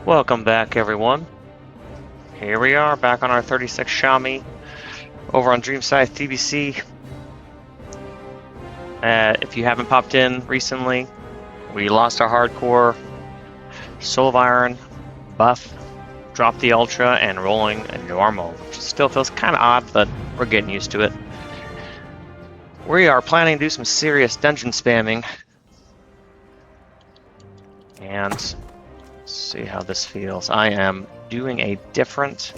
Welcome back, everyone. Here we are, back on our 36 Xiaomi, over on Dreamside TBC. If you haven't popped in recently, we lost our hardcore, Soul of Iron, buff, dropped the Ultra, and rolling a normal, which still feels kind of odd, but we're getting used to it. We are planning to do some serious dungeon spamming, and let's see how this feels. I am doing a different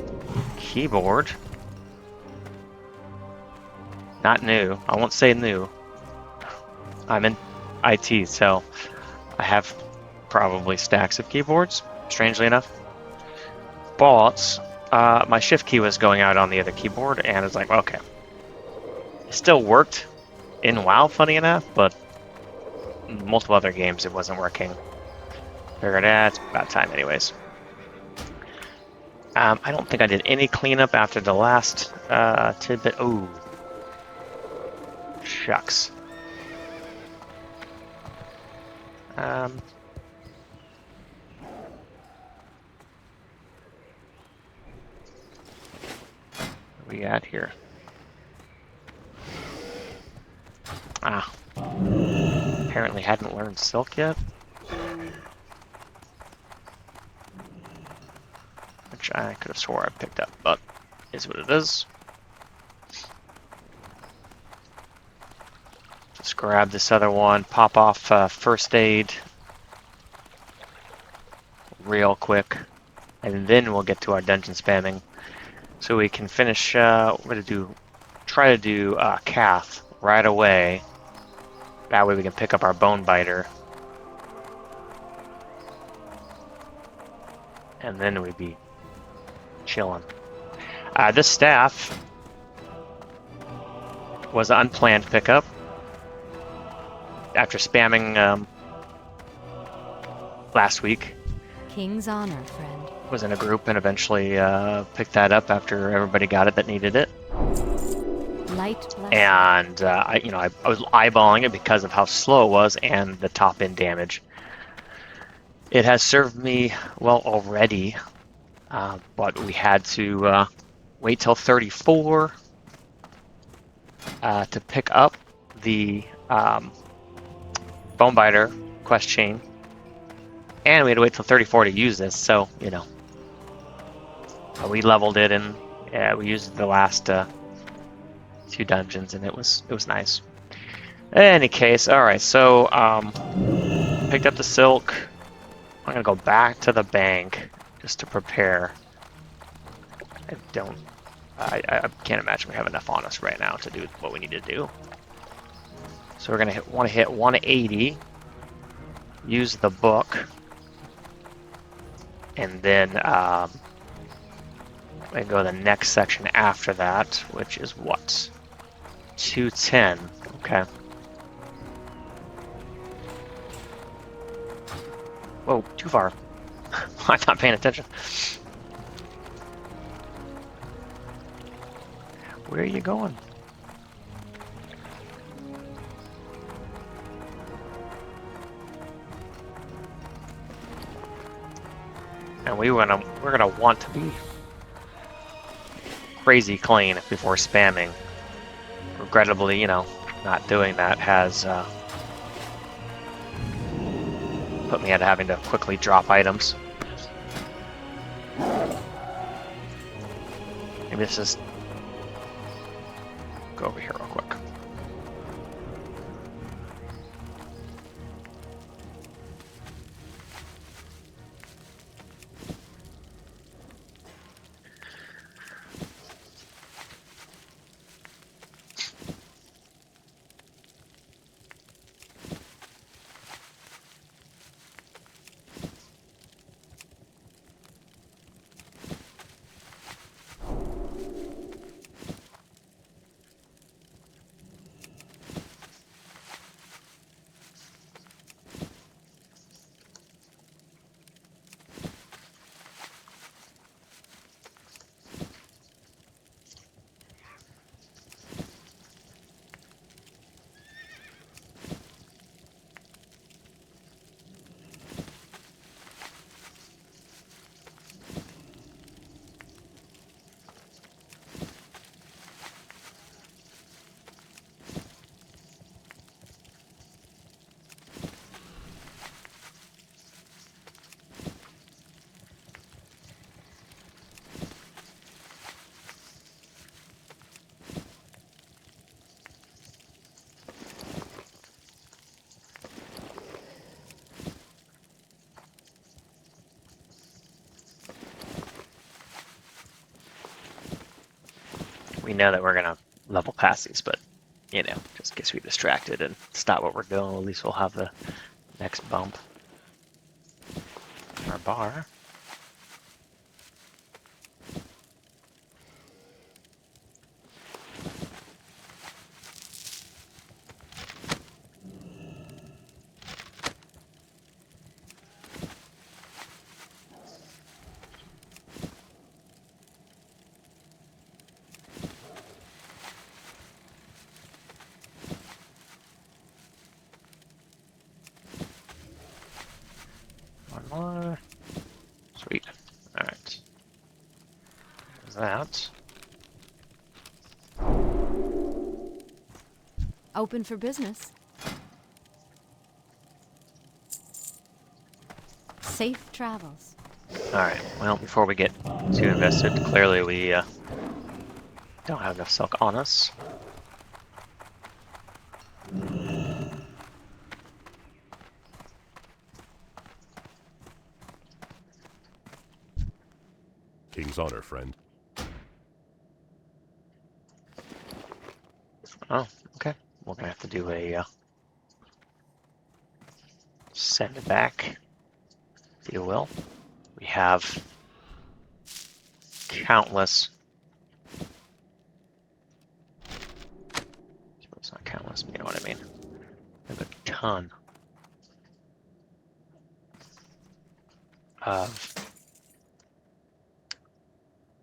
keyboard. Not new. I won't say new. I'm in IT, so I have probably stacks of keyboards, strangely enough. But my shift key was going out on the other keyboard, and it's like, okay. It still worked in WoW, funny enough, but in multiple other games it wasn't working. Figured, it's about time anyways. I don't think I did any cleanup after the last tidbit. Ooh. Shucks. Where we at here? Apparently hadn't learned Silk yet. Which I could have swore I picked up, but is what it is. Just grab this other one, pop off first aid real quick, and then we'll get to our dungeon spamming. So we can finish, we're going to try to do Cath right away. That way we can pick up our Bone Biter. And then we'd be chilling. This staff was an unplanned pickup. After spamming last week. King's honor, friend. Was in a group and eventually picked that up after everybody got it that needed it. Light and I was eyeballing it because of how slow it was and the top end damage. It has served me well already, but we had to wait till 34 to pick up the Bone Biter quest chain, and we had to wait till 34 to use this. So we leveled it and we used the last 2 dungeons, and it was nice. In any case, all right. So picked up the silk. I'm gonna go back to the bank just to prepare. I can't imagine we have enough on us right now to do what we need to do. So we're gonna want to hit 180. Use the book, and then we go to the next section after that, which is what? 210. Okay. Whoa, too far. I'm not paying attention. Where are you going? And we're gonna want to be crazy clean before spamming. Regrettably, not doing that has put me at having to quickly drop items. Maybe this is go over here real quick. we know that we're gonna level past these, but you know, just in case we get distracted and stop what we're doing, at least we'll have the next bump. Our bar. One more. Sweet. Alright. There's that. Open for business. Safe travels. Alright, well, before we get too invested, clearly we don't have enough silk on us. King's honor, friend. Oh, okay. We're gonna have to do a send it back, if you will. We have countless. It's not countless, but you know what I mean. We have a ton of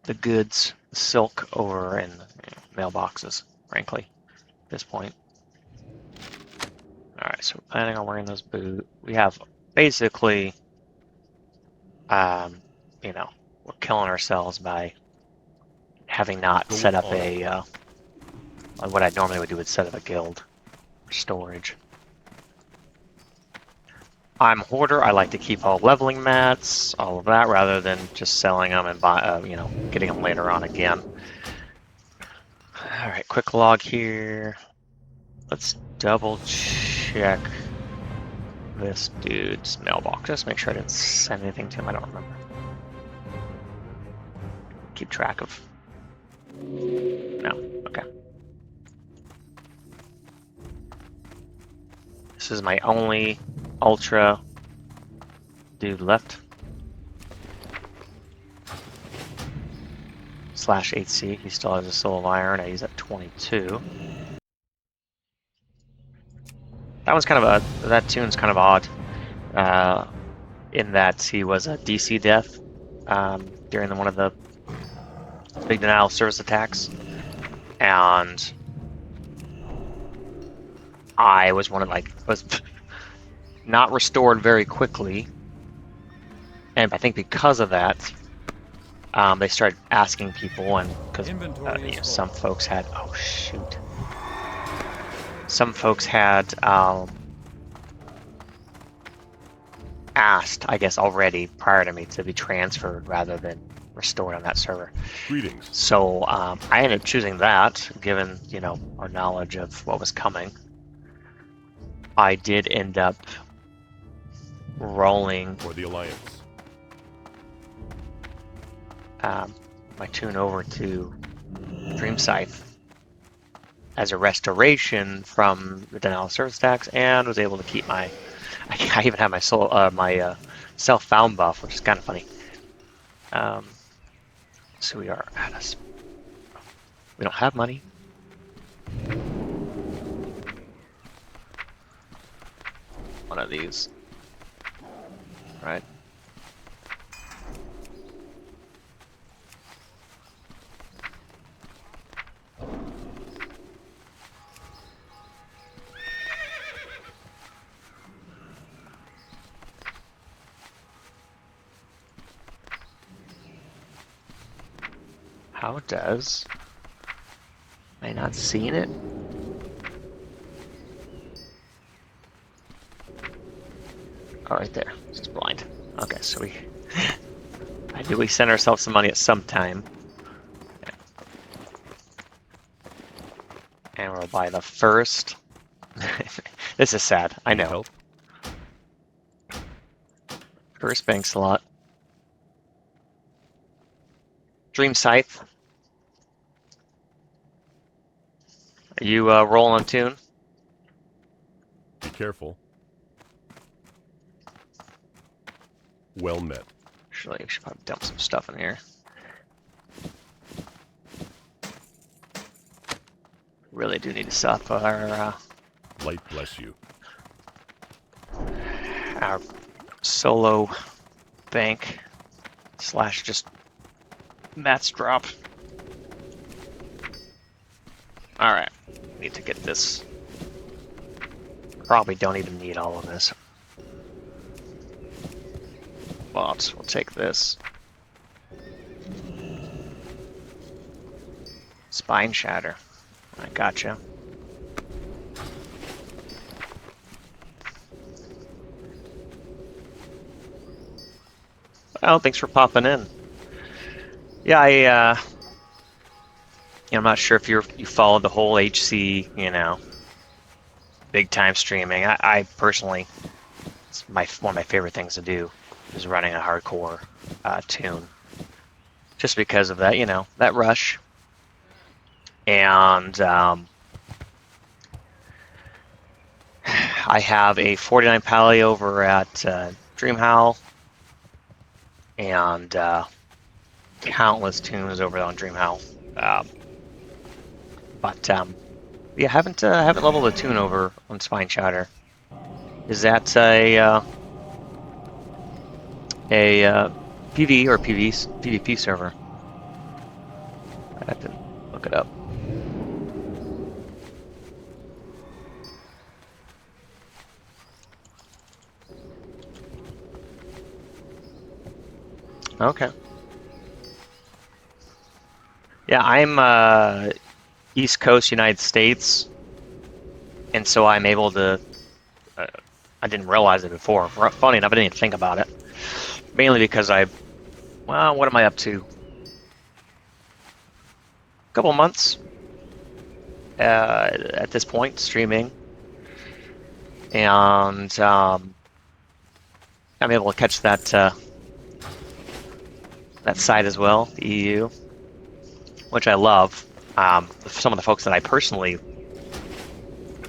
the goods, the silk over in mailboxes, frankly, at this point. Alright, so we're planning on wearing those boots. We have basically, you know, we're killing ourselves by having not set up a, what I normally would do would set up a guild for storage. I'm a hoarder. I like to keep all leveling mats, all of that, rather than just selling them and buy, you know, getting them later on again. All right, quick log here. Let's double check this dude's mailbox. Just make sure I didn't send anything to him. I don't remember. Keep track of. No. Okay. This is my only ultra dude left. Slash 8C. He still has a soul of iron. I use at 22. That one's kind of that tune's kind of odd, in that he was a DC death during one of the big denial of service attacks, and I was was not restored very quickly, and I think because of that, they started asking people, and because you know, some folks had some folks had asked, I guess, already prior to me to be transferred rather than restored on that server. Greetings. So I ended up choosing that, given, you know, our knowledge of what was coming. I did end up rolling For the Alliance. my tune over to Dream Scythe as a restoration from the denial of service attacks, and was able to keep my. I even have my soul, my self-found buff, which is kind of funny. So we are at us. We don't have money. One of these, right? How does I not seen it? Oh, right there. It's blind. Okay, so I knew we sent ourselves some money at some time. And we'll buy the first. This is sad, I know. Help? First bank slot. Dream Scythe. Are you rolling tune? Be careful. Well met. Actually, we should probably dump some stuff in here. Really do need to stuff Light bless you. our solo bank / just Matt's drop. All right, need to get this. Probably don't even need all of this, but we'll take this. Spine shatter. I gotcha. Well, thanks for popping in. Yeah, I'm not sure if you followed the whole HC, big time streaming. I personally, it's one of my favorite things to do is running a hardcore tune, just because of that, that rush. And I have a 49 pally over at Dreamhowl, and countless tunes over on Dreamhowl. But yeah, haven't leveled a tune over on Spine Shatter. Is that a PV or PvP server? I have to look it up. Okay. Yeah, I'm East Coast United States, and so I'm able to. I didn't realize it before. Funny enough, I didn't even think about it. Mainly because what am I up to? A couple months at this point, streaming, and I'm able to catch that side as well, the EU, which I love. Some of the folks that I personally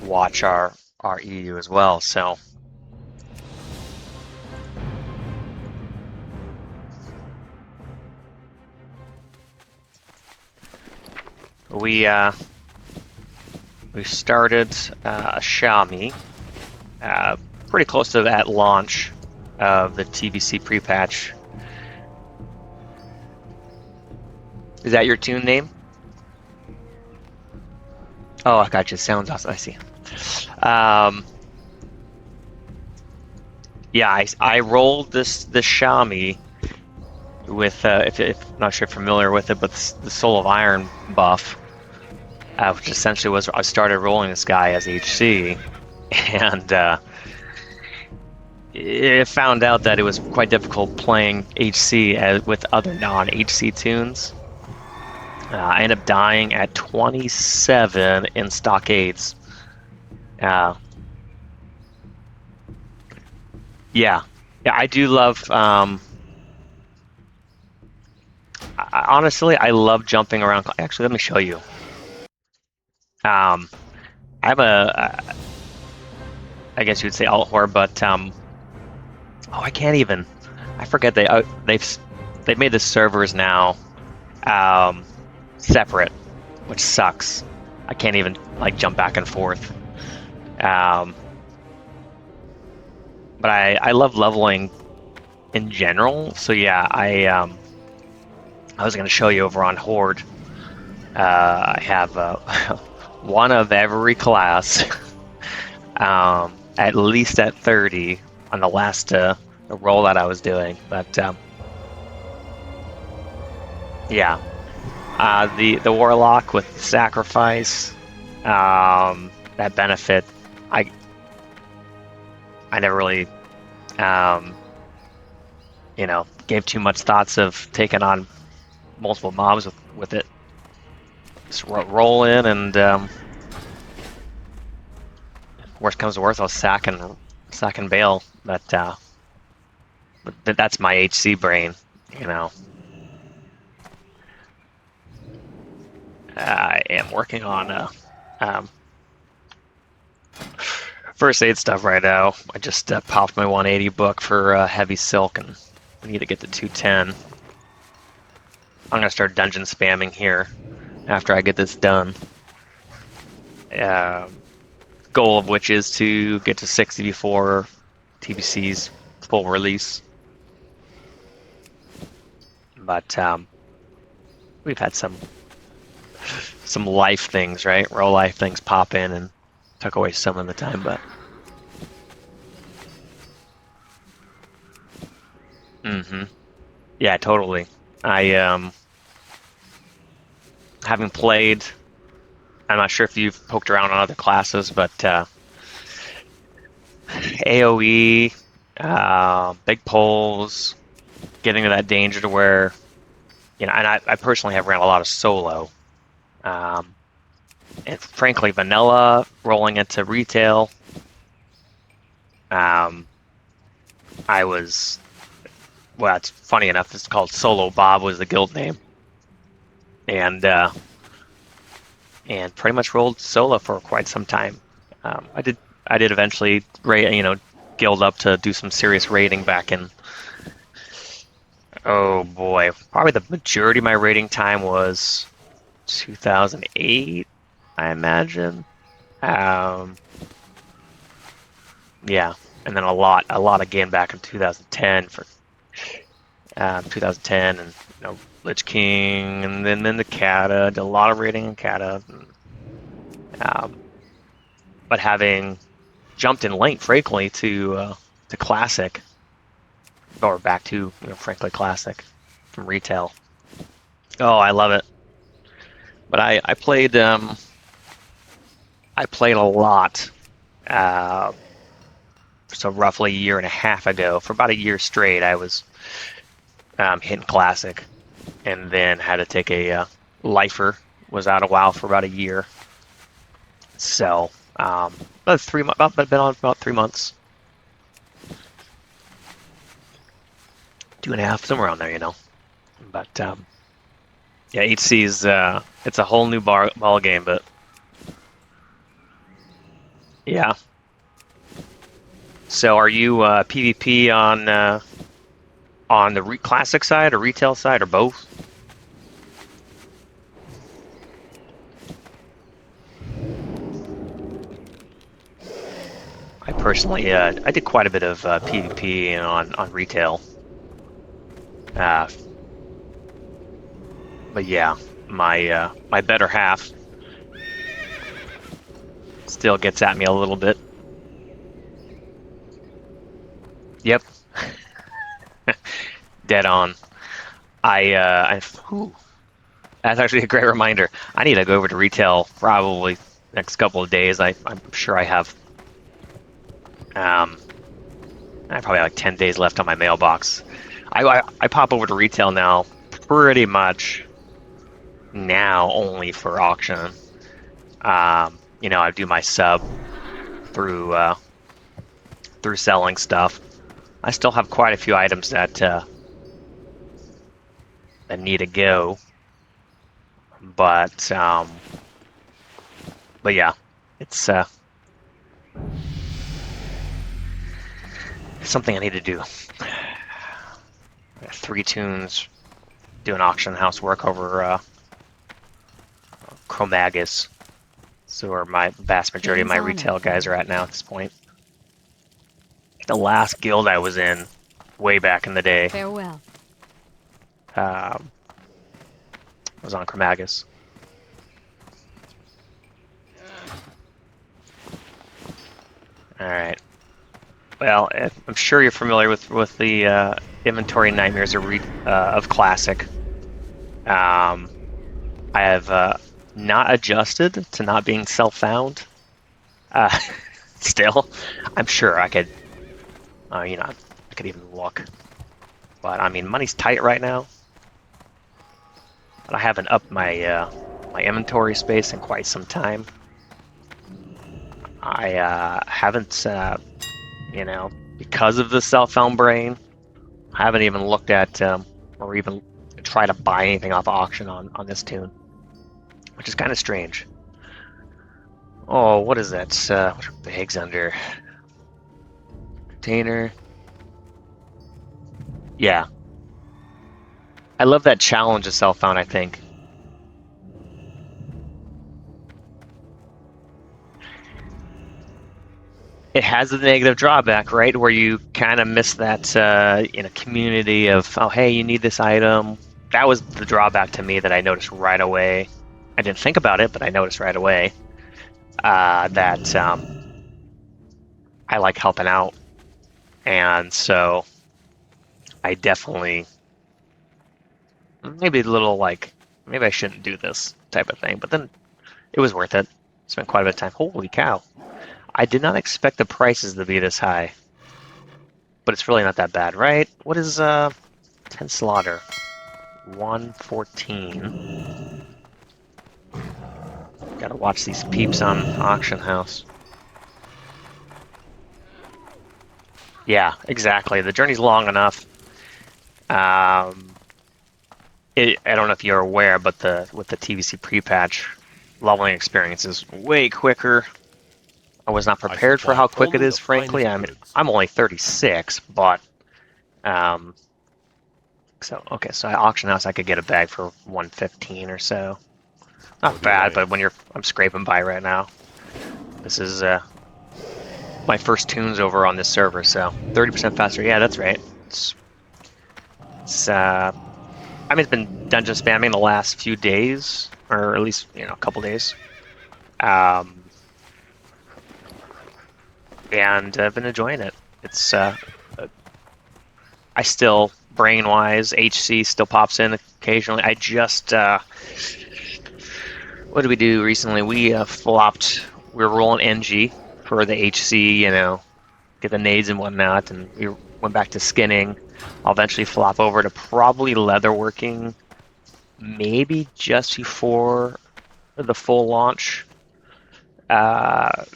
watch are EU as well, so. We started Xiaomi pretty close to that launch of the TBC pre-patch. Is that your tune name? Oh, I got you. Sounds awesome. I see. Yeah, I rolled this Xiaomi with if I'm not sure if you're familiar with it, but the Soul of Iron buff, which essentially was I started rolling this guy as HC, and it found out that it was quite difficult playing HC with other non-HC tunes. I ended up dying at 27 in stockades. Yeah, I do love. Honestly, I love jumping around. Actually, let me show you. I'm I guess you would say alt whore, but I can't even. I forget they've made the servers now separate, which sucks. I can't even jump back and forth. But I love leveling in general. So yeah, I was going to show you over on Horde. I have one of every class, at least at 30 on the last roll that I was doing. But yeah, the Warlock with the sacrifice, that benefit, I never really gave too much thoughts of taking on multiple mobs with it. Just roll in, and worst comes to worst, I'll sack and bail. But that's my HC brain, I am working on Um, First aid stuff right now. I just popped my 180 book for heavy silk, and we need to get to 210. I'm gonna start dungeon spamming here after I get this done. Goal of which is to get to 60 before TBC's full release. But we've had some life things, right? Real life things pop in and took away some of the time, but yeah, totally. I having played, I'm not sure if you've poked around on other classes, but AoE, big poles, getting to that danger to where, and I personally have ran a lot of solo. And frankly, vanilla, rolling into retail, I was, well, it's funny enough, it's called Solo Bob was the guild name. And pretty much rolled solo for quite some time. I did eventually guild up to do some serious raiding back in, oh boy, probably the majority of my raiding time was 2008, I imagine. Yeah, and then a lot again back in 2010 for 2010, and Lich King, and then the Kata. Did a lot of raiding in Kata. But having jumped in late, frankly, to Classic, or back to frankly Classic from retail. Oh, I love it. But I played a lot. So roughly a year and a half ago, for about a year straight, I was hitting Classic, and then had to take a lifer. Was out of WoW for about a year. So about 3 months. Been on about 3 months. 2.5, somewhere around there, But yeah, HC's it's a whole new ball game, but yeah. So are you PvP on the classic side or retail side or both? I personally, I did quite a bit of PvP on retail. But yeah, my better half still gets at me a little bit. Yep. Dead on. That's actually a great reminder. I need to go over to retail probably next couple of days. I'm sure I have. I probably have like 10 days left on my mailbox. I pop over to retail now, pretty much now only for auction. I do my sub through selling stuff. I still have quite a few items that need to go, but yeah, it's something I need to do. I got 3 tunes doing auction house work over Chromagus. So where my vast majority of my retail guys are at now at this point. The last guild I was in, way back in the day, Farewell. was on Chromagus. All right. Well, I'm sure you're familiar with the inventory nightmares of Classic. I have not adjusted to not being self-found. Still, I'm sure I could, I could even look. But I mean, money's tight right now. But I haven't upped my my inventory space in quite some time. I haven't, because of the self-found brain, I haven't even looked at or even try to buy anything off auction on this tune, which is kind of strange. Oh, what is that? What are bags under? Container. Yeah. I love that challenge of self-found, I think. It has the negative drawback, right? Where you kind of miss that community of, oh, hey, you need this item. That was the drawback to me that I noticed right away. I didn't think about it, but I noticed right away that I like helping out. And so I definitely, maybe a little like, maybe I shouldn't do this type of thing. But then it was worth it. Spent quite a bit of time. Holy cow. I did not expect the prices to be this high. But it's really not that bad, right? What is 10 slaughter? 114. Gotta watch these peeps on auction house. Yeah, exactly. The journey's long enough. I don't know if you're aware, but with the TBC pre-patch, leveling experience is way quicker. I was not prepared for how quick it is, frankly. I'm only 36, but so okay, so at auction house I could get a bag for 115 or so. Not bad, but when I'm scraping by right now. This is my first tunes over on this server, so 30% faster. Yeah, that's right. It's been dungeon spamming the last few days, or at least a couple days, and I've been enjoying it. It's I still brain-wise HC still pops in occasionally. I just what did we do recently? We flopped. We were rolling NG for the HC, get the nades and whatnot, and we went back to skinning. I'll eventually flop over to probably leatherworking, maybe just before the full launch for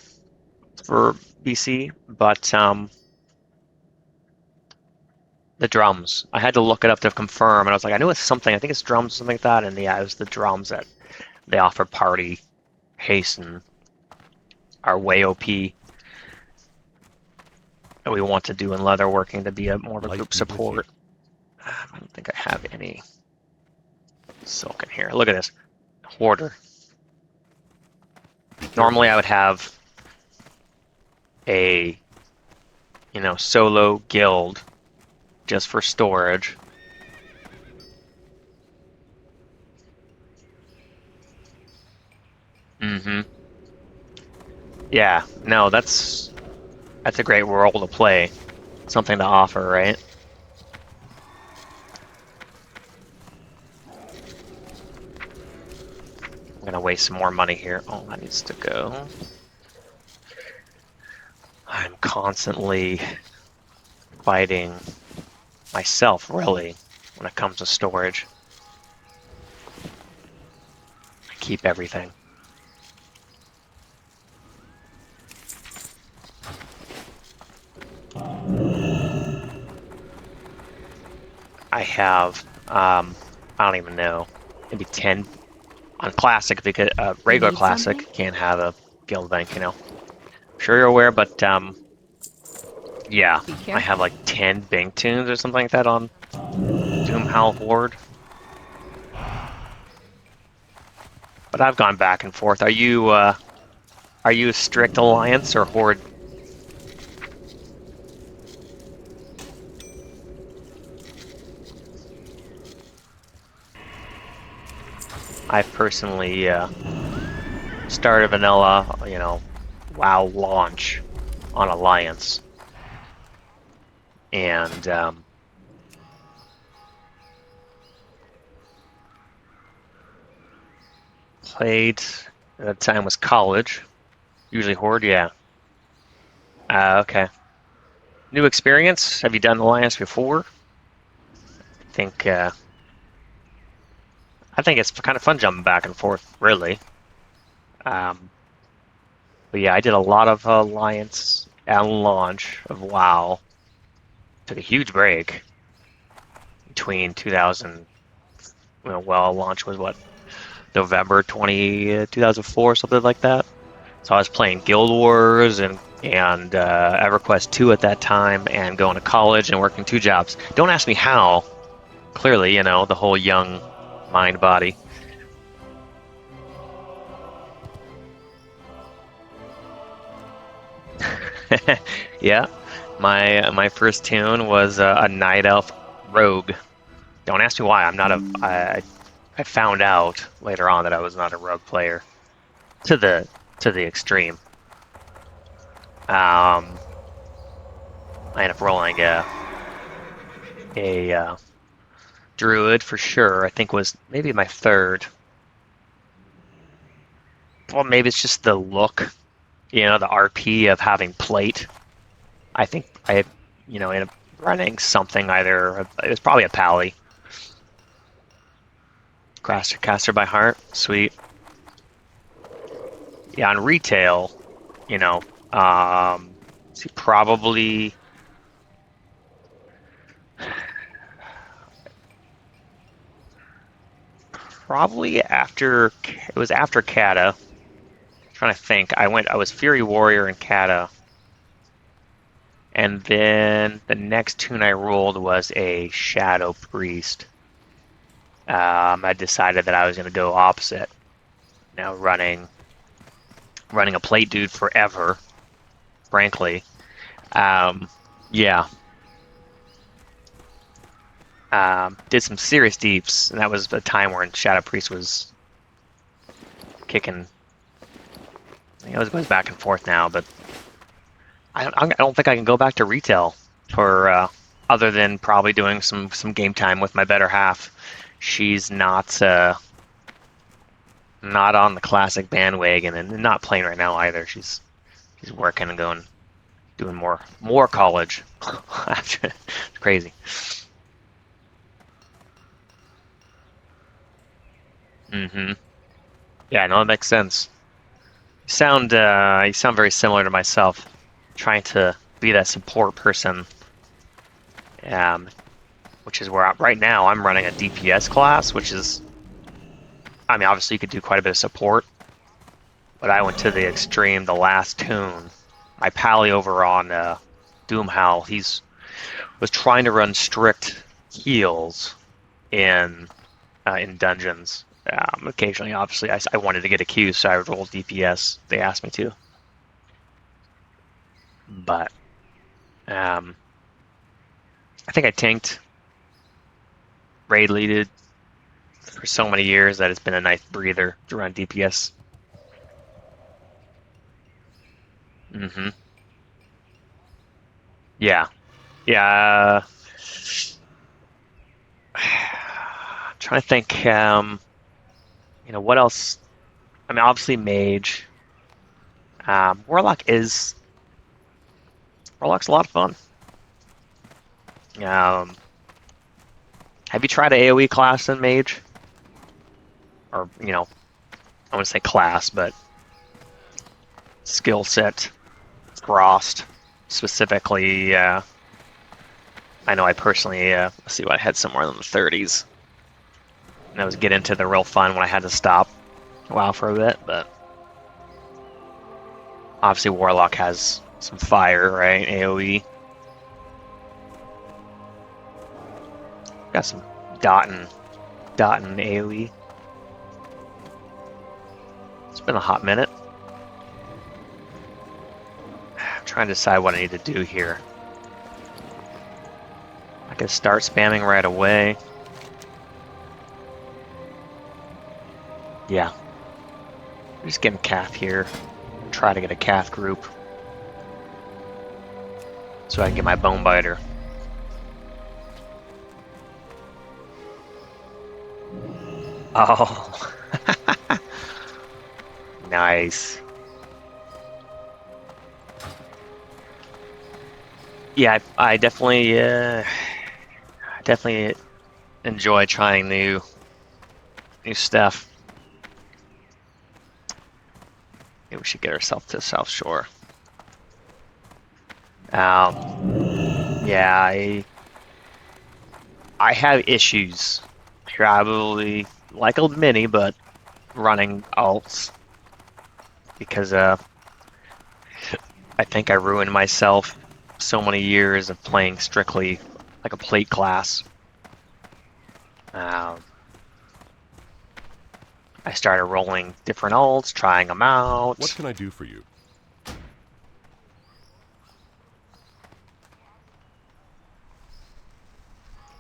BC. But the drums, I had to look it up to confirm, and I was like, I knew it's something. I think it's drums, something like that. And yeah, it was the drums that they offer party hasten are way OP. We want to do in leatherworking to be more of a group support. I don't think I have any silk in here. Look at this. Hoarder. Normally I would have a solo guild just for storage. Yeah, no, that's a great role to play. Something to offer, right? I'm gonna waste some more money here. Oh, that needs to go. I'm constantly fighting myself, really, when it comes to storage. I keep everything. I have, I don't even know, maybe 10 on Classic, because regular Classic can't have a guild bank, I'm sure you're aware, but yeah, I have like 10 bank tunes or something like that on Doom Howl Horde. But I've gone back and forth. Are you a strict Alliance or Horde? I personally started vanilla, WoW launch on Alliance, and played at the time was college. Usually Horde, yeah. Okay. New experience? Have you done Alliance before? I think it's kind of fun jumping back and forth, really. But yeah, I did a lot of Alliance and launch of WoW. Took a huge break between 2000. Launch was what, November 2004, something like that. So I was playing Guild Wars and EverQuest 2 at that time, and going to college and working 2 jobs. Don't ask me how. Clearly, the whole young mind body. Yeah, my first tune was a Night Elf Rogue. Don't ask me why. I'm not a. I found out later on that I was not a rogue player to the extreme. I ended up rolling a druid for sure. I think was maybe my third. Well, maybe it's just the look, the RP of having plate. I think I, ended up running something either. It was probably a pally. Caster by heart, sweet. Yeah, on retail, you know, see, probably after it was after Kata. Trying to think, I was Fury Warrior and Kata, and then the next tune I rolled was a Shadow Priest. I decided that I was going to go opposite. Now running a plate dude forever, frankly. Yeah. Did some serious deeps, and that was the time when Shadow Priest was kicking. It goes back and forth now, but I don't think I can go back to retail for other than probably doing some game time with my better half. She's not on the classic bandwagon and not playing right now either. She's working and doing more college. It's crazy. Mm-hmm. Yeah, no, that makes sense. You sound very similar to myself, trying to be that support person. Um, which is where right now I'm running a DPS class, which is, I mean, obviously you could do quite a bit of support, but I went to the extreme. The last tune, my pally over on Doomhowl, was trying to run strict heals in dungeons. Occasionally, obviously, I wanted to get a Q, so I would roll DPS. They asked me to, but I think I tanked raid leaded for so many years that it's been a nice breather to run DPS. Mm-hmm. Yeah, yeah. Trying to think. What else? I mean, obviously mage. Warlock's a lot of fun. Um, have you tried an AOE class in mage? Or I want to say class, but skill set, frost specifically. I know I personally, let's see what I had somewhere in the 30s. And that was get into the real fun when I had to stop WoW for a bit, but obviously Warlock has some fire, right? AoE. Got some dotting AoE. It's been a hot minute. I'm trying to decide what I need to do here. I can start spamming right away. Yeah. I'm just getting Cath here. Try to get a Cath group so I can get my Bone Biter. Oh. Nice. Yeah, I definitely enjoy trying new stuff. Maybe we should get ourselves to South Shore. Yeah, I have issues. Probably like many, but running alts because I think I ruined myself so many years of playing strictly like a plate class. I started rolling different ults, trying them out. What can I do for you?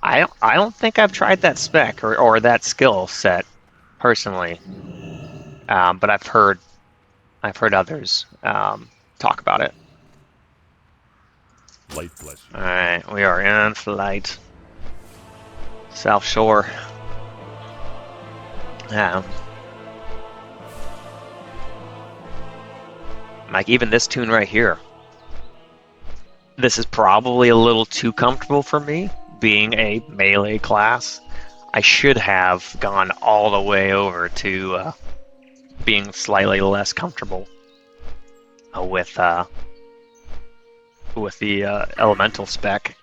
I don't think I've tried that spec or that skill set personally, but I've heard others talk about it. Light bless you. All right, we are in flight. South Shore. Yeah. Like even this tune right here. This is probably a little too comfortable for me, being a melee class. I should have gone all the way over to being slightly less comfortable with the elemental spec.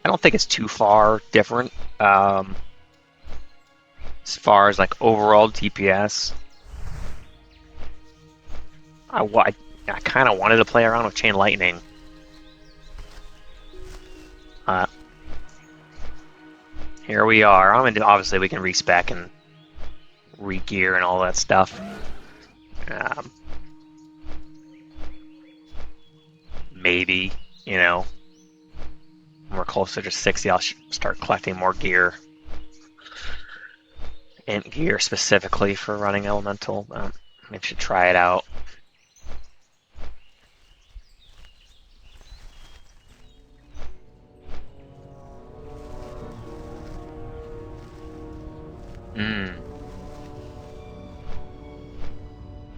I don't think it's too far different as far as like overall DPS. I kind of wanted to play around with Chain Lightning. Here we are. I mean, obviously we can respec and re-gear and all that stuff. Maybe, you know, when we're closer to 60, I'll start collecting more gear. Int gear specifically for running Elemental. Maybe should try it out.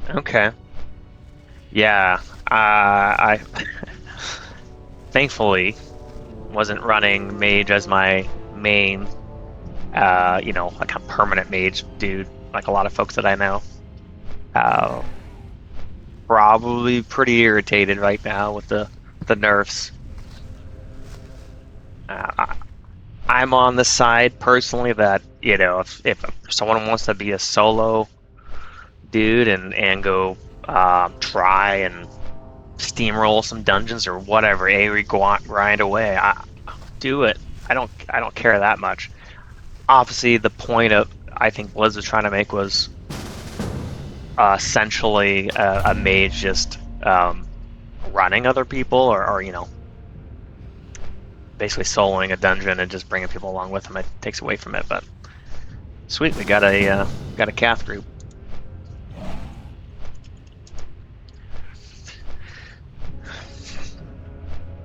Okay. Yeah, I thankfully wasn't running mage as my main, you know, like a permanent mage dude, like a lot of folks that I know. Probably pretty irritated right now with the nerfs. I'm on the side personally that, you know, if someone wants to be a solo dude and go try and steamroll some dungeons or whatever, grind away, do it. I don't care that much. Obviously, the point of I think Blizz was trying to make was essentially a mage just running other people or you know, basically soloing a dungeon and just bringing people along with him. It takes away from it, but sweet, we got a Cath group.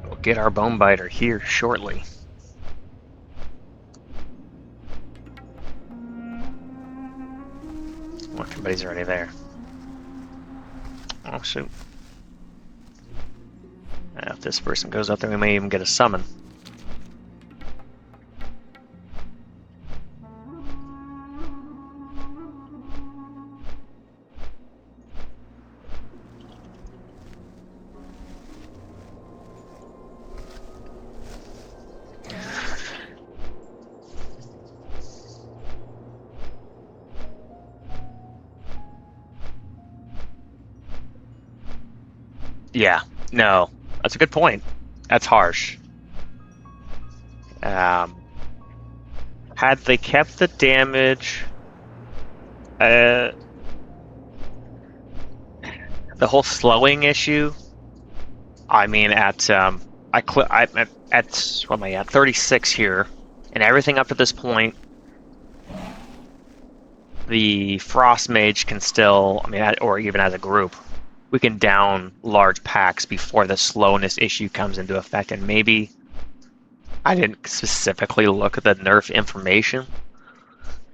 We'll get our bone biter here shortly. Well, everybody's already there. Oh shoot. If this person goes up there, we may even get a summon. Yeah, no, that's a good point. That's harsh. Had they kept the damage, the whole slowing issue. I mean, at I'm at what am I at 36 here, and everything up to this point, the Frost Mage can still, I mean, or even as a group, we can down large packs before the slowness issue comes into effect. And maybe I didn't specifically look at the nerf information,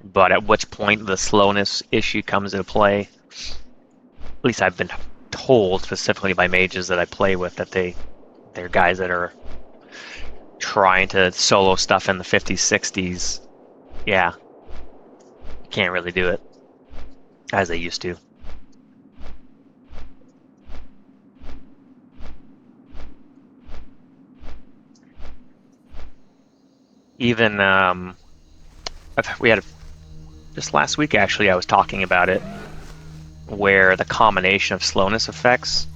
but at which point the slowness issue comes into play. At least I've been told specifically by mages that I play with that they're guys that are trying to solo stuff in the 50s, 60s. Yeah, can't really do it as they used to. Even we had just last week actually I was talking about it, where the combination of slowness effects,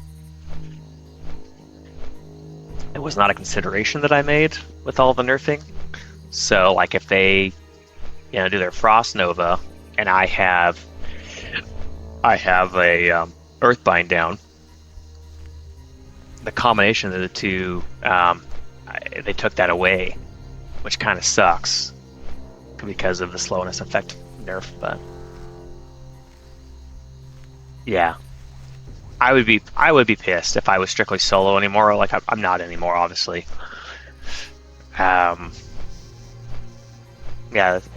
it was not a consideration that I made with all the nerfing. So like if they, do their Frost Nova, and I have a Earthbind down, the combination of the two, they took that away, which kind of sucks because of the slowness effect nerf. But yeah, I would be pissed if I was strictly solo anymore. Like I'm not anymore, obviously. Yeah, that's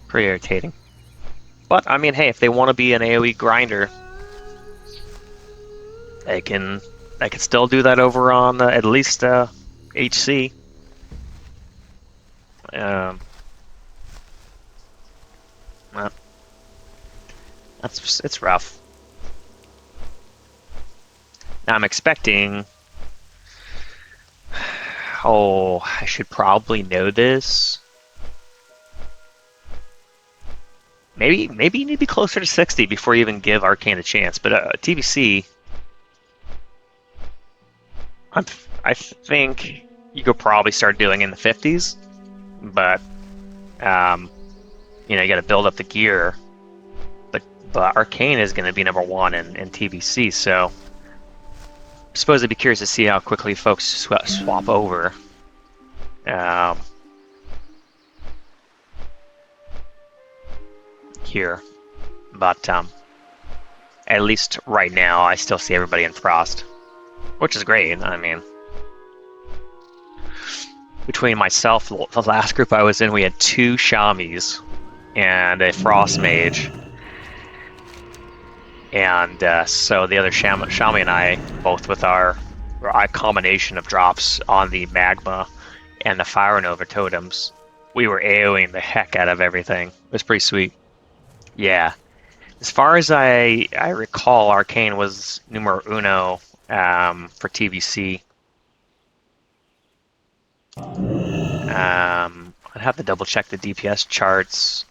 pretty irritating. But I mean, hey, if they want to be an AOE grinder, they can still do that over on at least HC. Well, it's rough. Now I'm expecting. Oh, I should probably know this. Maybe you need to be closer to 60 before you even give Arcane a chance. But TBC, I think you could probably start doing in the 50s. But you got to build up the gear. But Arcane is going to be number 1 in TBC, so I suppose I'd be curious to see how quickly folks swap over. Here, but at least right now, I still see everybody in Frost, which is great. I mean, between myself, the last group I was in, we had 2 Shamis and a Frost Mage. And so the other Shami and I, both with our combination of drops on the Magma and the Fire Nova totems, we were AoEing the heck out of everything. It was pretty sweet. Yeah. As far as I recall, Arcane was numero uno for TBC. I'd have to double check the DPS charts.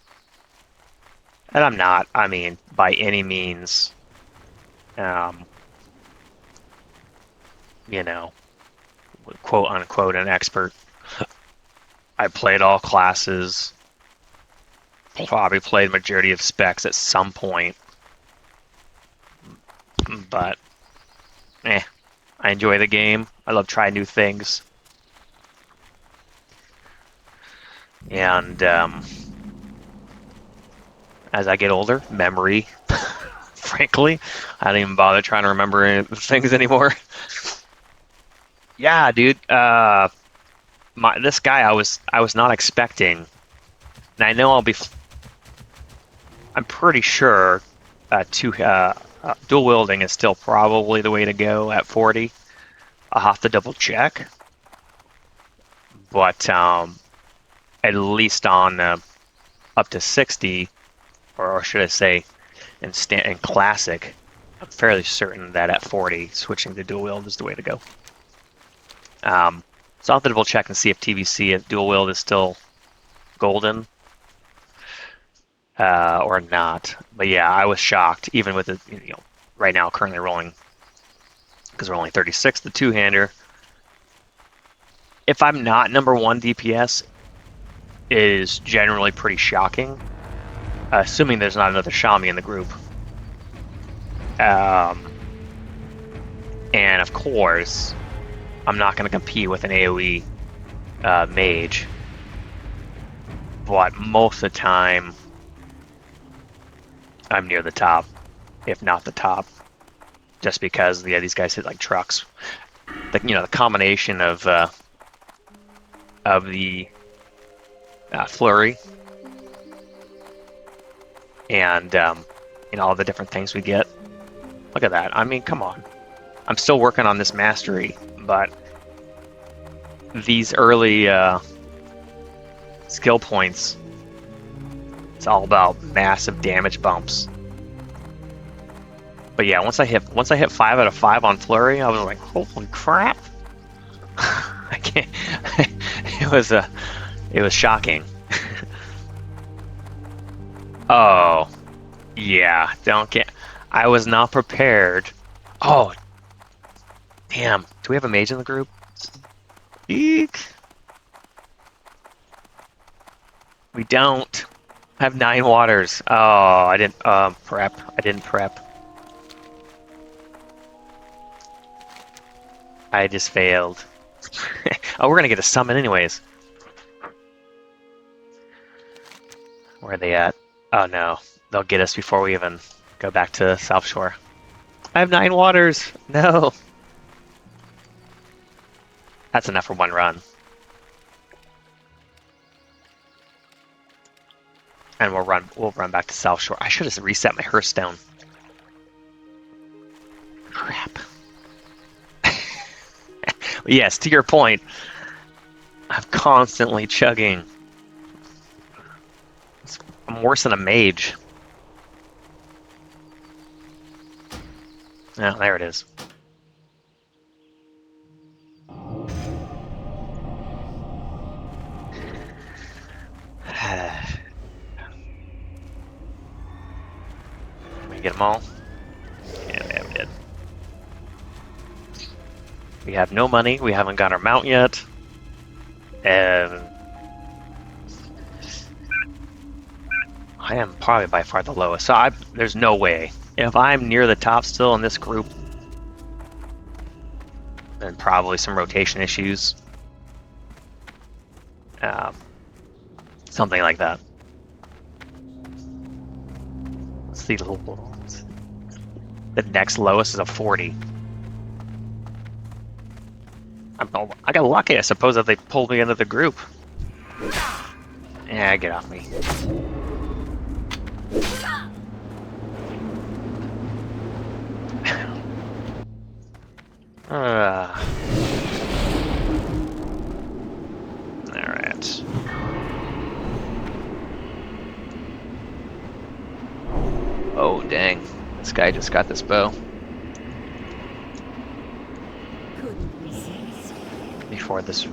And I'm not, by any means, quote unquote, an expert. I played all classes, probably played majority of specs at some point, but I enjoy the game. I love trying new things. And as I get older, memory, frankly, I don't even bother trying to remember any things anymore. Yeah, dude. This guy I was not expecting, and I know I'm pretty sure dual wielding is still probably the way to go at 40. I'll have to double check, but at least on up to 60. Or should I say, in Classic, I'm fairly certain that at 40, switching to dual wield is the way to go. So I'll have to double check and see if TBC, if dual wield is still golden or not. But yeah, I was shocked, even with it, right now currently rolling, because we're only 36, the two-hander. If I'm not number 1 DPS, it is generally pretty shocking. Assuming there's not another Shami in the group. And of course, I'm not going to compete with an AoE mage. But most of the time, I'm near the top, if not the top. Just because these guys hit like trucks. The combination of the flurry and all the different things we get. Look at that. Come on. I'm still working on this mastery, but these early skill points, it's all about massive damage bumps. But yeah, once I hit 5 out of 5 on flurry, I was like, holy crap. I can't. It was shocking. Oh, yeah. Don't get. I was not prepared. Oh, damn. Do we have a mage in the group? Eek. We don't. I have 9 waters. Oh, I didn't prep. I didn't prep. I just failed. Oh, we're gonna get a summon anyways. Where are they at? Oh no, they'll get us before we even go back to South Shore. I have 9 waters. No, that's enough for one run. And we'll run back to South Shore. I should have reset my Hearthstone. Crap. Yes, to your point, I'm constantly chugging. I'm worse than a mage. Oh, there it is. We get them all? Yeah, we did. We have no money. We haven't got our mount yet. And I am probably by far the lowest. So there's no way. If I'm near the top still in this group, then probably some rotation issues. Something like that. Let's see. The next lowest is a 40. I got lucky, I suppose, that they pulled me into the group. Yeah, get off me. Alright. Oh, dang. This guy just got this bow. Couldn't resist. Before this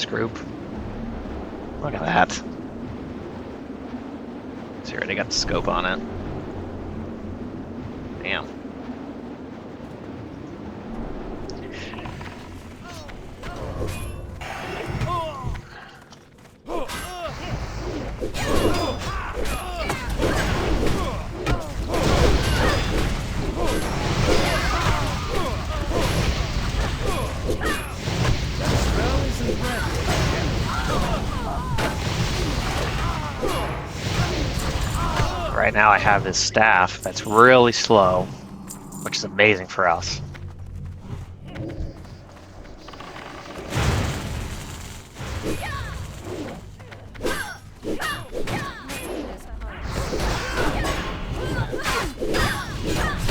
group. Look at that. So you already got the scope on it. Damn. Right now I have this staff that's really slow, which is amazing for us.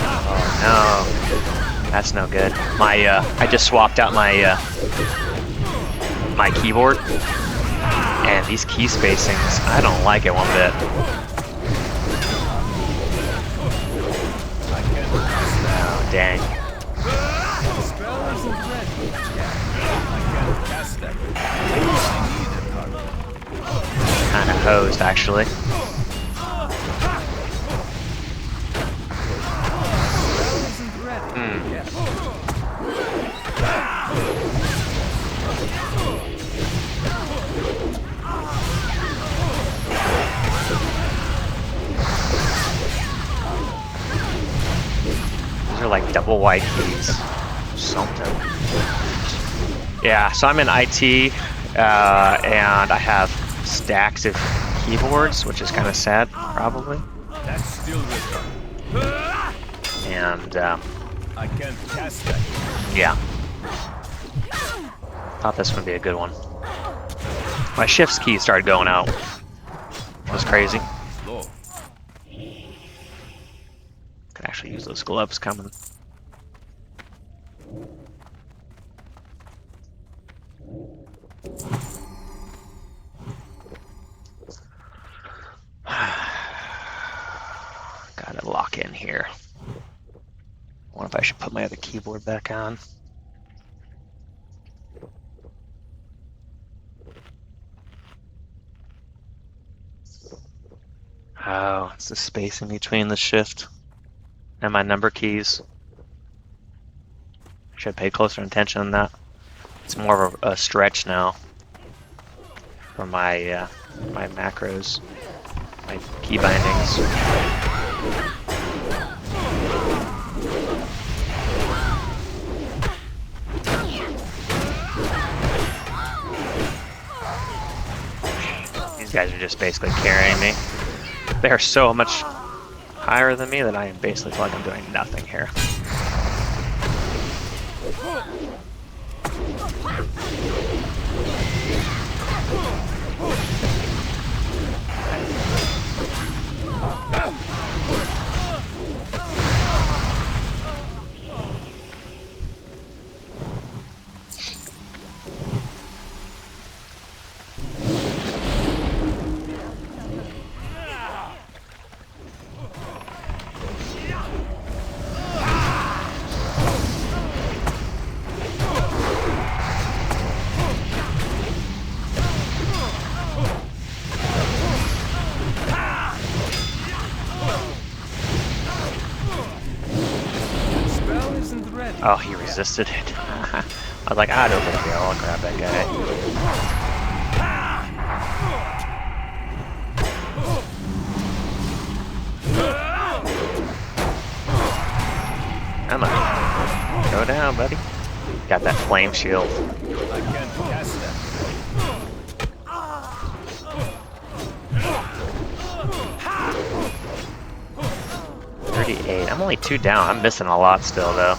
Oh no, that's no good. I just swapped out my my keyboard, and these key spacings, I don't like it one bit. Oh, dang. Kinda hosed, actually. These are like double white keys. Something. Yeah, so I'm in IT, and I have stacks of keyboards, which is kind of sad, probably. That's still with And, I can't cast that. yeah. Thought this would be a good one. My shift's key started going out. It was crazy. Slow. Could actually use those gloves coming. Gotta lock in here. I wonder if I should put my other keyboard back on. Oh, it's the space in between the shift and my number keys. Should pay closer attention on that. It's more of a stretch now for my my macros, my key bindings. These guys are just basically carrying me. They're so much higher than me that I basically feel like I'm doing nothing here. Oh, he resisted it. I was like, I don't think I'll grab that guy. Come on. Go down, buddy. Got that flame shield. I can't cast that. 38. I'm only 2 down. I'm missing a lot still, though.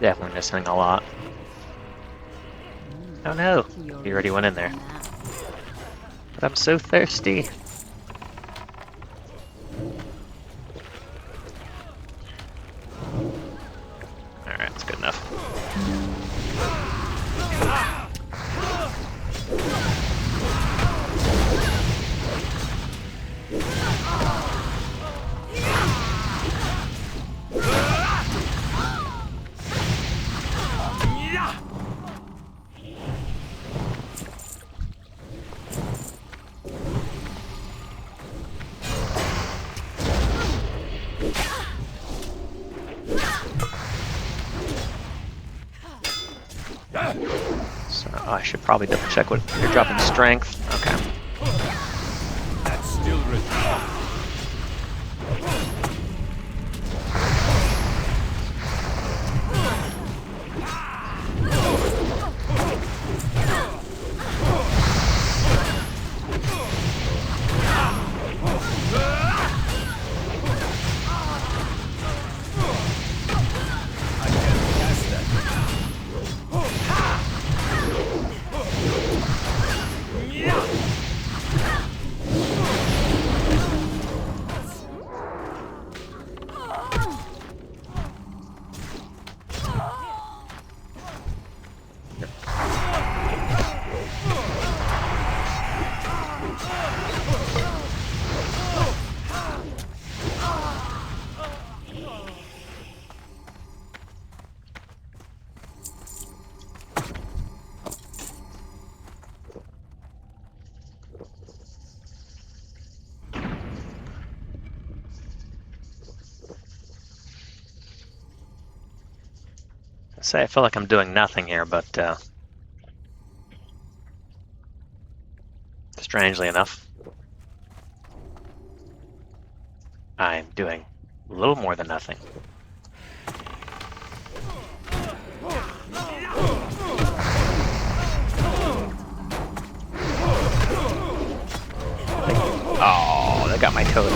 Definitely missing a lot. Oh no, he already went in there. But I'm so thirsty. Alright, that's good enough. So I should probably double check what you're dropping strength. Okay. That's still written. I can't cast that. Say I feel like I'm doing nothing here, but strangely enough, I'm doing a little more than nothing. Oh, they got my totem.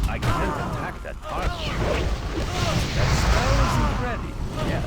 I can't attack that part. That spell isn't ready. Yeah.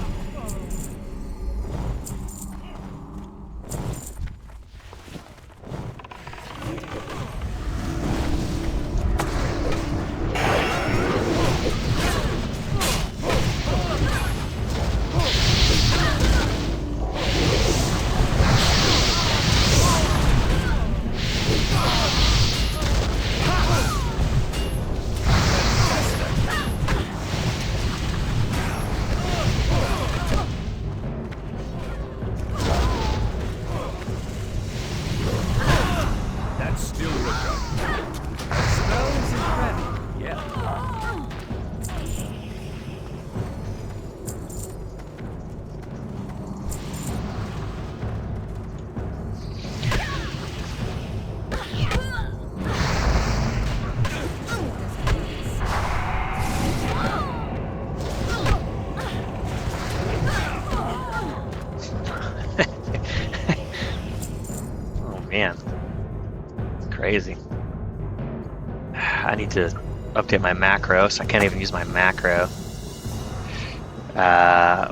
need to update my macro, so I can't even use my macro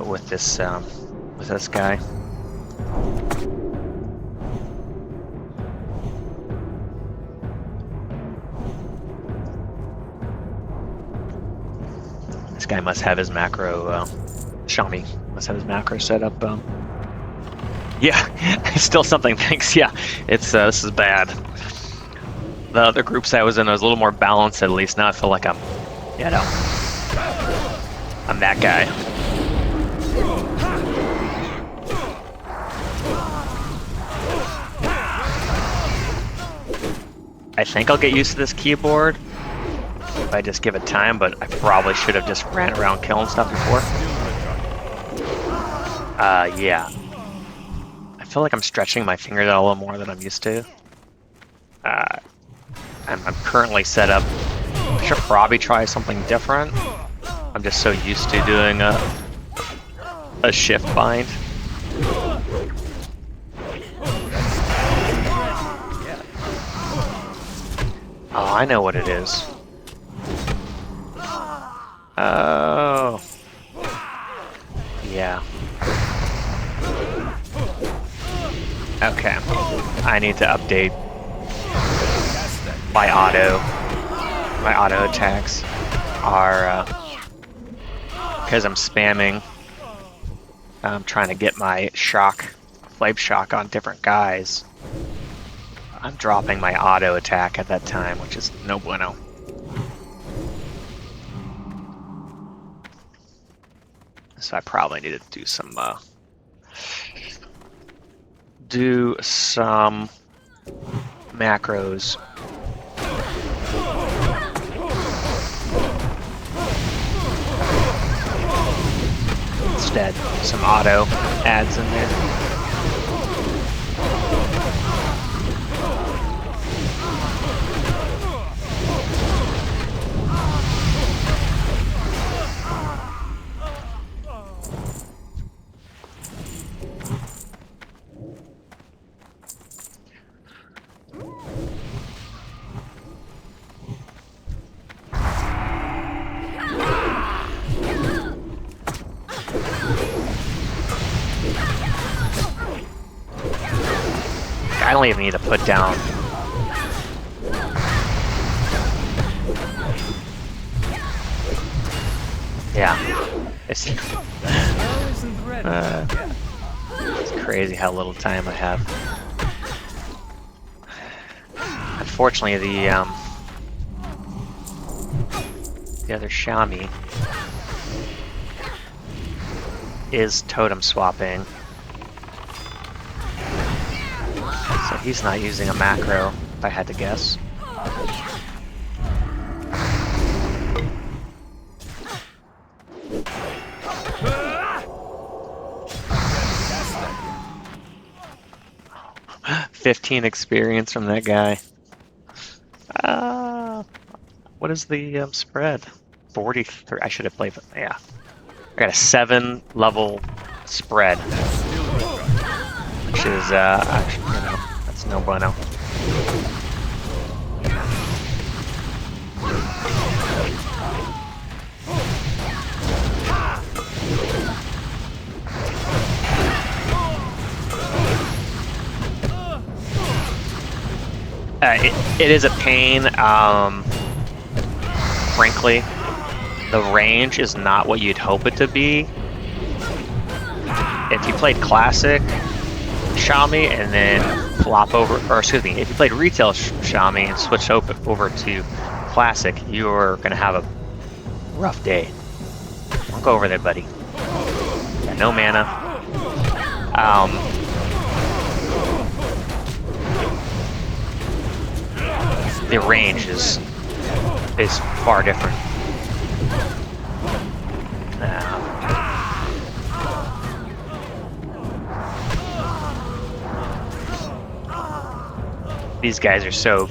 with this guy. This guy must have his macro. Xiaomi must have his macro set up. Yeah, still something. Thanks. Yeah, it's this is bad. The other groups I was in, I was a little more balanced at least. Now I feel like I'm that guy. I think I'll get used to this keyboard if I just give it time, but I probably should have just ran around killing stuff before. Yeah. I feel like I'm stretching my fingers out a little more than I'm used to. I'm currently set up. I should probably try something different. I'm just so used to doing a shift bind. Oh, I know what it is. Oh. Yeah. Okay. I need to update my auto attacks are because I'm spamming. I'm trying to get my flame shock on different guys. I'm dropping my auto attack at that time, which is no bueno. So I probably need to do some macros. Instead, some auto adds in there. I don't even need to put down. Yeah, it's crazy how little time I have. Unfortunately, the other Xiaomi is totem swapping. So he's not using a macro, if I had to guess. $15 experience from that guy. What is the spread? 43. I should have played. Yeah, I got a 7 level spread, which is actually, that's no bueno. It is a pain. Frankly, the range is not what you'd hope it to be. If you played Classic Xiaomi and then if you played Retail Xiaomi and switched over to Classic, you're gonna have a rough day. Don't go over there, buddy. Yeah, no mana. The range is far different. These guys are so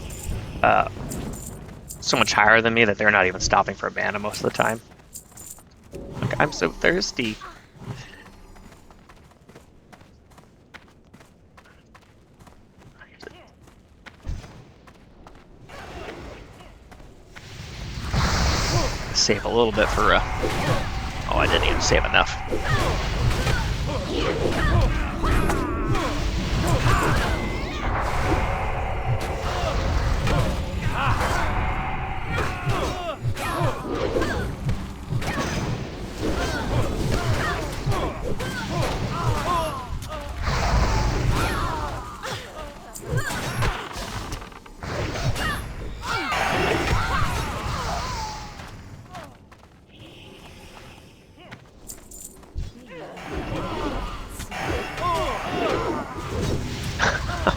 much higher than me that they're not even stopping for a mana most of the time. Like, I'm so thirsty. save a little bit for oh, I didn't even save enough.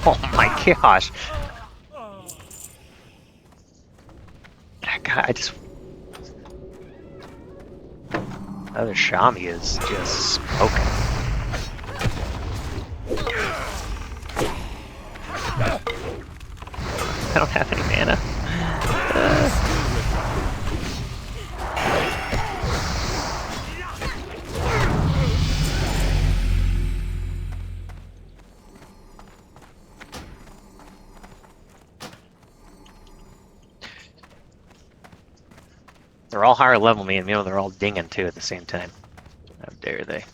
Oh my gosh. That guy, I just... That other Shami is just smoking. I don't have any mana. They're all higher level me, and you know they're all dinging too at the same time. How dare they?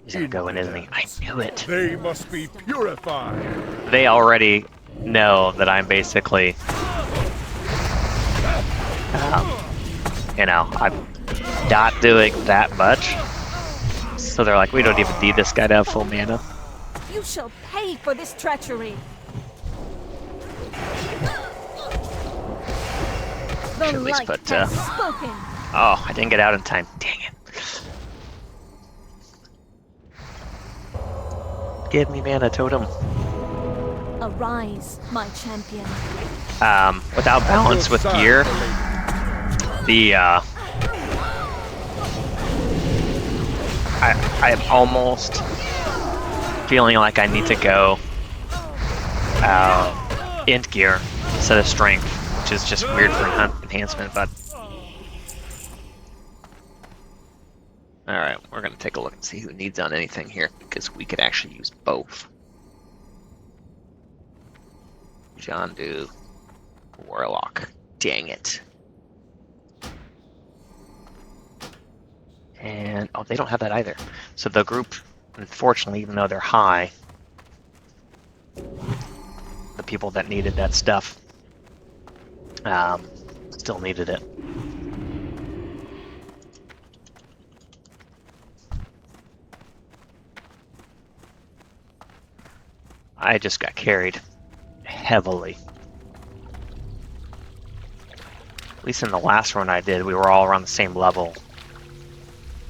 He's gonna go in, isn't he? I knew it. They must be purified. They already know that I'm basically, you know, I'm not doing that much. So they're like, we don't even need this guy to have full mana. You shall pay for this treachery. The Should at least light put, has spoken. Oh, I didn't get out in time. Dang it. Give me mana, totem. Arise, my champion. Without balance with gear, the I am almost feeling like I need to go int gear instead of strength, which is just weird for enhancement, but alright, we're gonna take a look and see who needs on anything here, because we could actually use both. John Doe, Warlock. Dang it. And oh, they don't have that either. So the group, unfortunately, even though they're high, the people that needed that stuff still needed it. I just got carried heavily. At least in the last run I did, we were all around the same level.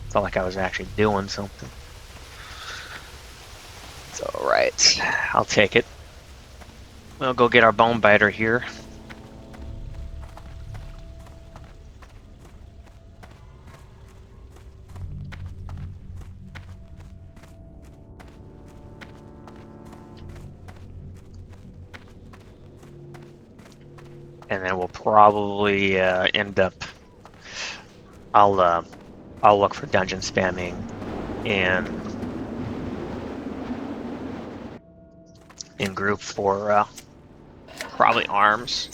Felt like I was actually doing something. It's alright. I'll take it. We'll go get our bone biter here. And then we'll probably end up. I'll look for dungeon spamming in group for probably arms.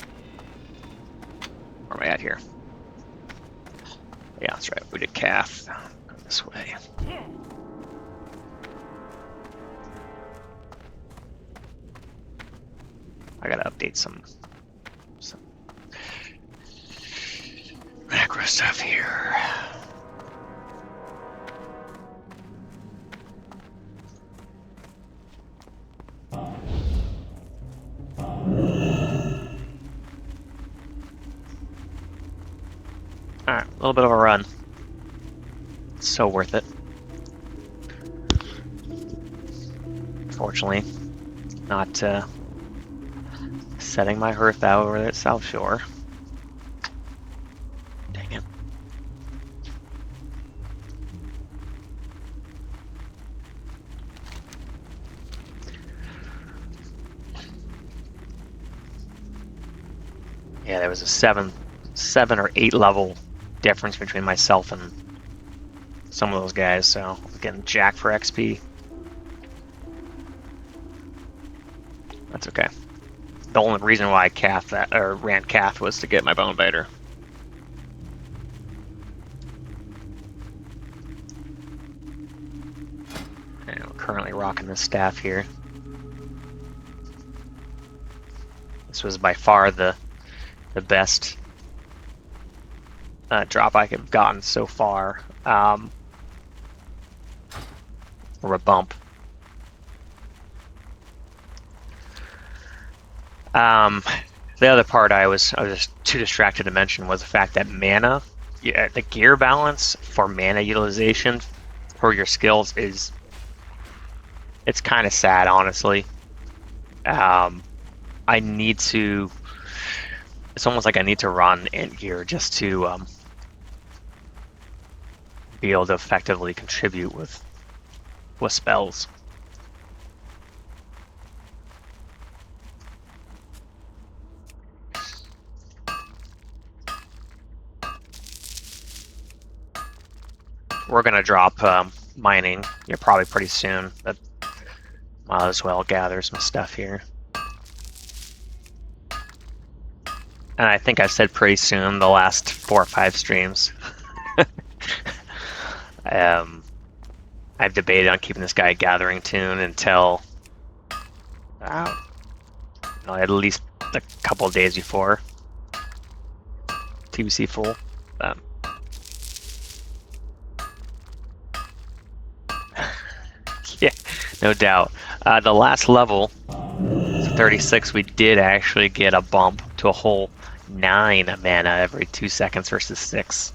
Where am I at here? Yeah, that's right. We did Cath. Go this way. I gotta update some macro stuff here. Alright, a little bit of a run. So worth it. Fortunately, not setting my hearth out over at South Shore. Dang it. Yeah, there was a seven or 8 level difference between myself and some of those guys, so I'm getting jacked for XP. That's okay. the only reason why I Cath that or ran Cath was to get my Bone Biter. And I'm currently rocking this staff here. This was by far the best drop I could have gotten so far, or a bump. The other part I was just too distracted to mention was the fact that mana, the gear balance for mana utilization for your skills it's kind of sad, honestly. I need to. It's almost like I need to run Int gear just to be able to effectively contribute with spells. We're gonna drop mining here probably pretty soon, but might as well gather some stuff here. And I think I've said pretty soon the last 4 or 5 streams. I've debated on keeping this guy a gathering tune until at least a couple of days before TBC full. Yeah, no doubt. The last level, 36, we did actually get a bump to a whole 9 mana every 2 seconds versus 6.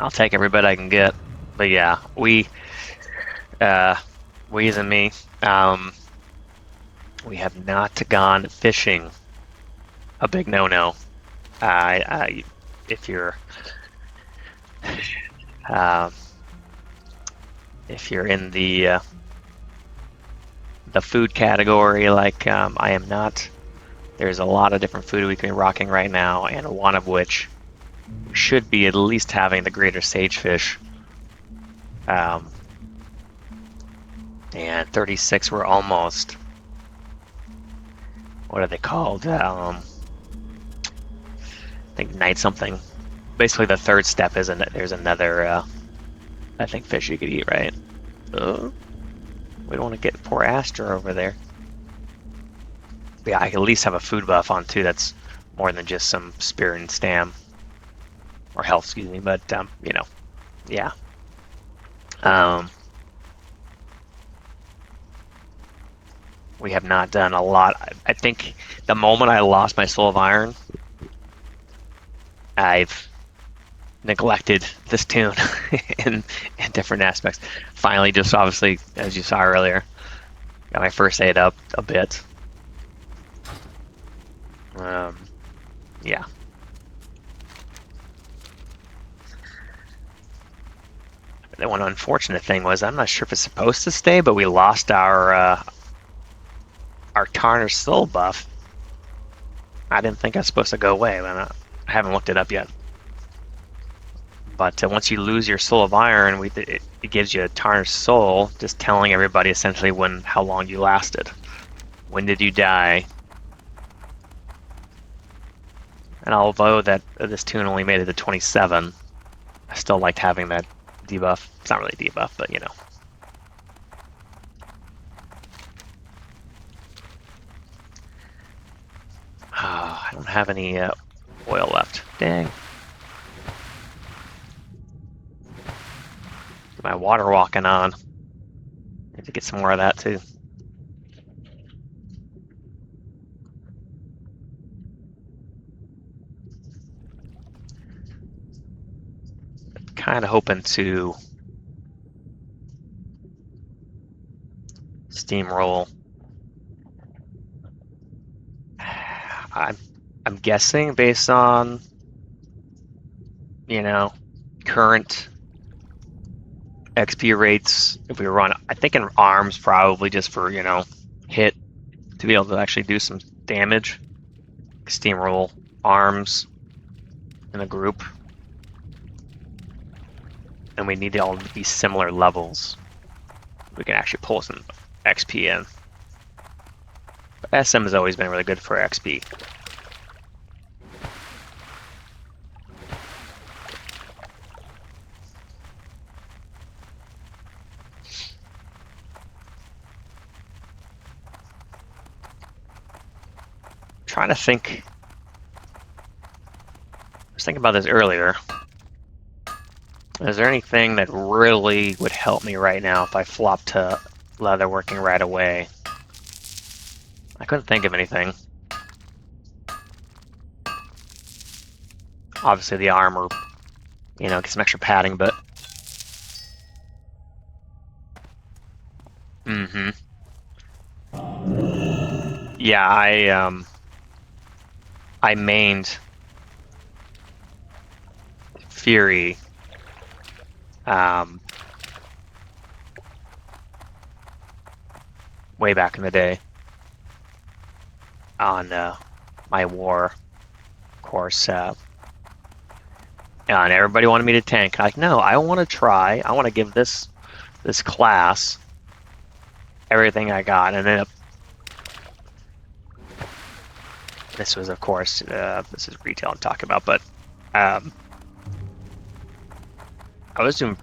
I'll take every bit I can get. But yeah, we as in me, we have not gone fishing. A big no-no. If you're in the food category, like I am not, there's a lot of different food we can be rocking right now, and one of which should be at least having the greater sagefish. And 36 we're almost, what are they called? I think night something. Basically the third step is there's another I think fish you could eat, right? We don't want to get poor Astra over there. But yeah, I can at least have a food buff on too. That's more than just some spirit and stam. Or health, excuse me, but, you know, yeah. We have not done a lot. I think the moment I lost my Soul of Iron, I've neglected this tune in different aspects. Finally, just obviously, as you saw earlier, got my first aid up a bit. Yeah. The one unfortunate thing was, I'm not sure if it's supposed to stay, but we lost our Tarnished Soul buff. I didn't think that's supposed to go away, but I haven't looked it up yet. But once you lose your Soul of Iron, it gives you a Tarnished Soul, just telling everybody essentially how long you lasted. When did you die? And although this tune only made it to 27, I still liked having that debuff. It's not really a debuff, but you know. I don't have any oil left. Dang. Get my water walking on. Need to get some more of that too. Kind of hoping to steamroll. I'm guessing based on, you know, current XP rates, if we run, I think in arms probably just for, you know, hit to be able to actually do some damage. Steamroll arms in a group. And we need to all be similar levels. We can actually pull some XP in. SM has always been really good for XP. Trying to think. I was thinking about this earlier. Is there anything that really would help me right now if I flop to leatherworking right away? I couldn't think of anything. Obviously the armor, you know, get some extra padding, but... Mm-hmm. Yeah, I mained Fury. Way back in the day on my war course, and everybody wanted me to tank. Like, no, I want to try. I want to give this class everything I got, and then this was, of course, this is retail I'm talking about, but I was doing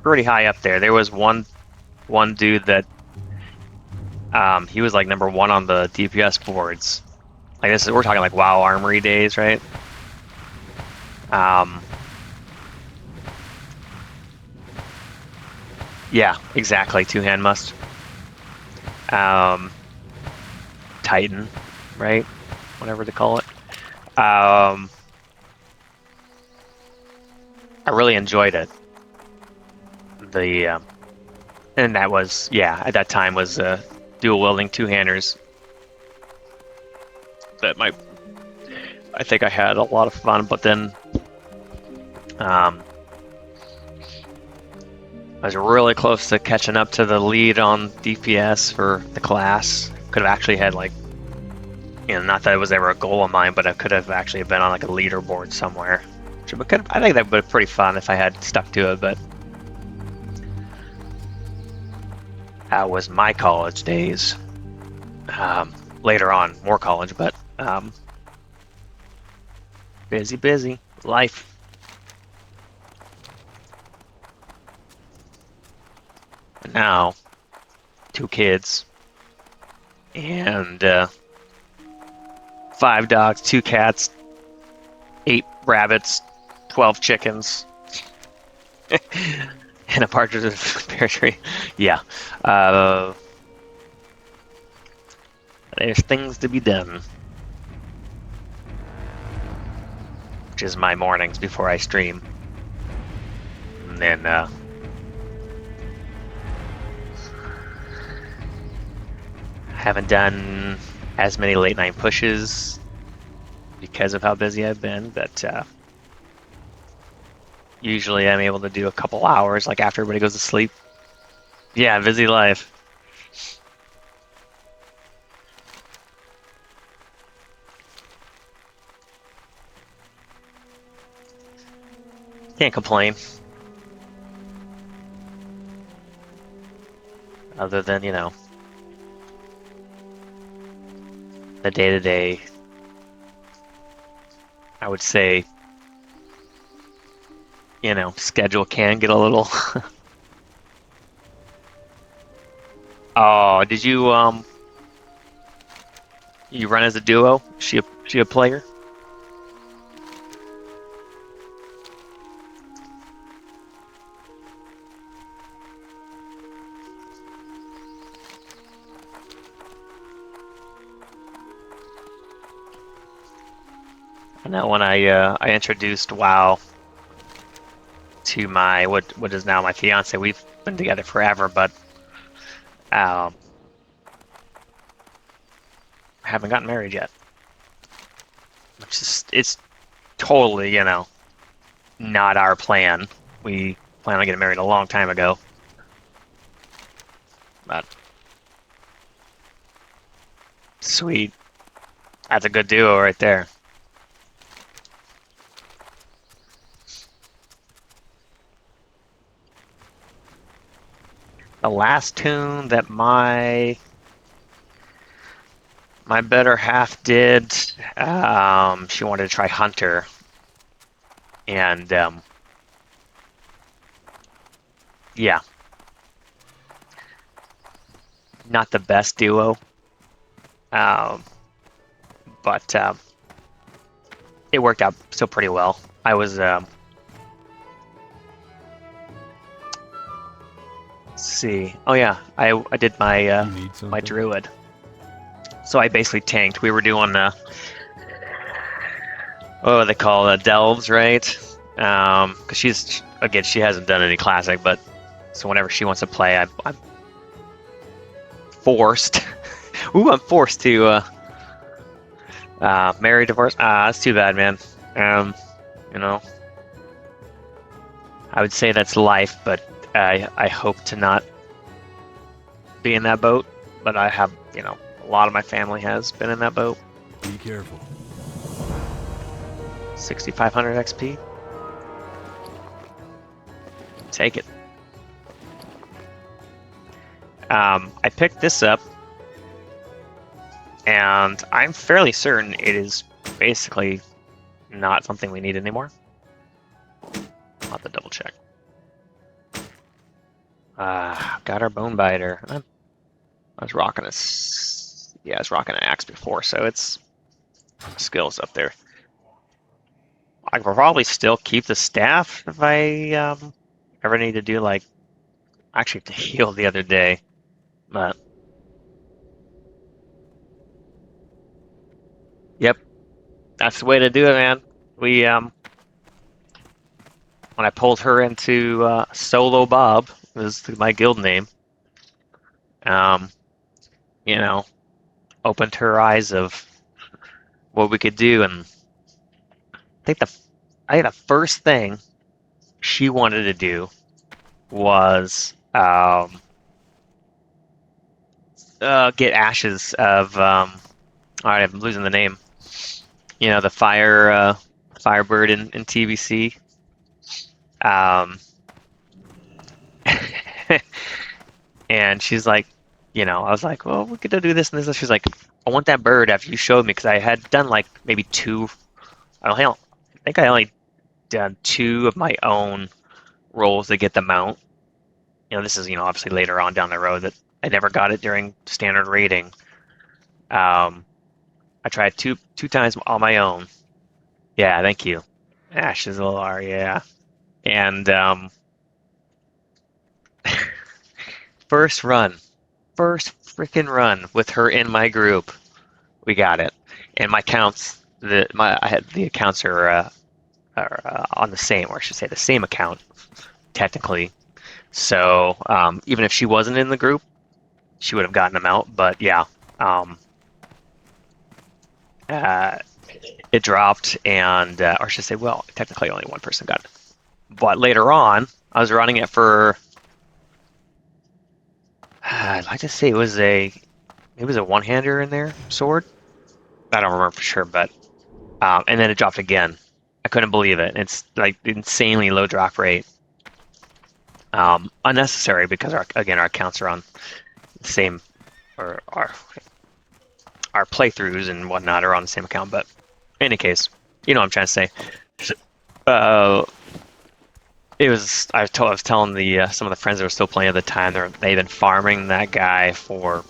pretty high up there. There was one dude that he was like #1 on the DPS boards. Like this is, we're talking like WoW Armory days, right? Yeah, exactly. Two-hand must. Titan, right? Whatever they call it. I really enjoyed it. And that was, yeah, at that time was dual wielding two-handers. I think I had a lot of fun, but then I was really close to catching up to the lead on DPS for the class. Could have actually had like, you know, not that it was ever a goal of mine, but I could have actually been on like a leaderboard somewhere. I think that would have been pretty fun if I had stuck to it, but that was my college days. Later on, more college, but busy life. And now, 2 kids and 5 dogs, 2 cats, 8 rabbits, 12 chickens, and a partridge in a pear tree. Yeah. There's things to be done. Which is my mornings before I stream. And then, haven't done as many late night pushes because of how busy I've been, but usually I'm able to do a couple hours, like after everybody goes to sleep. Yeah, busy life. Can't complain. Other than, you know, the day-to-day, I would say, you know, schedule can get a little... Oh, did you you run as a duo? She a player? I know when I introduced WoW to my what is now my fiance. We've been together forever, but haven't gotten married yet. Which is, it's totally, you know, not our plan. We plan on getting married a long time ago. But sweet. That's a good duo right there. The last tune that my My better half did. She wanted to try Hunter, and yeah, not the best duo, but it worked out still pretty well. I was let's see. Oh yeah, I did my You need my something? druid. So I basically tanked. We were doing what do they call delves, right? Because she hasn't done any classic, but so whenever she wants to play, I'm forced. Ooh, I'm forced to marry, divorce. That's too bad, man. You know, I would say that's life, but I hope to not be in that boat. But I have, a lot of my family has been in that boat. Be careful. 6,500 XP. Take it. I picked this up, and I'm fairly certain it is basically not something we need anymore. I'll have to double check. Got our bone biter. I was rocking I was rocking an axe before, so it's skills up there. I could probably still keep the staff if I ever need to do like actually to heal the other day, but yep, that's the way to do it, man. We when I pulled her into Solo Bob, was my guild name. Um, you know, opened her eyes of what we could do, and I think the first thing she wanted to do was get ashes of all right, I'm losing the name. The firebird in TBC. Um, and she's like, I was like, well, we could do this and this. And she's like, I want that bird after you showed me because I had done like maybe two. I think I only done two of my own rolls to get the mount. This is obviously later on down the road that I never got it during standard rating. I tried two times on my own. Yeah, thank you. Ashes Alar, yeah. And first run, first freaking run with her in my group, we got it. And my counts, I had the accounts are on the same, or I should say, the same account technically. So even if she wasn't in the group, she would have gotten them out. But yeah, uh, it dropped, and or I should say, well, technically only one person got it. But later on, I was running it for. I'd like to say it was a one-hander in there, sword. I don't remember for sure, but and then it dropped again. I couldn't believe it. It's like insanely low drop rate. Unnecessary because our accounts are on the same, or our playthroughs and whatnot are on the same account. But in any case, you know what I'm trying to say. It was I was telling some of the friends that were still playing at the time they've been farming that guy for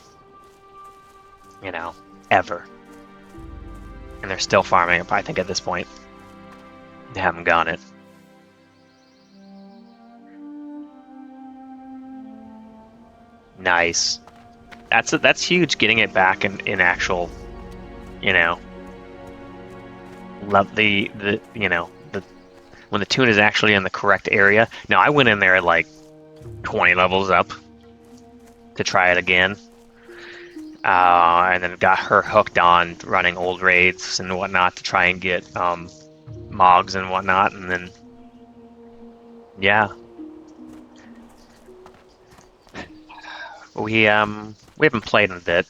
ever, and they're still farming it. I think at this point they haven't got it. Nice. That's huge. Getting it back in actual, love the when the tune is actually in the correct area. Now I went in there at like 20 levels up to try it again, and then got her hooked on running old raids and whatnot to try and get mogs and whatnot, and then yeah, we haven't played in a bit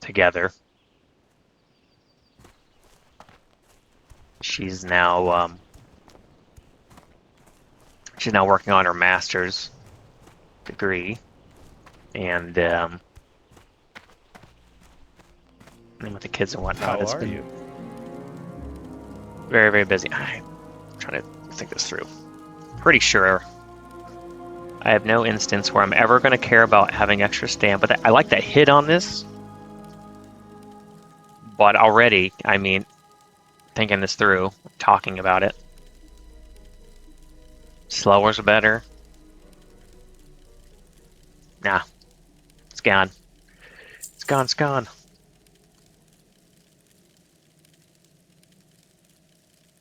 together. She's now working on her master's degree, and and with the kids and whatnot, How it's are been you? very, very busy. I'm trying to think this through. Pretty sure I have no instance where I'm ever going to care about having extra stamina, but I like that hit on this. But already, I mean, thinking this through, talking about it, slower's better. Nah, it's gone. It's gone, it's gone.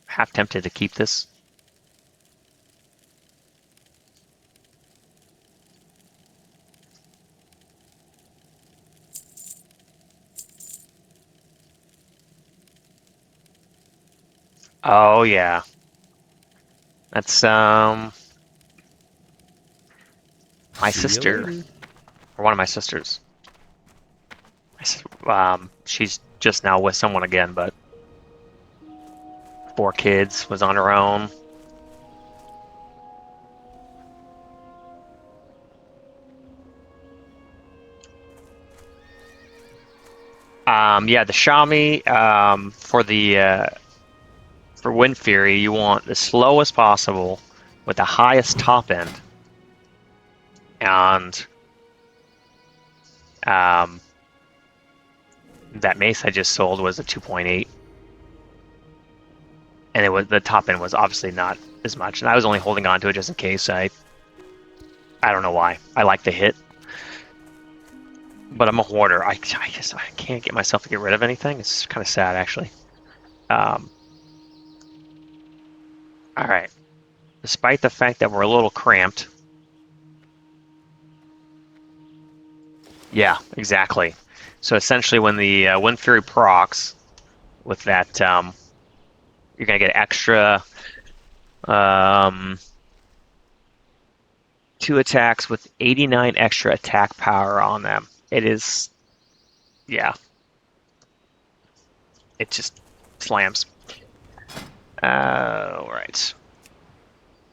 Half tempted to keep this. Oh yeah. That's my See you sister, later. or one of my sisters. She's just now with someone again, but 4 kids, was on her own. Yeah, the Xiaomi for Wind Fury, you want the slowest possible with the highest top end, and um, that mace I just sold was a 2.8, and the top end was obviously not as much, and I was only holding on to it just in case. I don't know why. I like the hit, but I'm a hoarder. I guess I can't get myself to get rid of anything. It's kind of sad, actually. Um, all right. Despite the fact that we're a little cramped. Yeah, exactly. So essentially, when the Wind Fury procs with that, you're gonna get extra um, 2 attacks with 89 extra attack power on them. It is, yeah, it just slams. All right.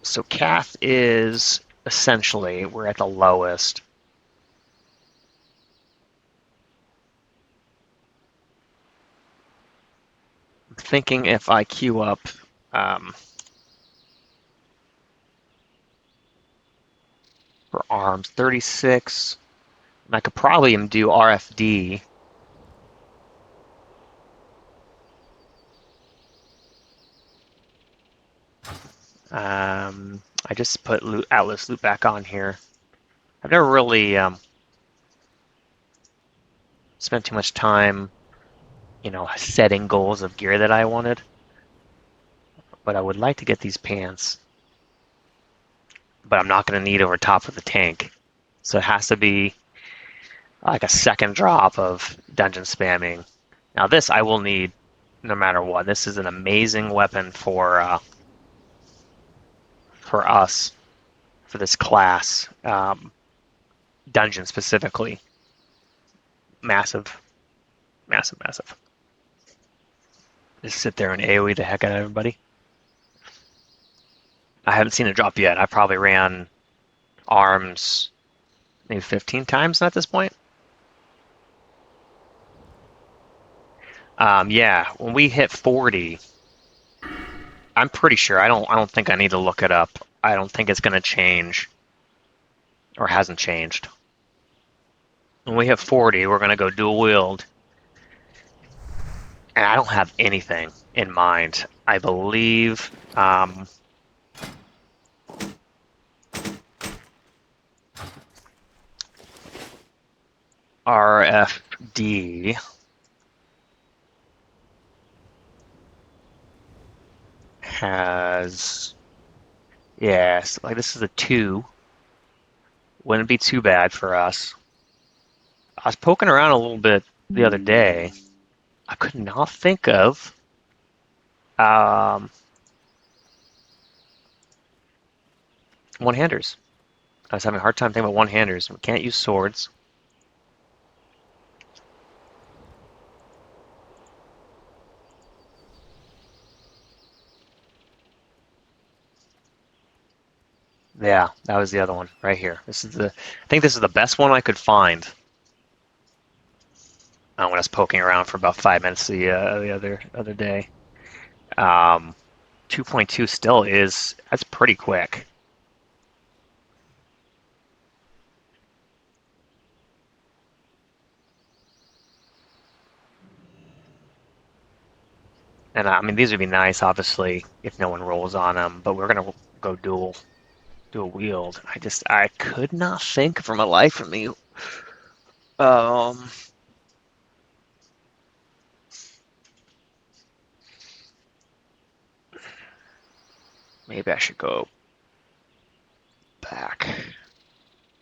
So Cath is essentially we're at the lowest. I'm thinking if I queue up. Um, for arms, 36. And I could probably even do RFD. I just put Atlas loop back on here. I've never really spent too much time, setting goals of gear that I wanted. But I would like to get these pants. But I'm not going to need over top of the tank. So it has to be like a second drop of dungeon spamming. Now this I will need no matter what. This is an amazing weapon for us, for this class. Dungeon specifically. Massive. Massive, massive. Just sit there and AoE the heck out of everybody. I haven't seen a drop yet. I probably ran arms maybe 15 times at this point. Yeah, when we hit 40, I'm pretty sure. I don't think I need to look it up. I don't think it's going to change, or hasn't changed. When we hit 40, we're going to go dual wield, and I don't have anything in mind. I believe RFD has, yes, like this is a 2. Wouldn't be too bad for us. I was poking around a little bit the other day. I could not think of one-handers. I was having a hard time thinking about one-handers. We can't use swords. Yeah, that was the other one right here. I think this is the best one I could find. when I was poking around for about 5 minutes the other day. 2.2 still that's pretty quick. And I mean, these would be nice, obviously, if no one rolls on them. But we're gonna go dual wield. I could not think for my life of me. Um, Maybe I should go back.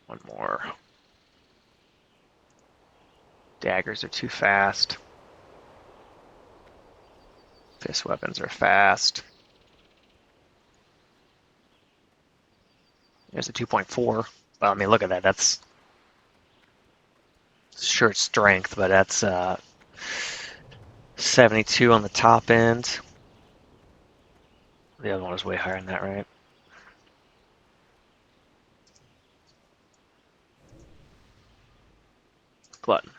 One more. Daggers are too fast. Fist weapons are fast. There's a 2.4. Well, I mean, look at that. That's sure it's strength, but that's 72 on the top end. The other one was way higher than that, right? Glutton.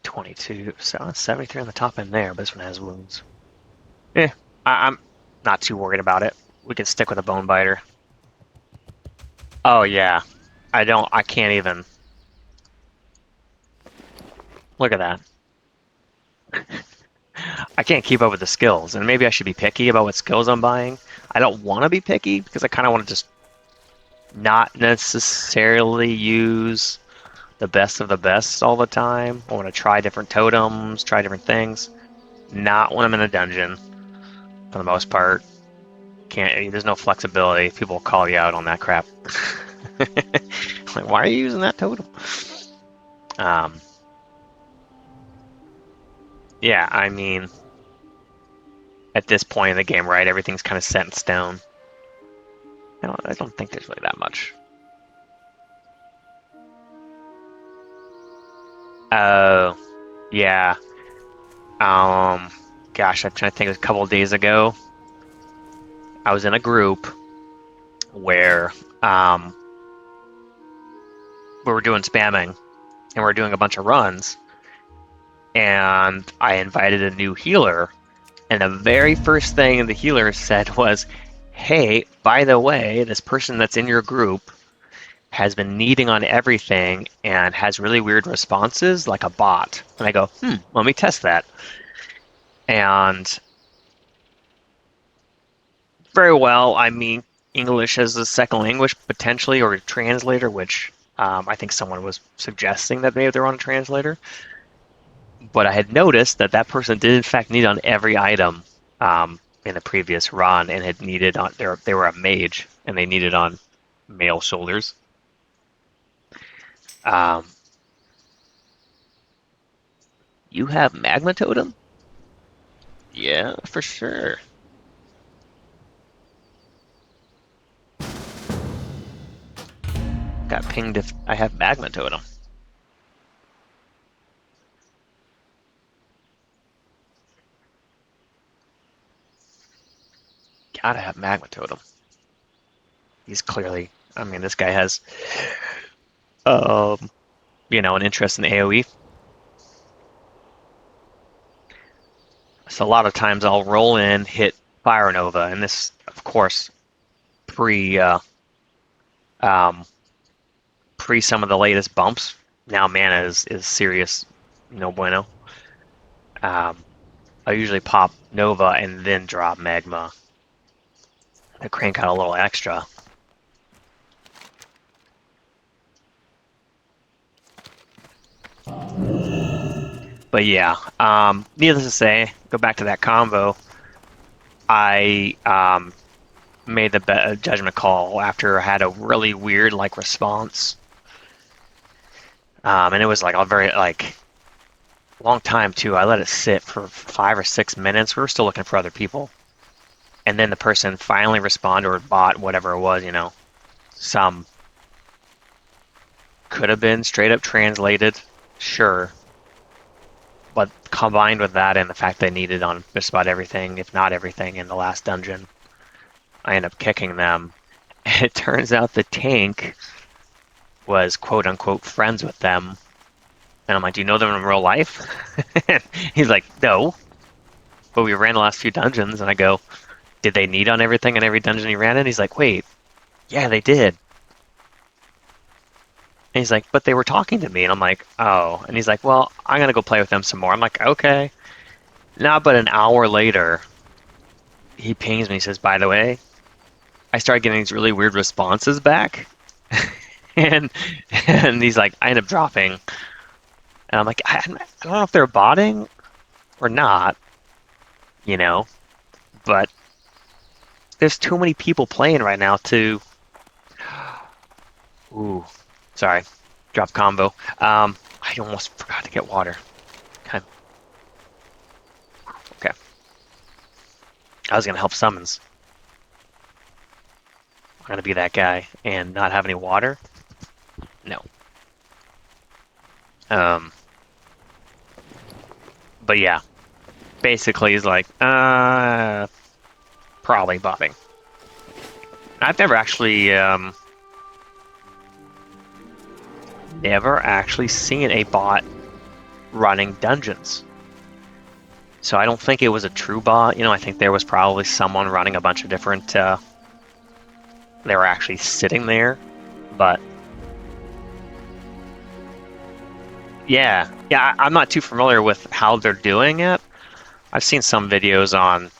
22. So 73 on the top end there, but this one has wounds. Yeah, I'm not too worried about it. We can stick with a bone biter. Oh yeah. I can't even. Look at that. I can't keep up with the skills, and maybe I should be picky about what skills I'm buying. I don't want to be picky because I kind of want to just not necessarily use the best of the best all the time. I want to try different totems, try different things. Not when I'm in a dungeon, for the most part. There's no flexibility. People will call you out on that crap. Like, why are you using that totem? Yeah, I mean, at this point in the game, right, everything's kind of set in stone. I don't think there's really that much. Oh, yeah. Gosh, I'm trying to think. It was a couple of days ago. I was in a group where we were doing spamming, and we were doing a bunch of runs, and I invited a new healer, and the very first thing the healer said was, "Hey, by the way, this person that's in your group has been needing on everything and has really weird responses like a bot." And I go, let me test that. And very well, I mean, English as a second language potentially, or a translator, which I think someone was suggesting that maybe they're on a translator. But I had noticed that person did in fact need on every item in the previous run, and had needed on they were a mage and they needed on male shoulders. You have magma totem? Yeah, for sure. Got pinged if I have magma totem. Gotta have magma totem. He's clearly, I mean, this guy has, an interest in AoE. So a lot of times I'll roll in, hit Fire Nova, and this, of course, pre some of the latest bumps. Now mana is serious, no bueno. I usually pop Nova and then drop Magma to crank out a little extra. But yeah, needless to say, go back to that combo. I made the judgment call after I had a really weird response, and it was a very long time too. I let it sit for 5 or 6 minutes. We were still looking for other people, and then the person finally responded or bot whatever it was. Some could have been straight up translated, sure. But combined with that and the fact they needed on just about everything, if not everything, in the last dungeon, I end up kicking them. And it turns out the tank was quote unquote friends with them And I'm like, do you know them in real life? And he's like, no. But we ran the last few dungeons, and I go, did they need on everything in every dungeon he ran in? He's like, wait, yeah, they did. And he's like, but they were talking to me. And I'm like, oh. And he's like, well, I'm going to go play with them some more. I'm like, okay. Now, but an hour later, he pings me. He says, by the way, I started getting these really weird responses back. and and he's like, I end up dropping. And I'm like, I don't know if they're botting or not, you know, but there's too many people playing right now to. Ooh, sorry, drop combo. I almost forgot to get water. Okay. Okay. I was gonna help summons. I'm gonna be that guy and not have any water. No. But yeah, basically he's like, probably botting. I've never actually seen a bot running dungeons. So I don't think it was a true bot. You know, I think there was probably someone running a bunch of different, they were actually sitting there, but yeah, I'm not too familiar with how they're doing it. I've seen some videos on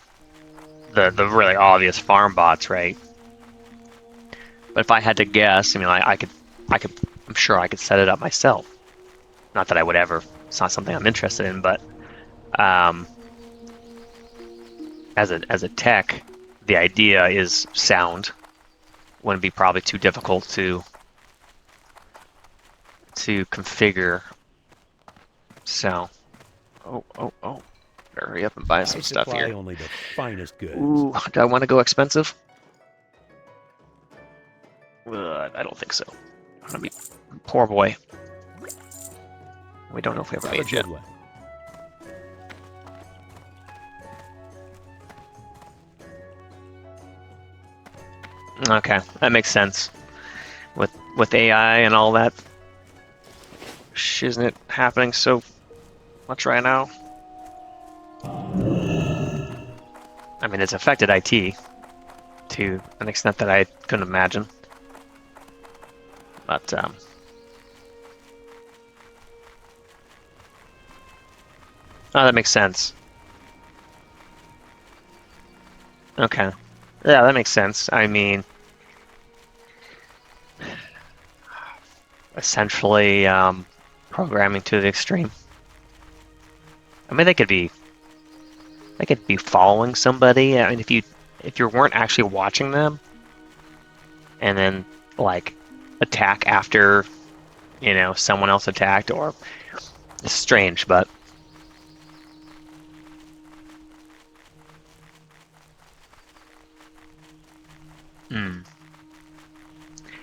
the really obvious farm bots, right? But if I had to guess, I mean, I could, I'm sure I could set it up myself. Not that I would ever. It's not something I'm interested in, but as a tech, the idea is sound. Wouldn't be probably too difficult to configure. So, oh. Hurry up and buy some stuff here. Only the finest goods. Ooh, do I want to go expensive? I don't think so. I'm gonna be poor boy. We don't know if we have a mage yet. Okay, that makes sense. With AI and all that, isn't it happening so much right now? I mean, it's affected IT to an extent that I couldn't imagine. But oh, that makes sense. Okay, yeah, that makes sense. I mean, essentially, programming to the extreme. I mean, they could be following somebody. I mean, if you weren't actually watching them, and then like attack after, you know, someone else attacked, or it's strange, but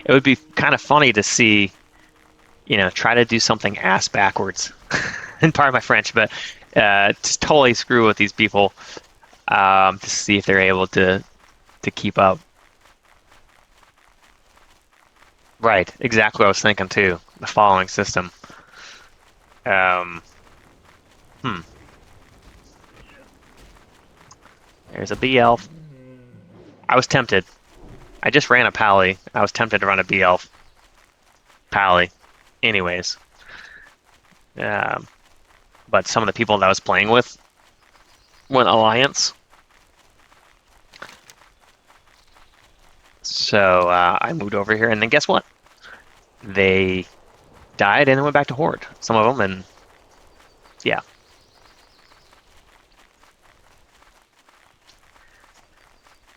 it would be kind of funny to see, you know, try to do something ass backwards. And pardon my French, but just totally screw with these people to see if they're able to keep up. Right, exactly what I was thinking too. The following system. There's a bee elf. I was tempted. I just ran a pally. I was tempted to run a bee elf pally. Anyways. But some of the people that I was playing with went alliance. So I moved over here, and then guess what? They died and then went back to Horde. Some of them, and yeah.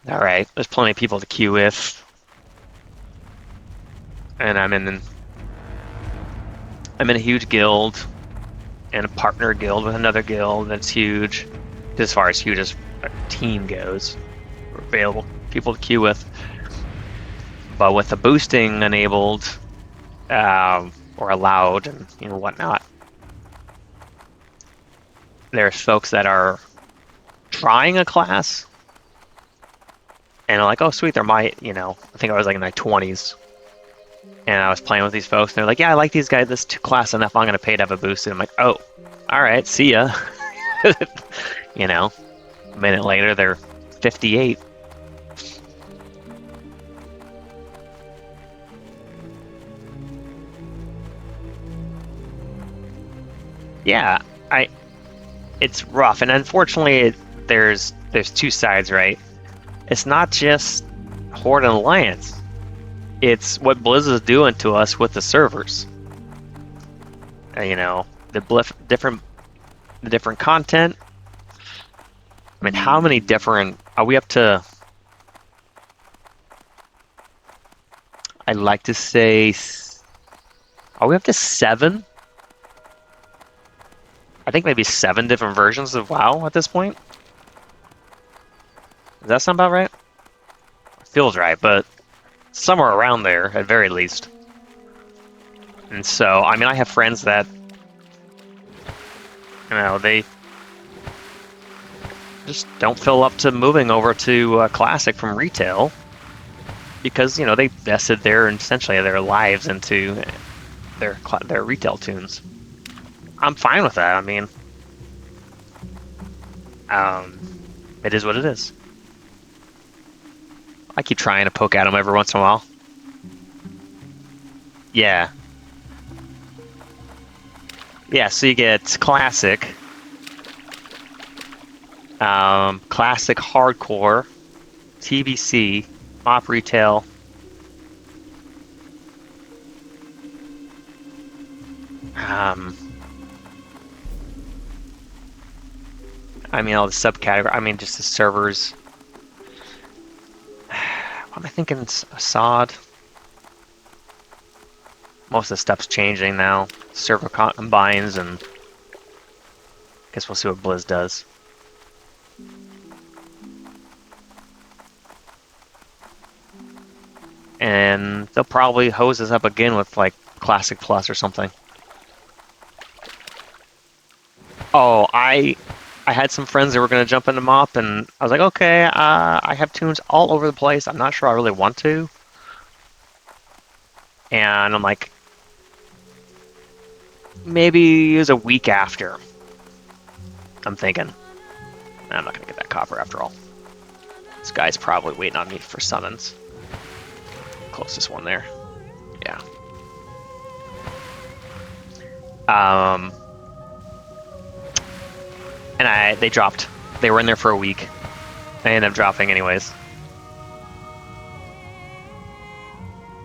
All right, there's plenty of people to queue with, and I'm in a huge guild, and a partner guild with another guild that's huge, as far as huge as a team goes, available people to queue with. But with the boosting enabled or allowed, and you know whatnot, there's folks that are trying a class and are like, oh sweet, they're my, you know, I think I was like in my 20s, And I was playing with these folks, and they're like, "Yeah, I like these guys. This class enough. I'm gonna pay to have a boost." And I'm like, "Oh, all right, see ya." You know, a minute later, they're 58. Yeah, it's rough, and unfortunately, there's two sides, right? It's not just Horde and Alliance. It's what Blizz is doing to us with the servers. You know, the different content. I mean, how many different are we up to? I'd like to say, are we up to 7? I think maybe 7 different versions of WoW at this point. Does that sound about right? Feels right, but somewhere around there at very least. And so, I mean, I have friends that, you know, they just don't feel up to moving over to Classic from retail because, you know, they vested essentially their lives into their retail tunes. I'm fine with that. I mean, it is what it is. I keep trying to poke at them every once in a while. Yeah. Yeah, so you get Classic, Classic Hardcore, TBC, Op Retail, I mean, all the subcategory. I mean, just the servers. What am I thinking? Assad. Most of the stuff's changing now. Server combines, and I guess we'll see what Blizz does. And they'll probably hose us up again with like Classic Plus or something. Oh, I had some friends that were going to jump into MOP, and I was like, okay, I have tunes all over the place. I'm not sure I really want to. And I'm like, maybe it was a week after. I'm thinking, I'm not going to get that copper after all. This guy's probably waiting on me for summons. Closest one there. Yeah. And they dropped. They were in there for a week. They ended up dropping anyways.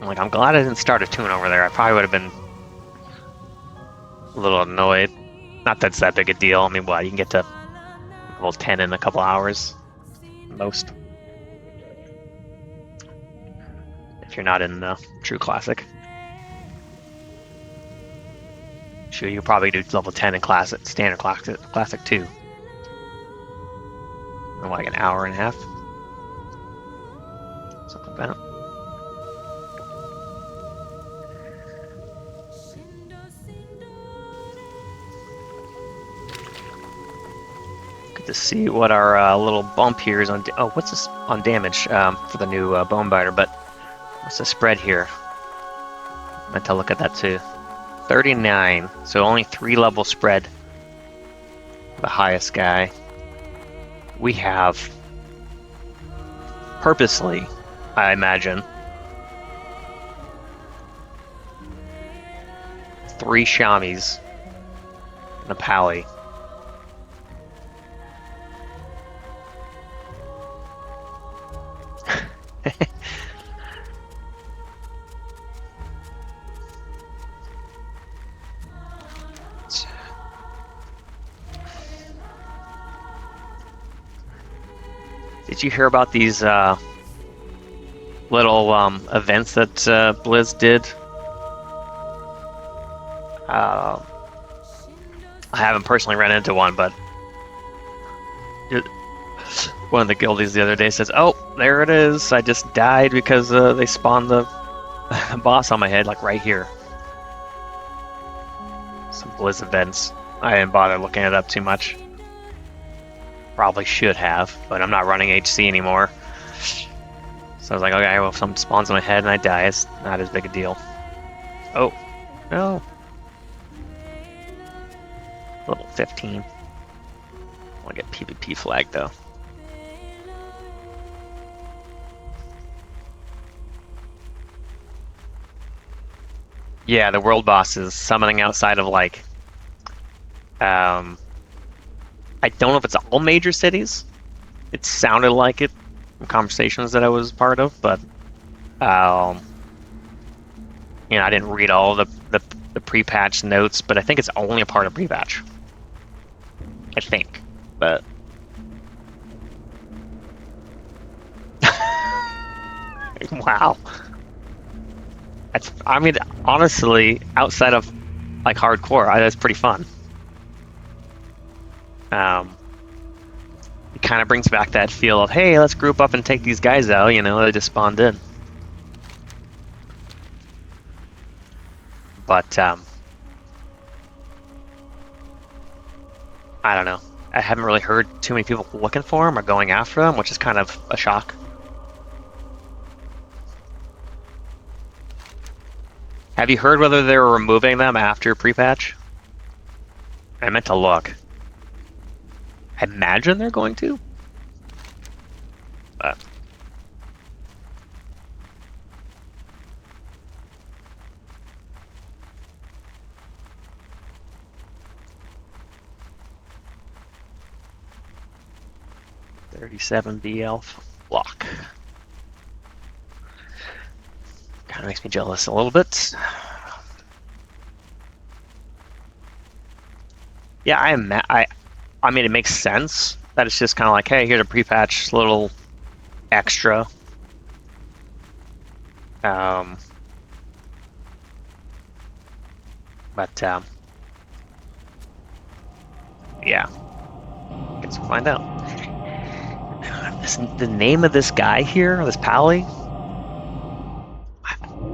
I'm like, I'm glad I didn't start a tune over there. I probably would have been a little annoyed. Not that it's that big a deal. I mean, what, you can get to level 10 in a couple hours. Most. If you're not in True Classic. Sure, you could probably do level 10 in Classic, Standard Classic 2. In like an hour and a half. Something like that. Good to see what our little bump here is on. Oh, what's this on damage for the new Bone Biter? But what's the spread here? I meant to look at that too. 39, so only 3 level spread. The highest guy. We have purposely, I imagine, 3 Shamis and a Pally. Did you hear about these little events that Blizz did? I haven't personally run into one, but one of the guildies the other day says, "Oh, there it is. I just died because they spawned the boss on my head, like right here." Some Blizz events. I didn't bother looking it up too much. Probably should have, but I'm not running HC anymore. So I was like, okay, well, if something spawns on my head and I die, it's not as big a deal. Oh, no. Level 15. I want to get PvP flag though. Yeah, the world boss is summoning outside of like, I don't know if it's all major cities. It sounded like it in conversations that I was part of, but I didn't read all the pre-patch notes, but I think it's only a part of pre-patch. I think, but wow, I mean, honestly, outside of like hardcore, that's pretty fun. It kind of brings back that feel of, hey, let's group up and take these guys out. They just spawned in. But I don't know. I haven't really heard too many people looking for them or going after them, which is kind of a shock. Have you heard whether they're removing them after pre-patch? I meant to look. I imagine they're going to. But $37 elf block. Kind of makes me jealous a little bit. Yeah, I mean, it makes sense that it's just kind of like, hey, here's a pre-patch little extra. But yeah, guess we'll find out. The name of this guy here, this Pally,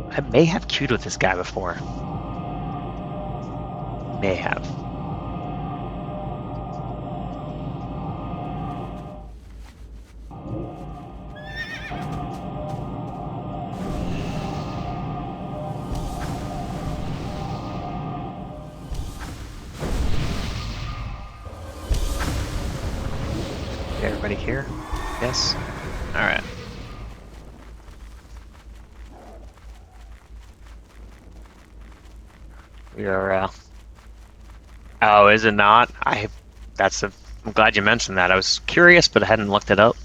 I may have queued with this guy before. May have. Everybody here? Yes? Alright. We are, oh, is it not? I'm glad you mentioned that. I was curious, but I hadn't looked it up.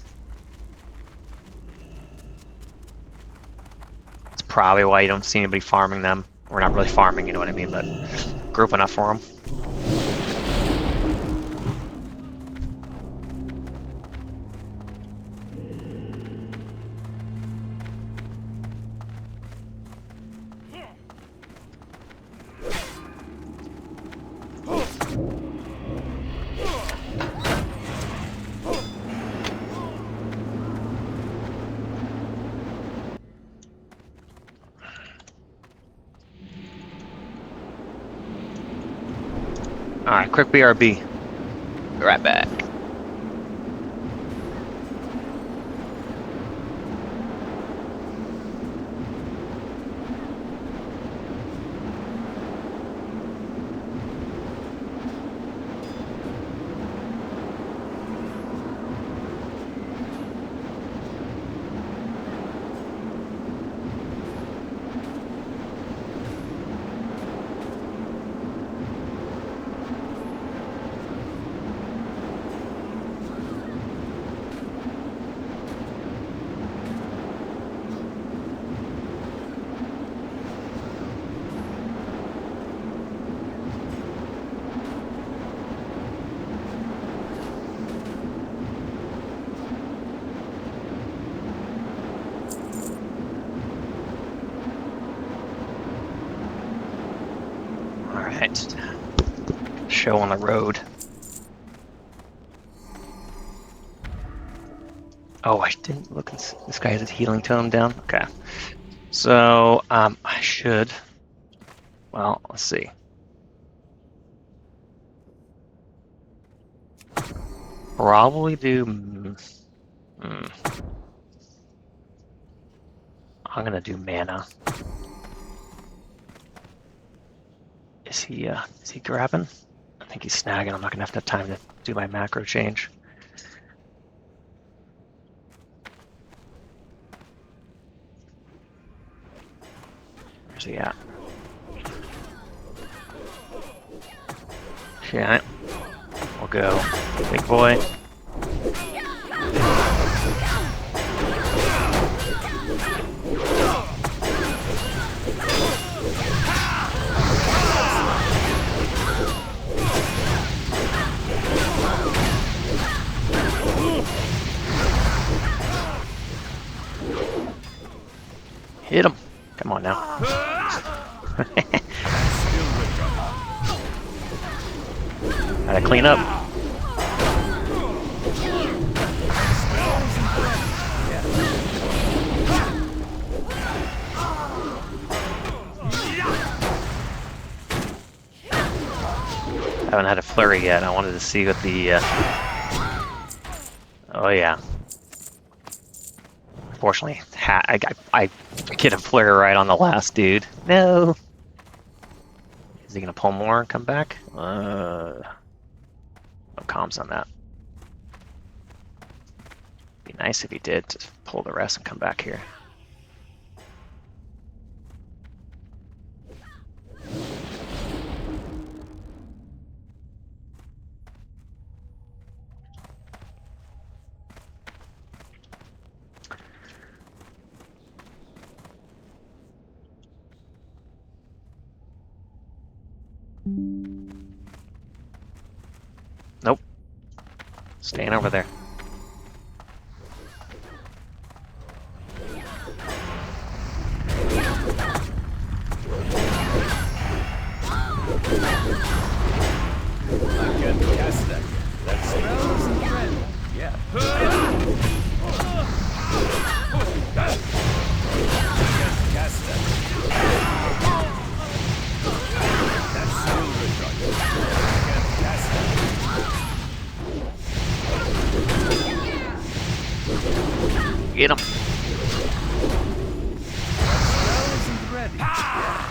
It's probably why you don't see anybody farming them. We're not really farming, you know what I mean, but group enough for them. Alright, quick BRB. Be right back. Alright. Show on the road. Oh, I didn't look. This guy has his healing tone down. Okay. So, I should. Well, let's see. Probably do. I'm gonna do mana. Is he grabbing? I think he's snagging. I'm not gonna have time to do my macro change. Where's he at? Yeah, we'll go. Big boy. Hit him. Come on now. Gotta clean up. I haven't had a flurry yet. I wanted to see what the... Oh yeah. Unfortunately, I get a flurry right on the last dude. No! Is he gonna pull more and come back? No comms on that. Be nice if he did to pull the rest and come back here. Nope. Staying over there. I can cast that. That spell isn't ready. Yeah. I can cast that. That's still recharged. I can cast that. Get him. Spell isn't ready. Yeah.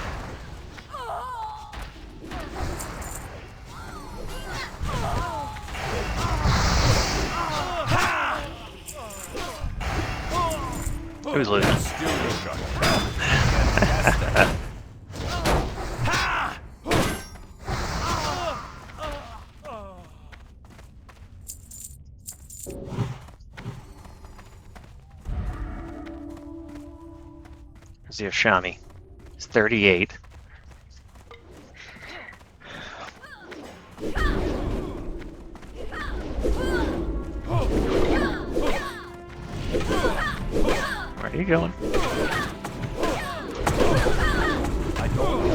Who's losing? Still recharged. I can cast that. Shami. It's 38. Where are you going? I don't.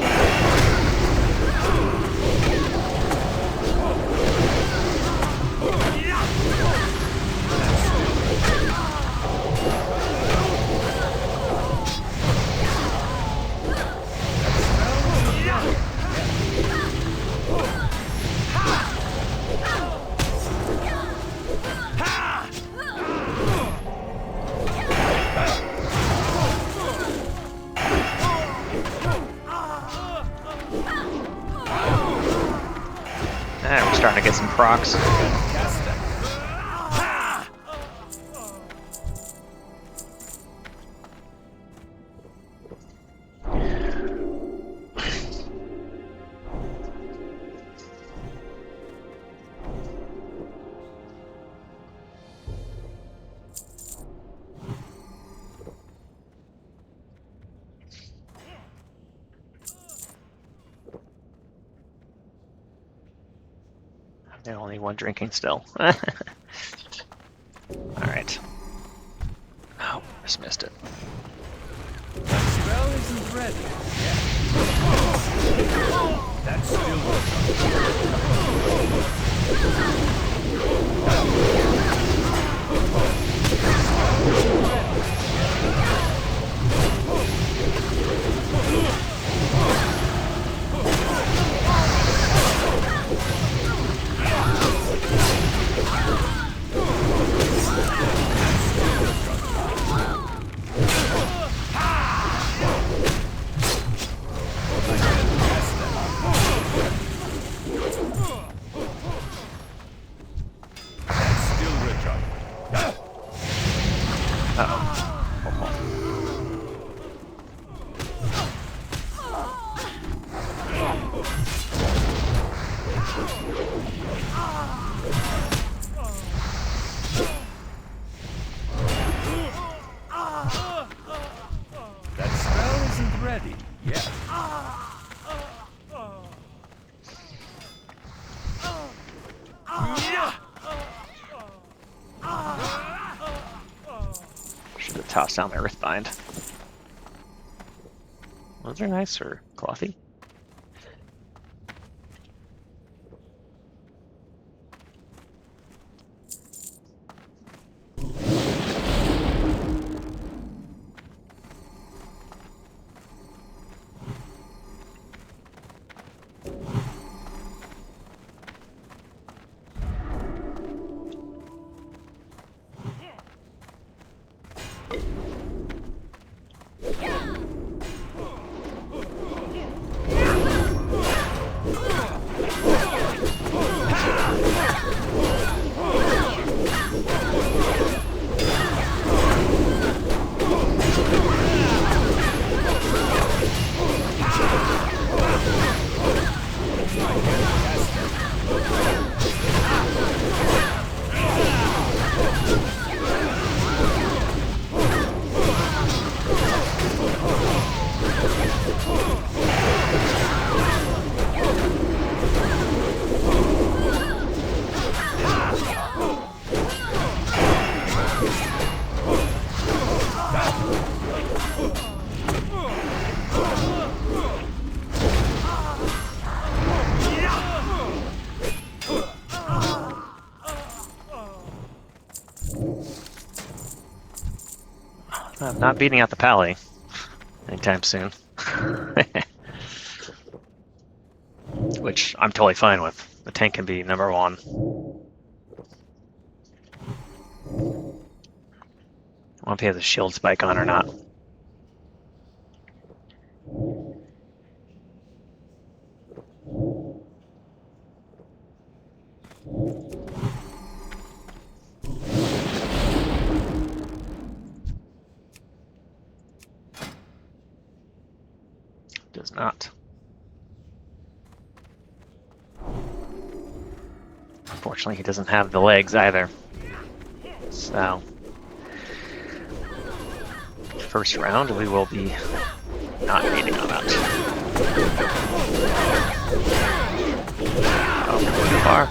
We're starting to get some procs. Cast that. The only one drinking still. Alright. Oh, just missed it. That spell isn't ready. Yeah. That's still toss down my Earthbind. Those are nice or clothy. I'm not beating out the Pally anytime soon. Which I'm totally fine with. The tank can be number one. I don't know if he has a shield spike on or not. Does not. Unfortunately, he doesn't have the legs either. So, first round, we will be not beating on that. Oh, too far.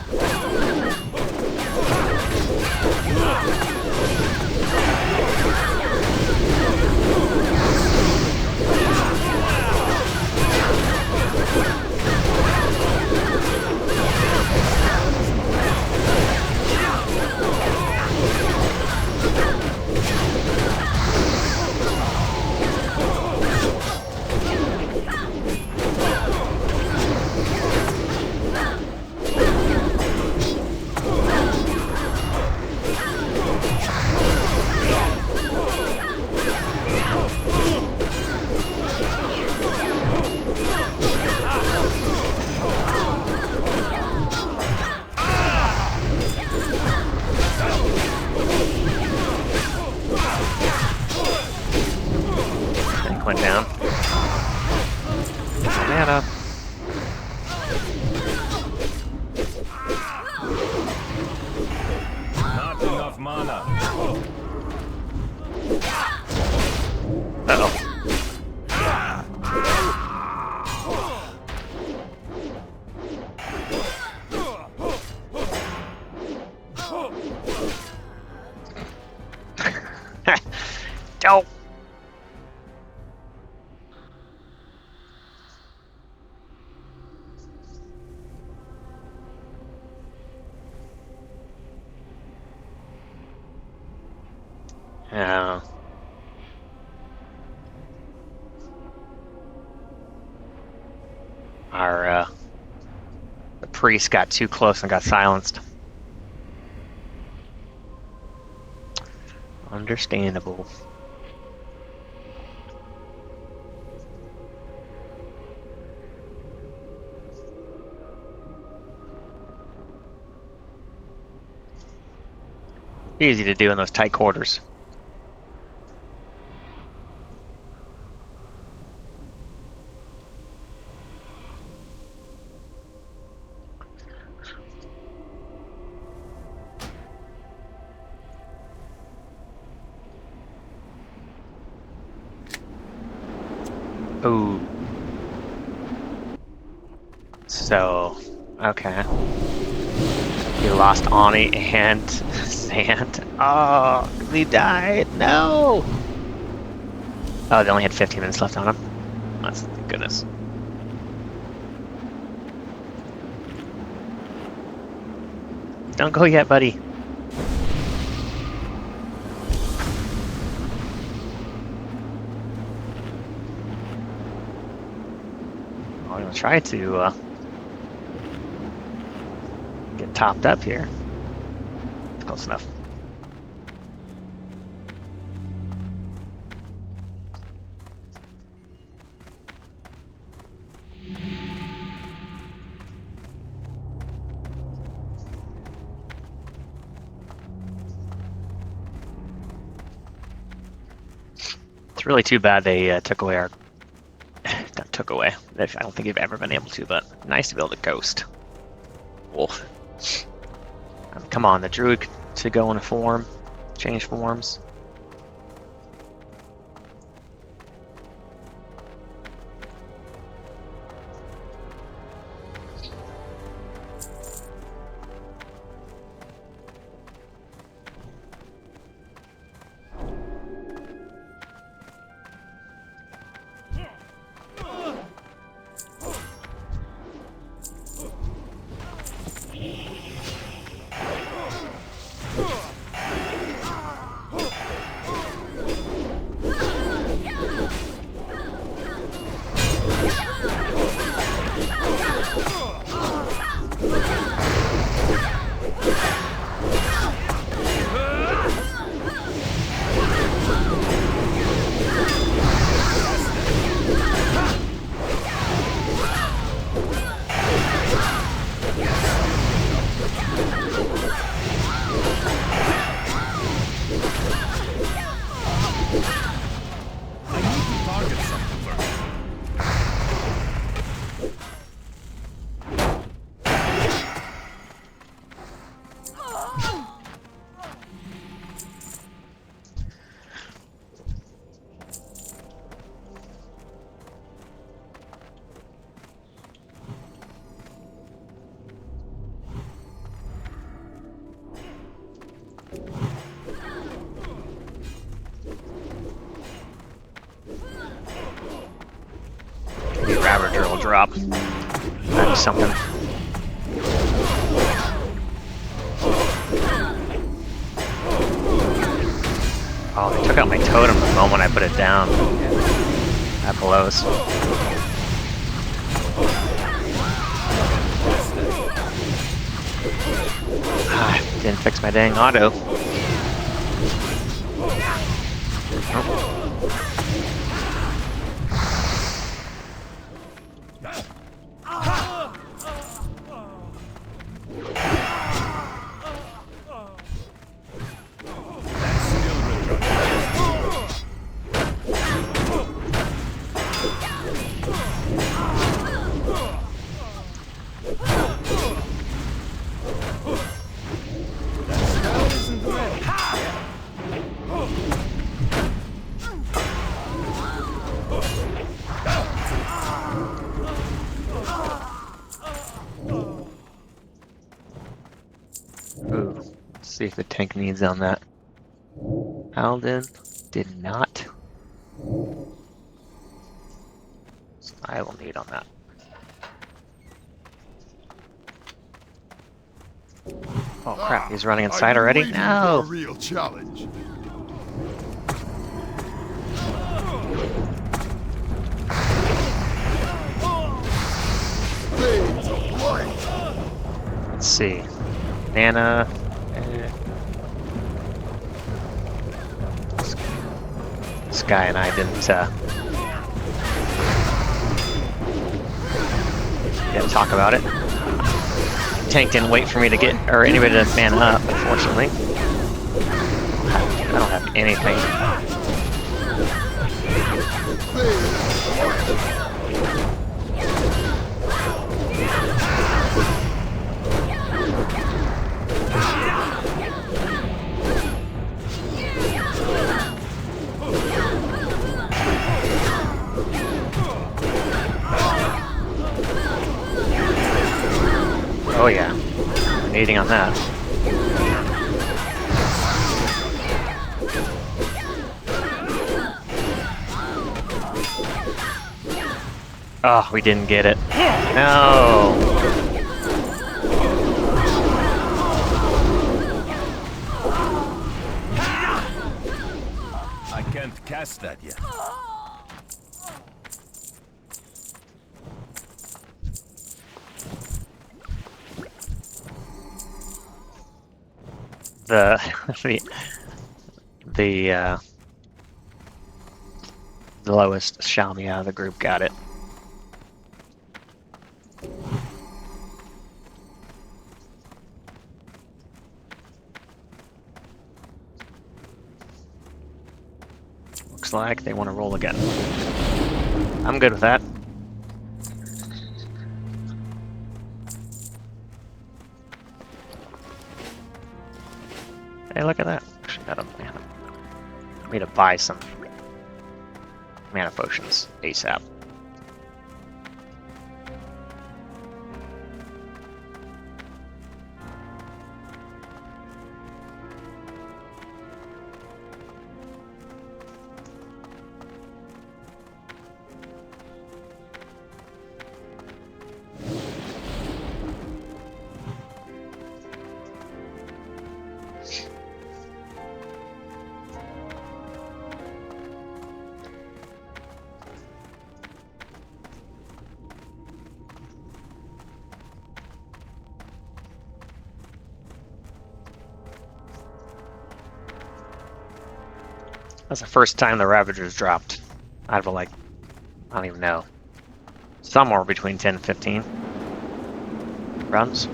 Went down. Mana. Not enough mana. Uh-oh. Don't. Yeah. The priest got too close and got silenced. Understandable. Easy to do in those tight quarters. Ooh. So, okay. He lost Ani and Sand. Oh, he died. No! Oh, they only had 15 minutes left on them. That's thank goodness. Don't go yet, buddy. I'm gonna try to get topped up here. Close enough. It's really too bad they took away our... Not took away. I don't think they've ever been able to, but nice to be able to ghost. Wolf. Come on, the druid to go in a form. Change forms. Ravager will drop. That's something. Oh, they took out my totem the moment I put it down. That blows. Ah, didn't fix my dang auto. Oh. Ooh, let's see if the tank needs on that. Alden did not. So I will need on that. Oh crap, he's running inside already? Waiting for No! a real challenge. Blades of light. Let's see. Nana. This guy and I didn't talk about it. Tank didn't wait for me to get, or anybody to man up, unfortunately. I don't have anything. Oh yeah, nading on that. Oh, we didn't get it. No. I can't cast that yet. The the the lowest Xiaomi out of the group got it. Looks like they want to roll again. I'm good with that. Hey, look at that. Actually got a mana. I need to buy some mana potions ASAP. That's the first time the Ravagers dropped. Out of like, I don't even know. Somewhere between 10 and 15 runs.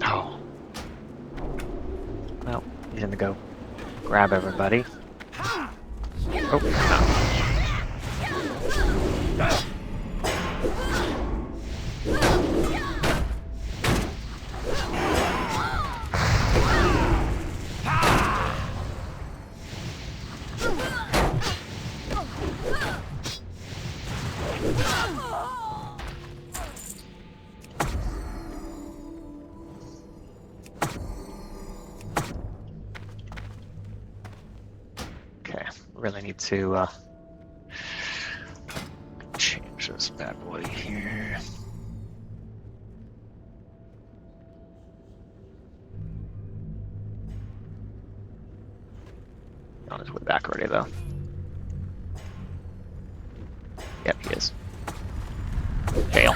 Oh. Well, he's gonna go grab everybody. Oh, no. Okay, really need to change this bad boy here. On his way back already, though. Yep, he is. Fail.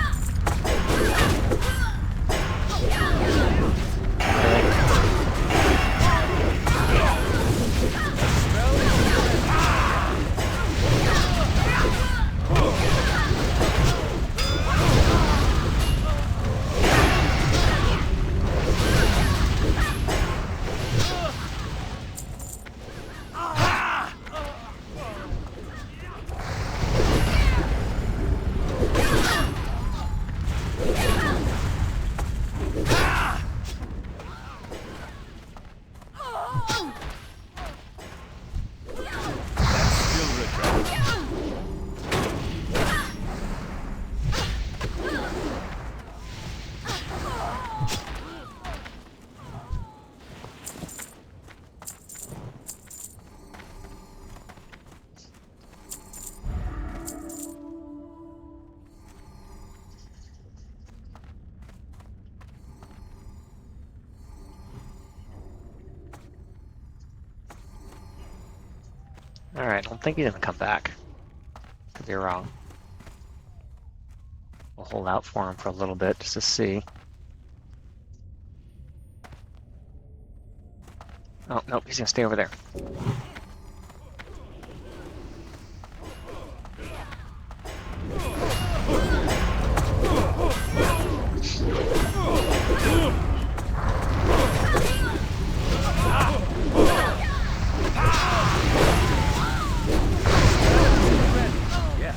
Alright, I don't think he's gonna come back. Could be wrong. We'll hold out for him for a little bit just to see. Oh, nope, he's gonna stay over there. Yeah.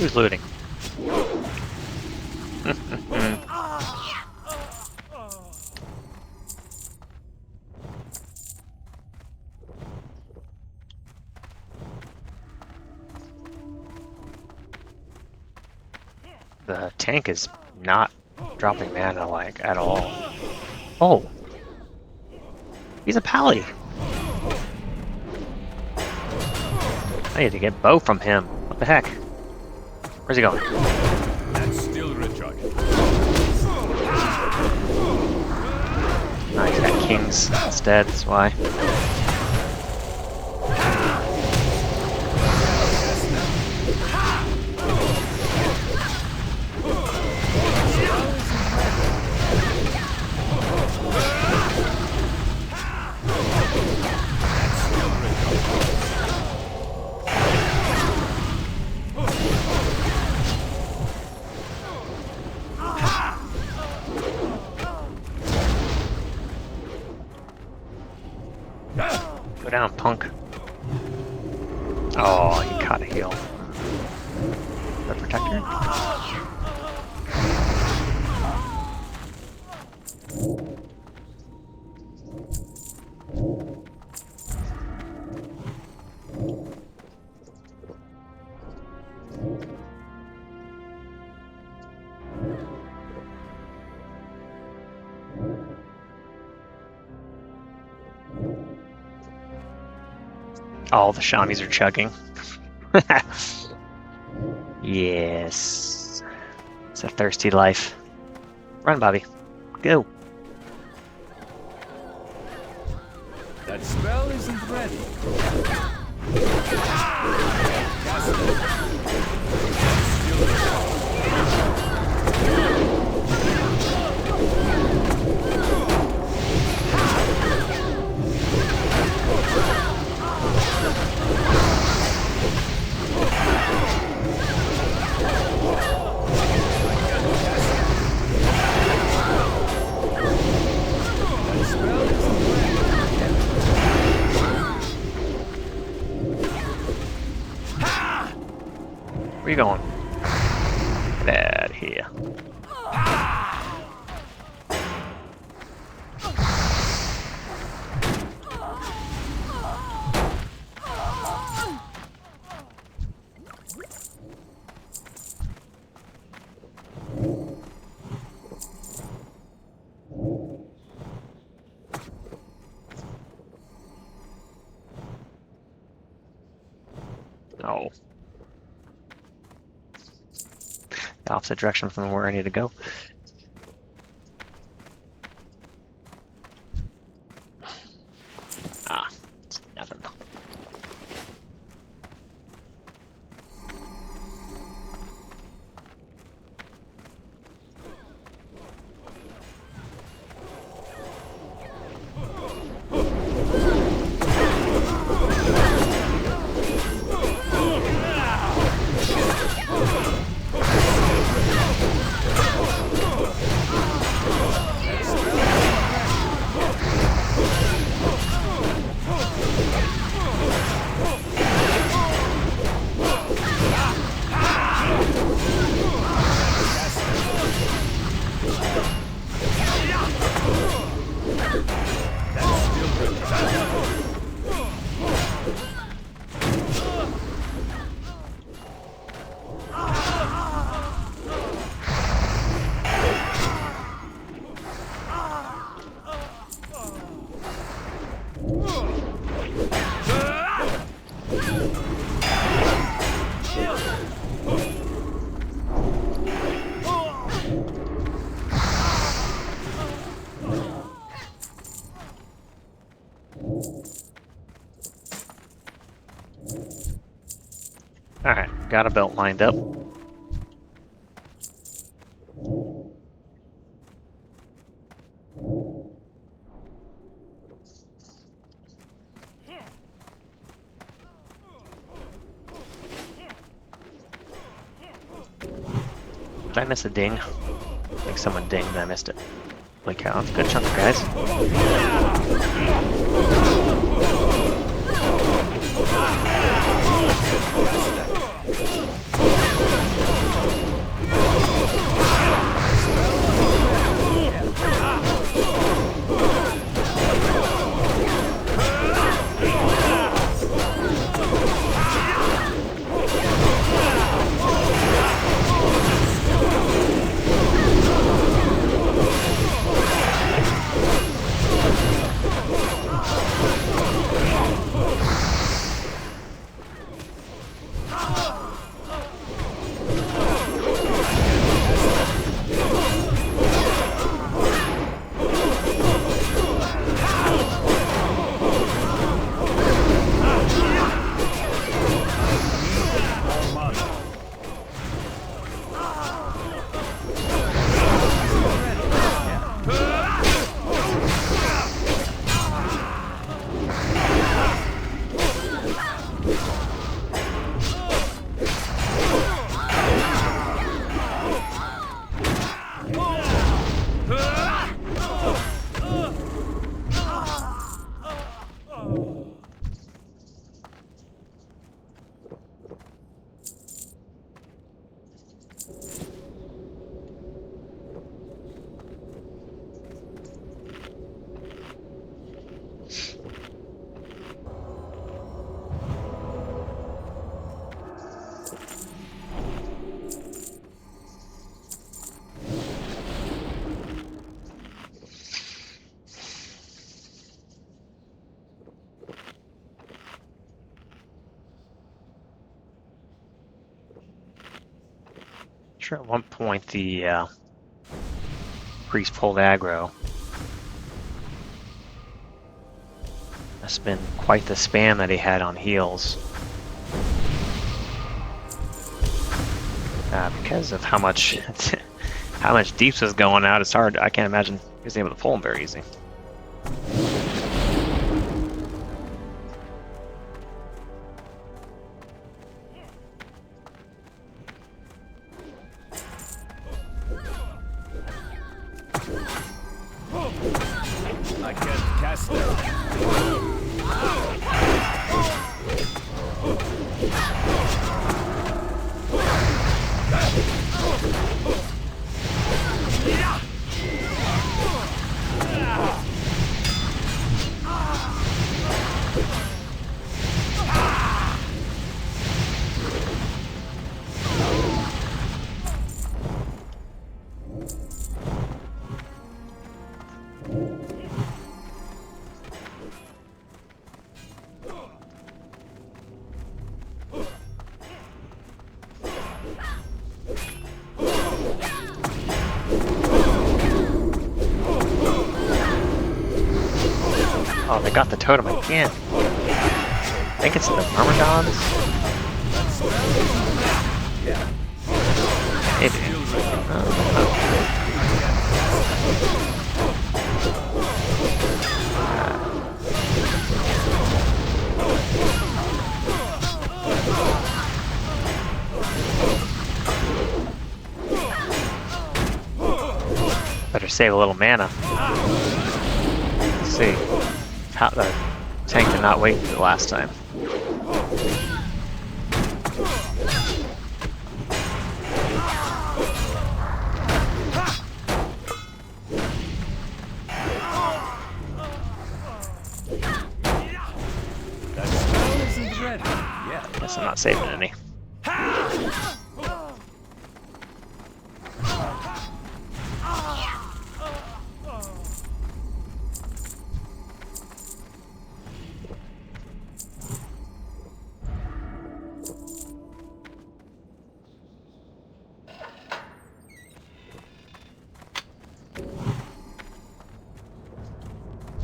Who's looting? The tank is not dropping mana like at all. Oh, he's a pally. I need to get bow from him. What the heck? Where's he going? That's still recharging. Nice, got kings instead. That's why. Go down, punk. Oh, you caught a heal. The protector? All the shinies are chugging. Yes. It's a thirsty life. Run, Bobby. Go. That spell isn't ready. Where you going? Get out of here. Oh. The opposite direction from where I need to go. Ah, it's nothing. Alright, got a belt lined up. Did I miss a ding? I think someone dinged and I missed it. Holy cow, that's a good chunk, guys. sure at one point the priest pulled aggro. Must have been quite the spam that he had on heals. Because of how much how much deeps was going out, it's hard. I can't imagine he was able to pull him very easy. I can't cast that. Oh, they got the totem again. I think it's the Myrmidons. Yeah. Maybe. Better save a little mana. Let's see. How the tank did not wait the last time. That spell isn't ready. Yeah. Guess I'm not saving any.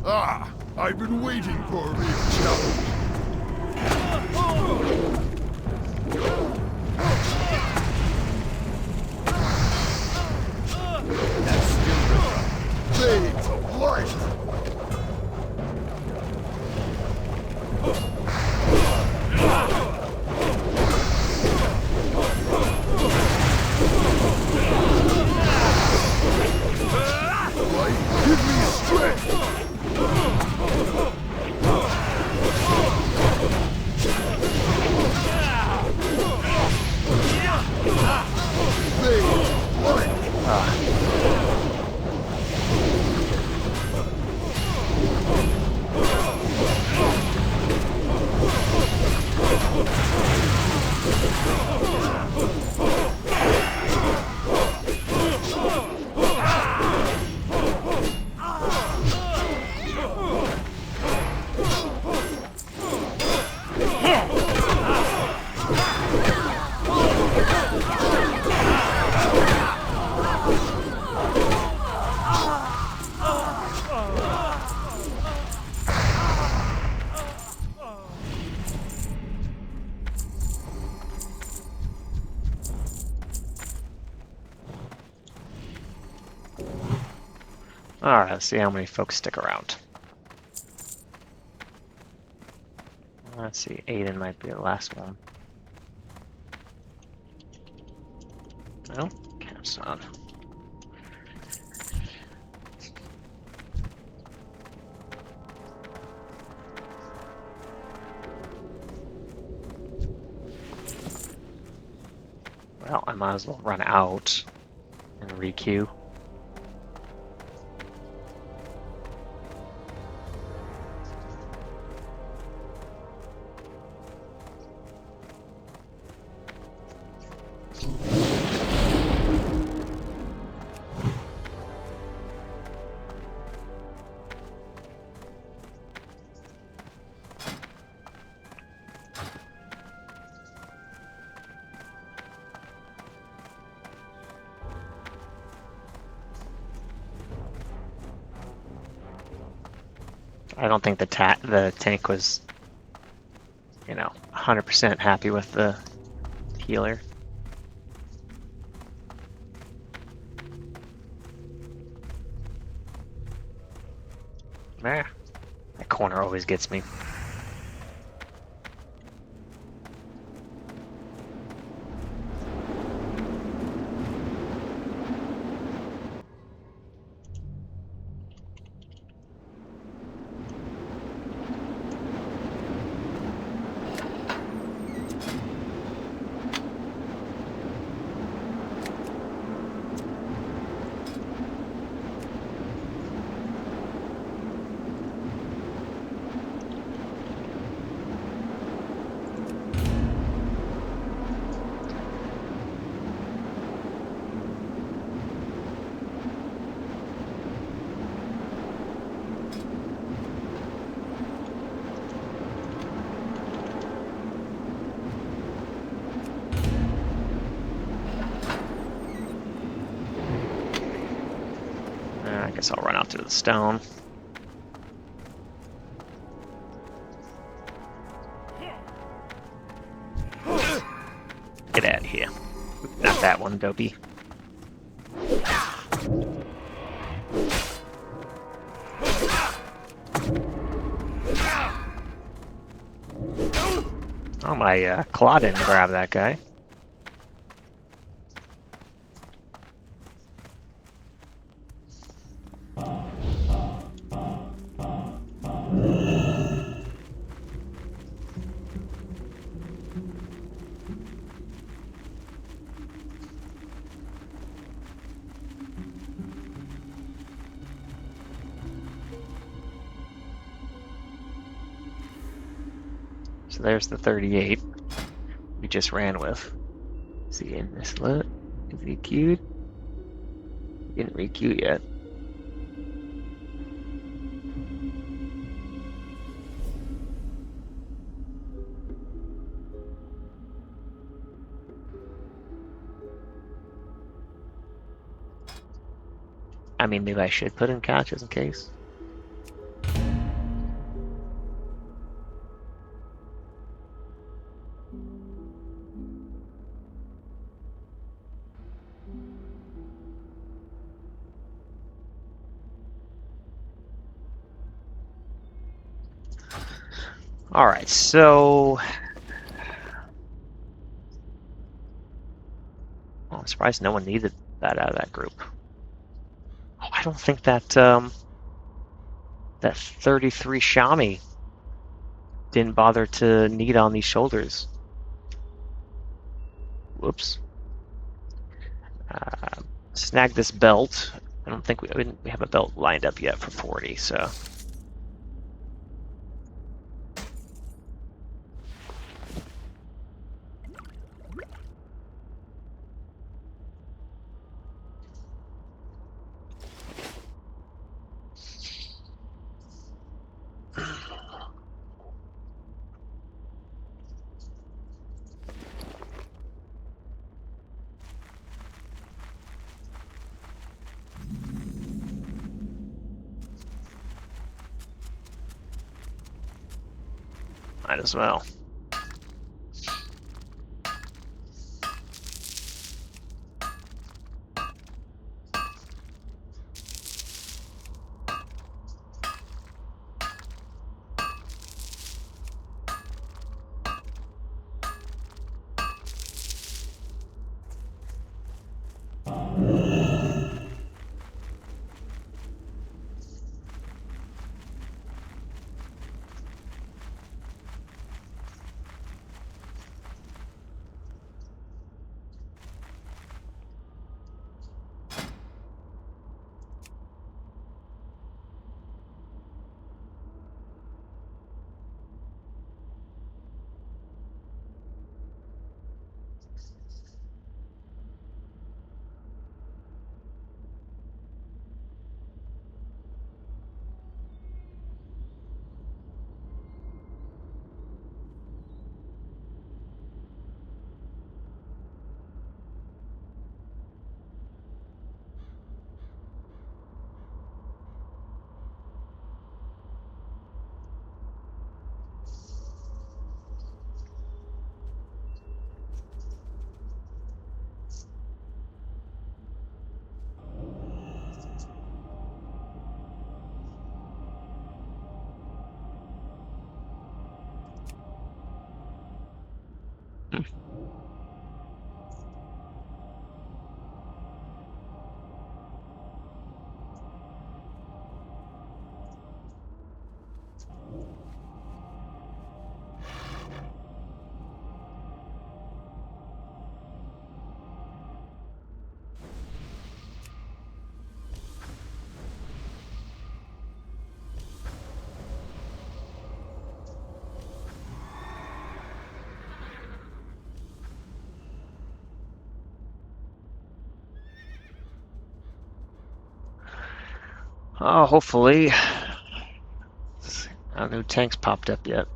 Ah, I've been waiting for a real challenge. That's still Blades of light. Light, give me strength. Blades of light. Alright, let's see how many folks stick around. Let's see, Aiden might be the last one. No, camp's on. Well, I might as well run out and requeue. I don't think the tank was, 100% happy with the healer. That corner always gets me. I guess I'll run out to the stone. Get out of here. Not that one, dopey. Oh, my claw didn't grab that guy. So there's the 38 we just ran with. Is he in this lit? Is he queued? He didn't re-queue yet. I mean, maybe I should put in couches in case. All right, so I'm surprised no one needed that out of that group. Oh, I don't think that that 33 Shami didn't bother to need on these shoulders. Whoops. Snag this belt. I don't think we have a belt lined up yet for 40, so. Might as well. Oh, hopefully. No new tanks popped up yet.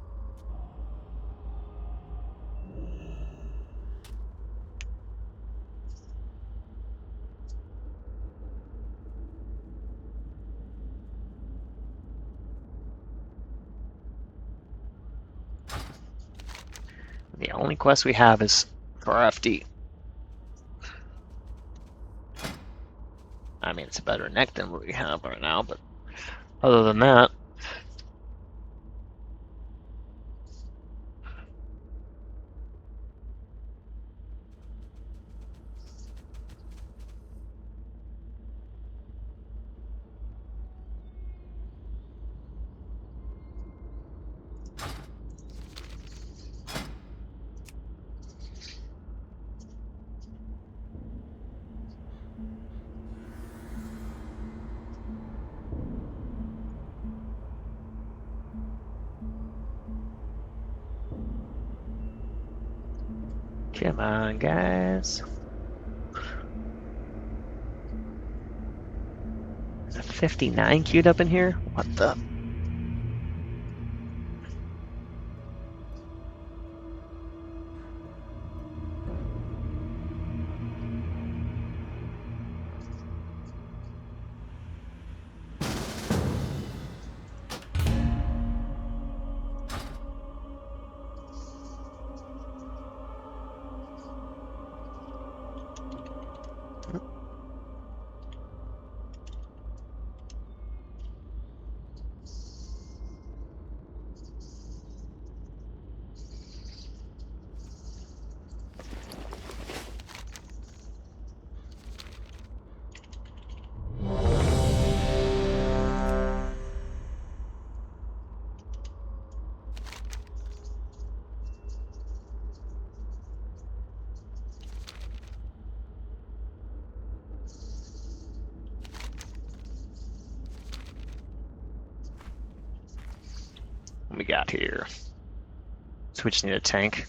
The only quest we have is for FD. I mean, it's a better neck than what we have right now, but other than that, come on, guys. Is a 59 queued up in here? What the? What we got here? So we just need a tank.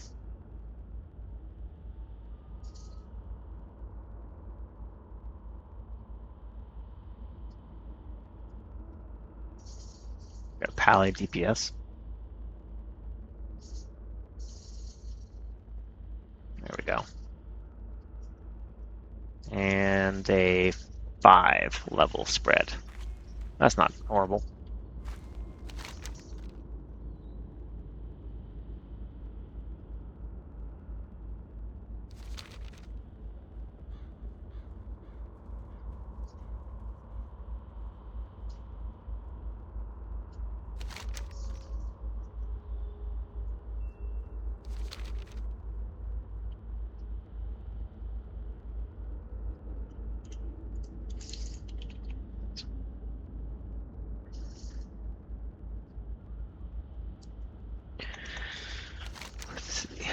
Got a Pally DPS. There we go. And a 5 level spread. That's not horrible. Let's see.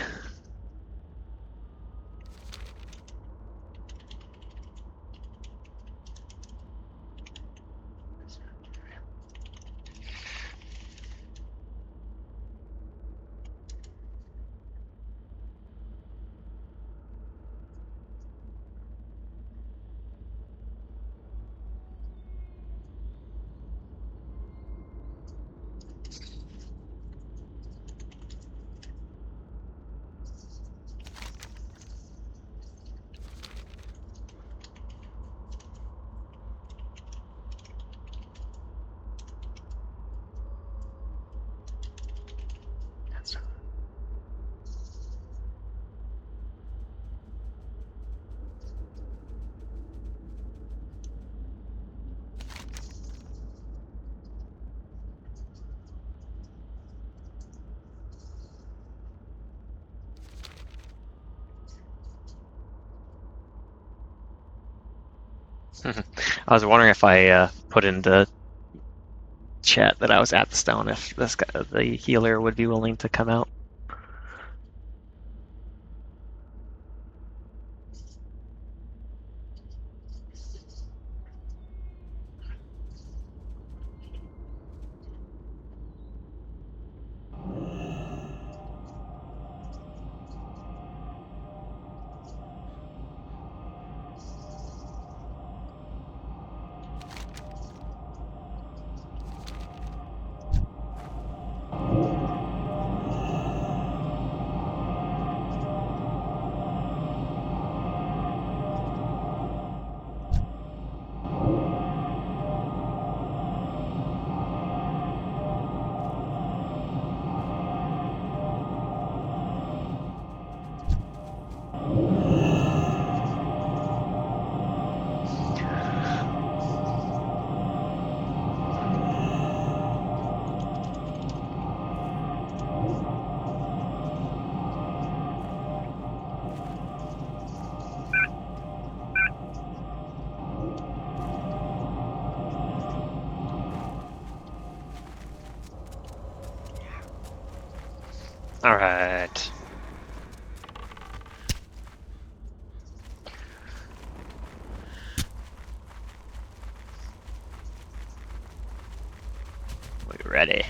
I was wondering if I put in the chat that I was at the stone, if this guy, the healer, would be willing to come out. Alright. We ready?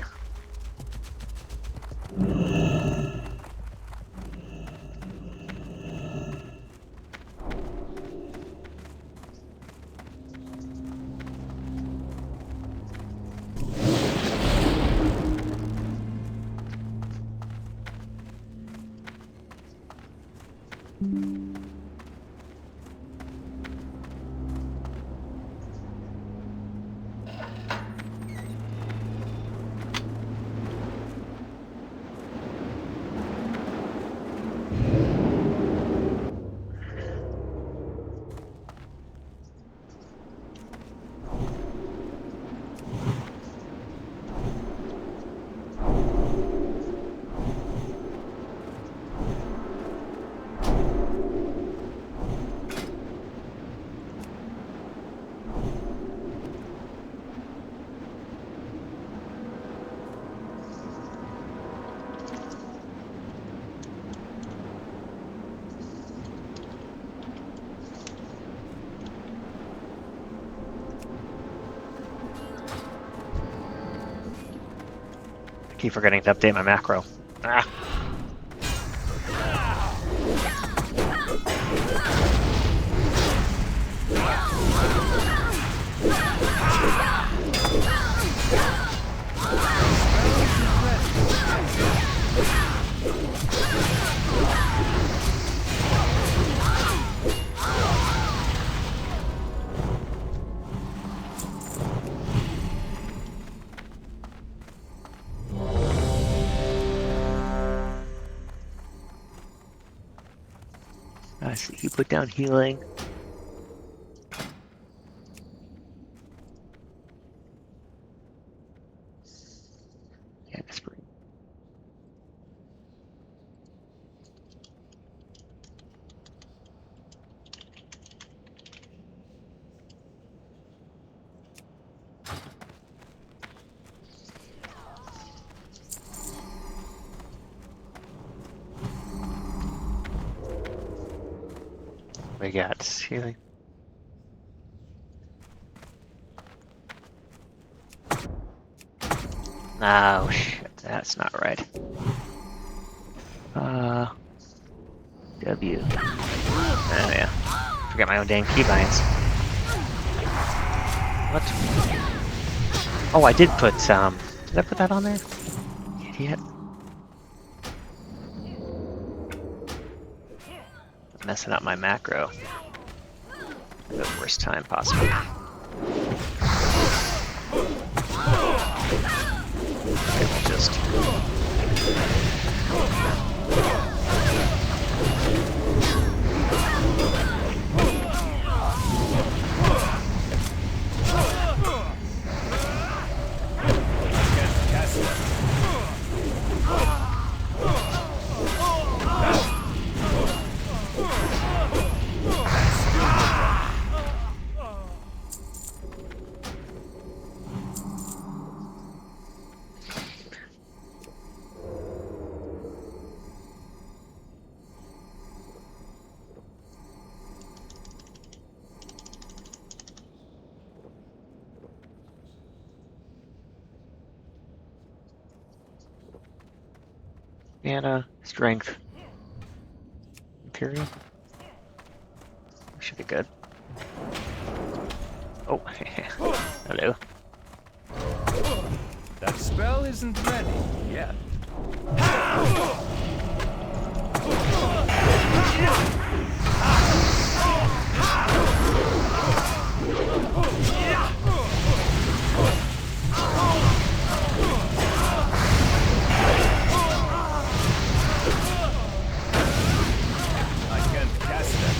I keep forgetting to update my macro. Ah. I see you put down healing. Yeah, that's pretty. We got healing. Oh shit, that's not right. W. Oh yeah. Forget my own damn keybinds. What? Oh, I did put did I put that on there? Idiot. Messing up my macro. At the worst time possible. Okay, we'll just mana, strength, Imperium. Should be good. Oh, hello. That spell isn't ready yet. I can't cast that.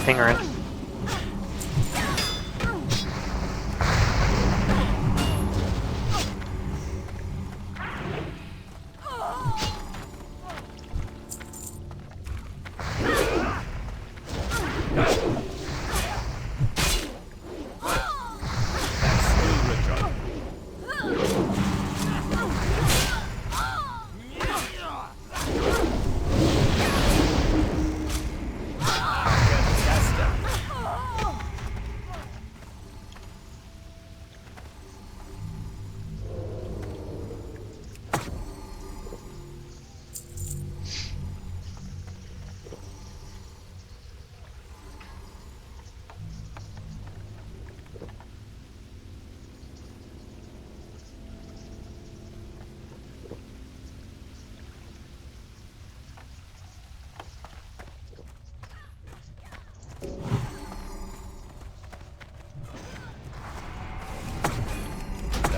Ping her in.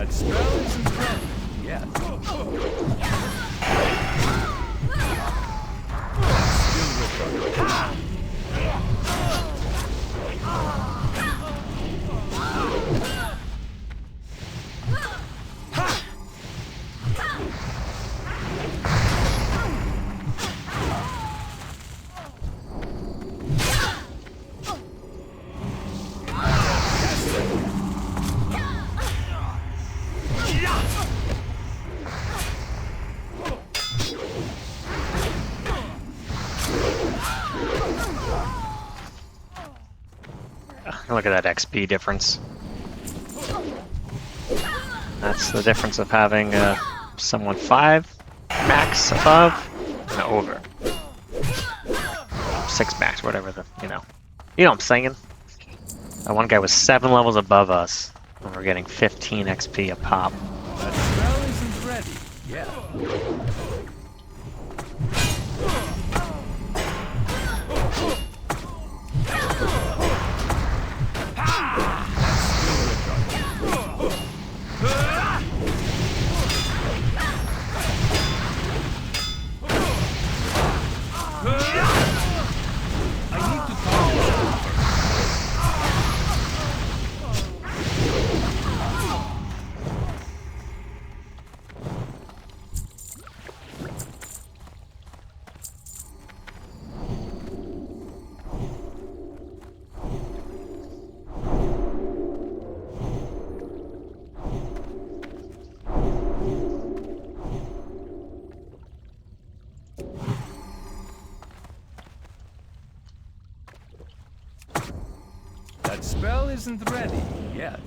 That spell isn't ready yet. Still recovering. Look at that XP difference. That's the difference of having someone 5 max above and over. 6 max, whatever the, you know. You know what I'm saying? That one guy was 7 levels above us, and we're getting 15 XP a pop. That spell isn't ready yet. That spell isn't ready yet.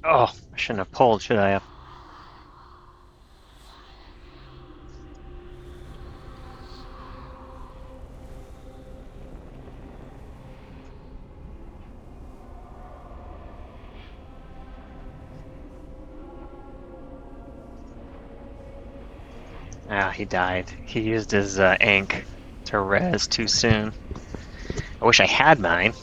Oh, I shouldn't have pulled, should I have? Ah, he died. He used his ink to res too soon. I wish I had mine.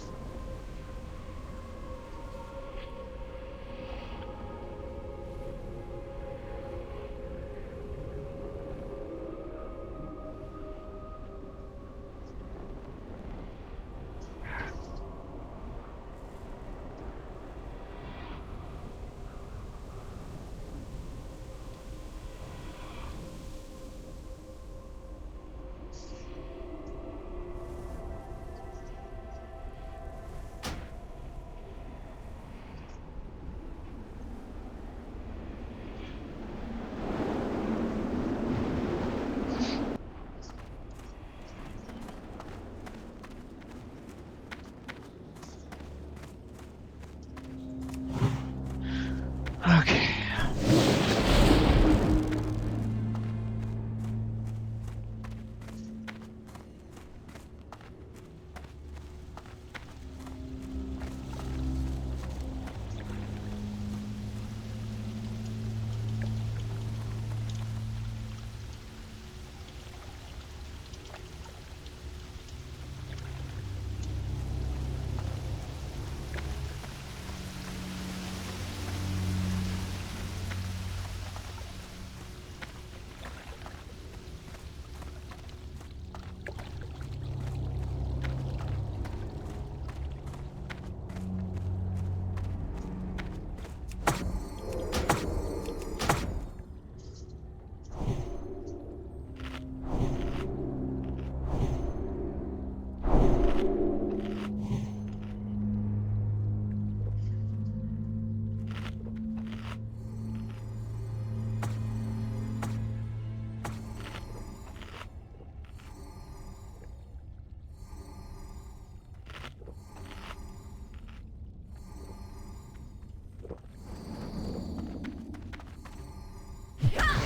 Okay.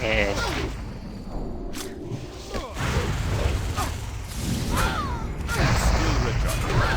And Still recharging.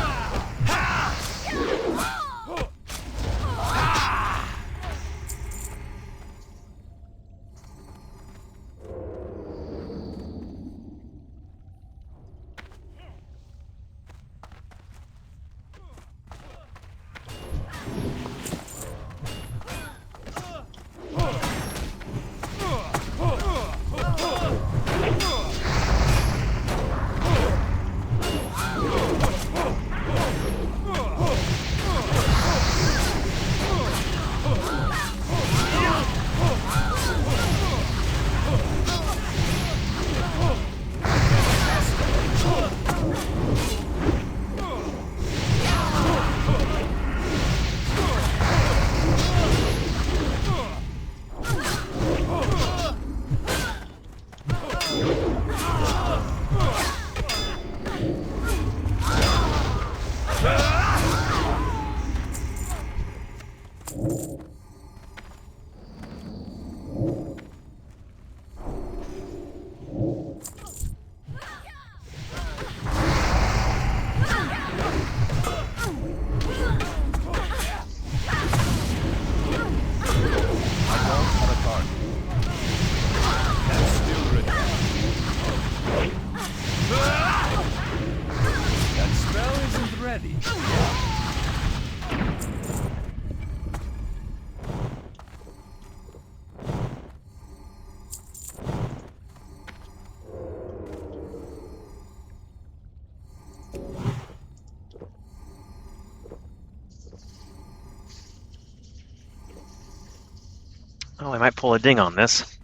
oh, I might pull a ding on this.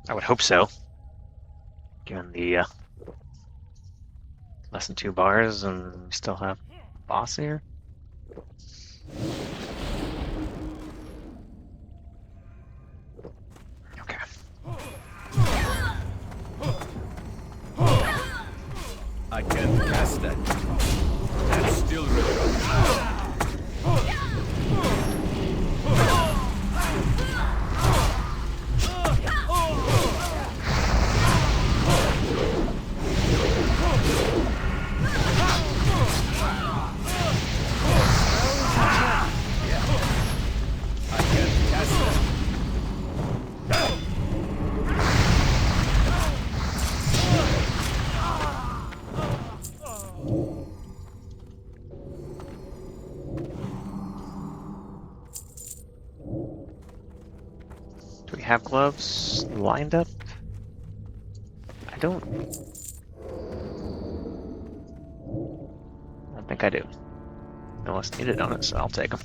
I would hope so. Given the less than 2 bars, and we still have boss here. Okay. I can't cast that. That's still recharging. have gloves lined up? I don't think I do. Unless needed on it, so I'll take them.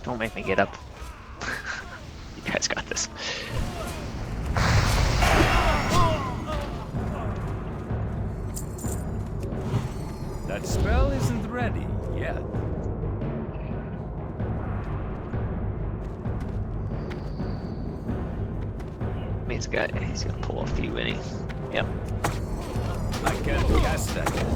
Don't make me get up. You guys got this. That spell isn't ready yet. He's gonna pull a few in. Yep. I can't cast that yet.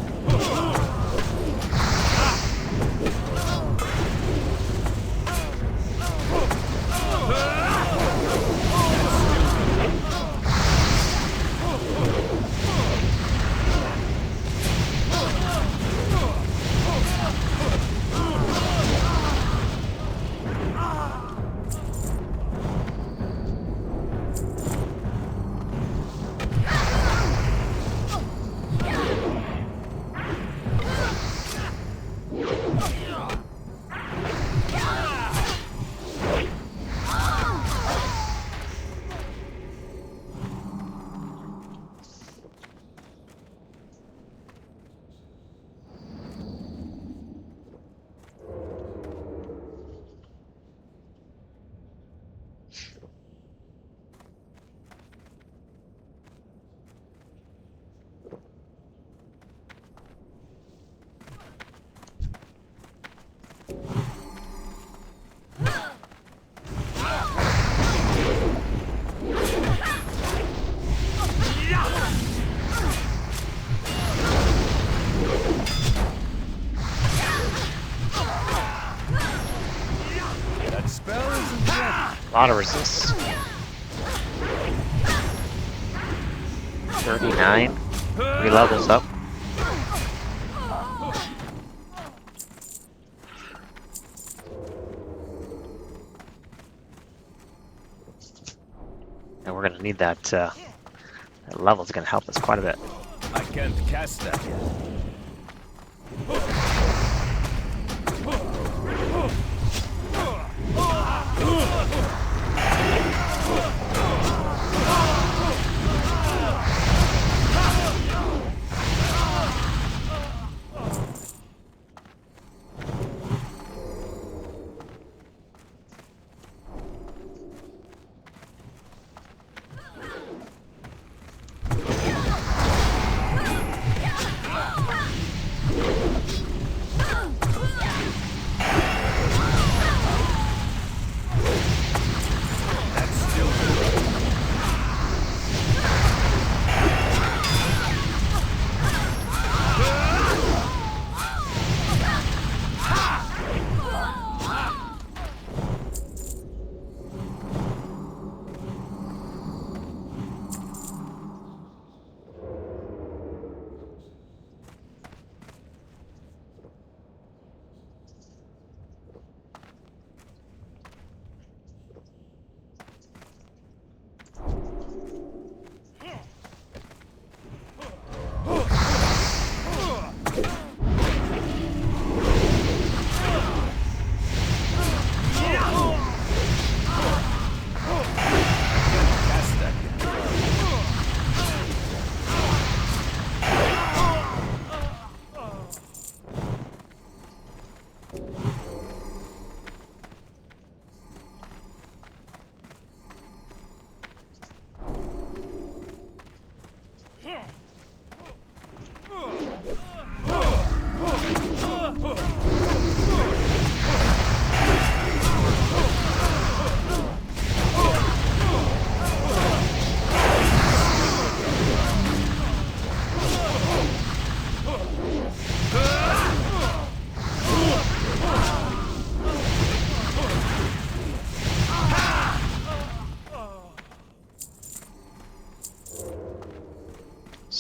A lot of resist. 39. 3 levels up. And we're gonna need that. That level's gonna help us quite a bit. I can't cast that yet.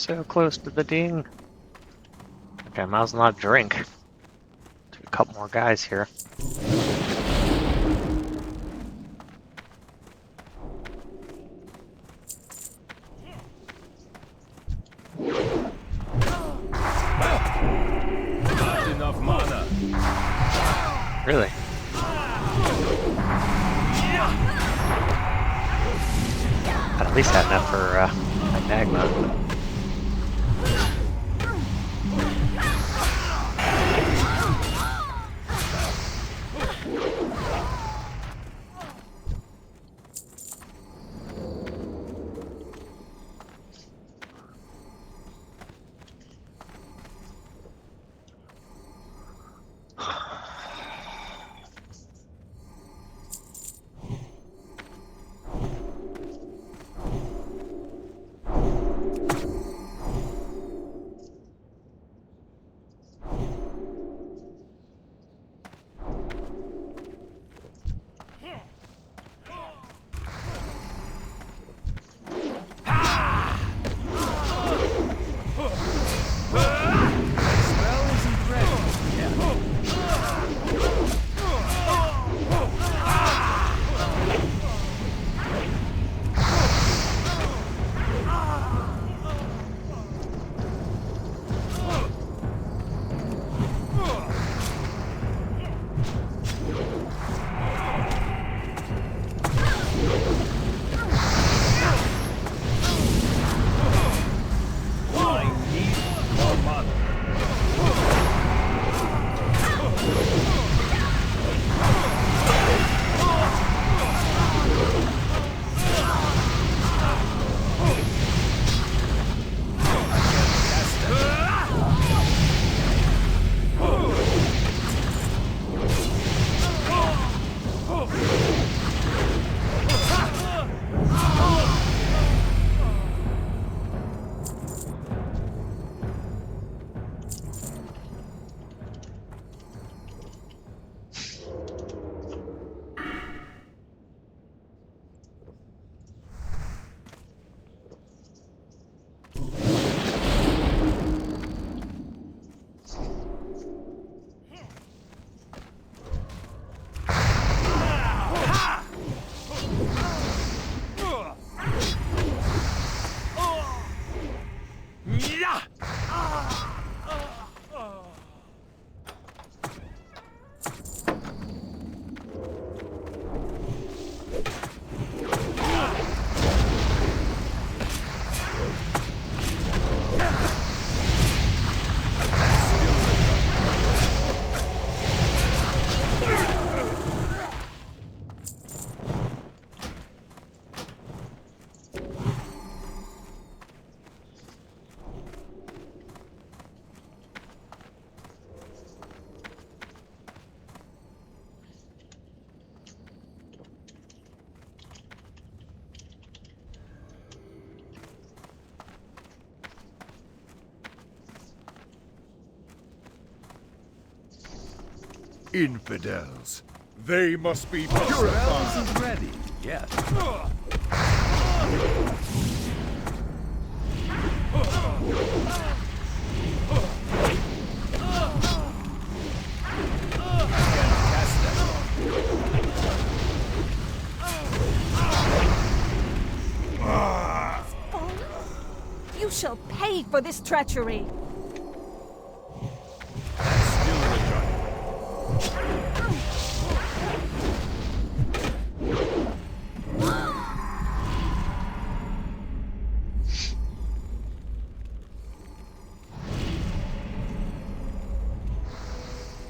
So close to the ding. Okay, I might as well not drink. Do a couple more guys here. Not enough mana. Really? I'd at least have enough for my magma. Infidels. They must be Spell purified. isn't ready. Yes. Cast that. You shall pay for this treachery. That's still the giant.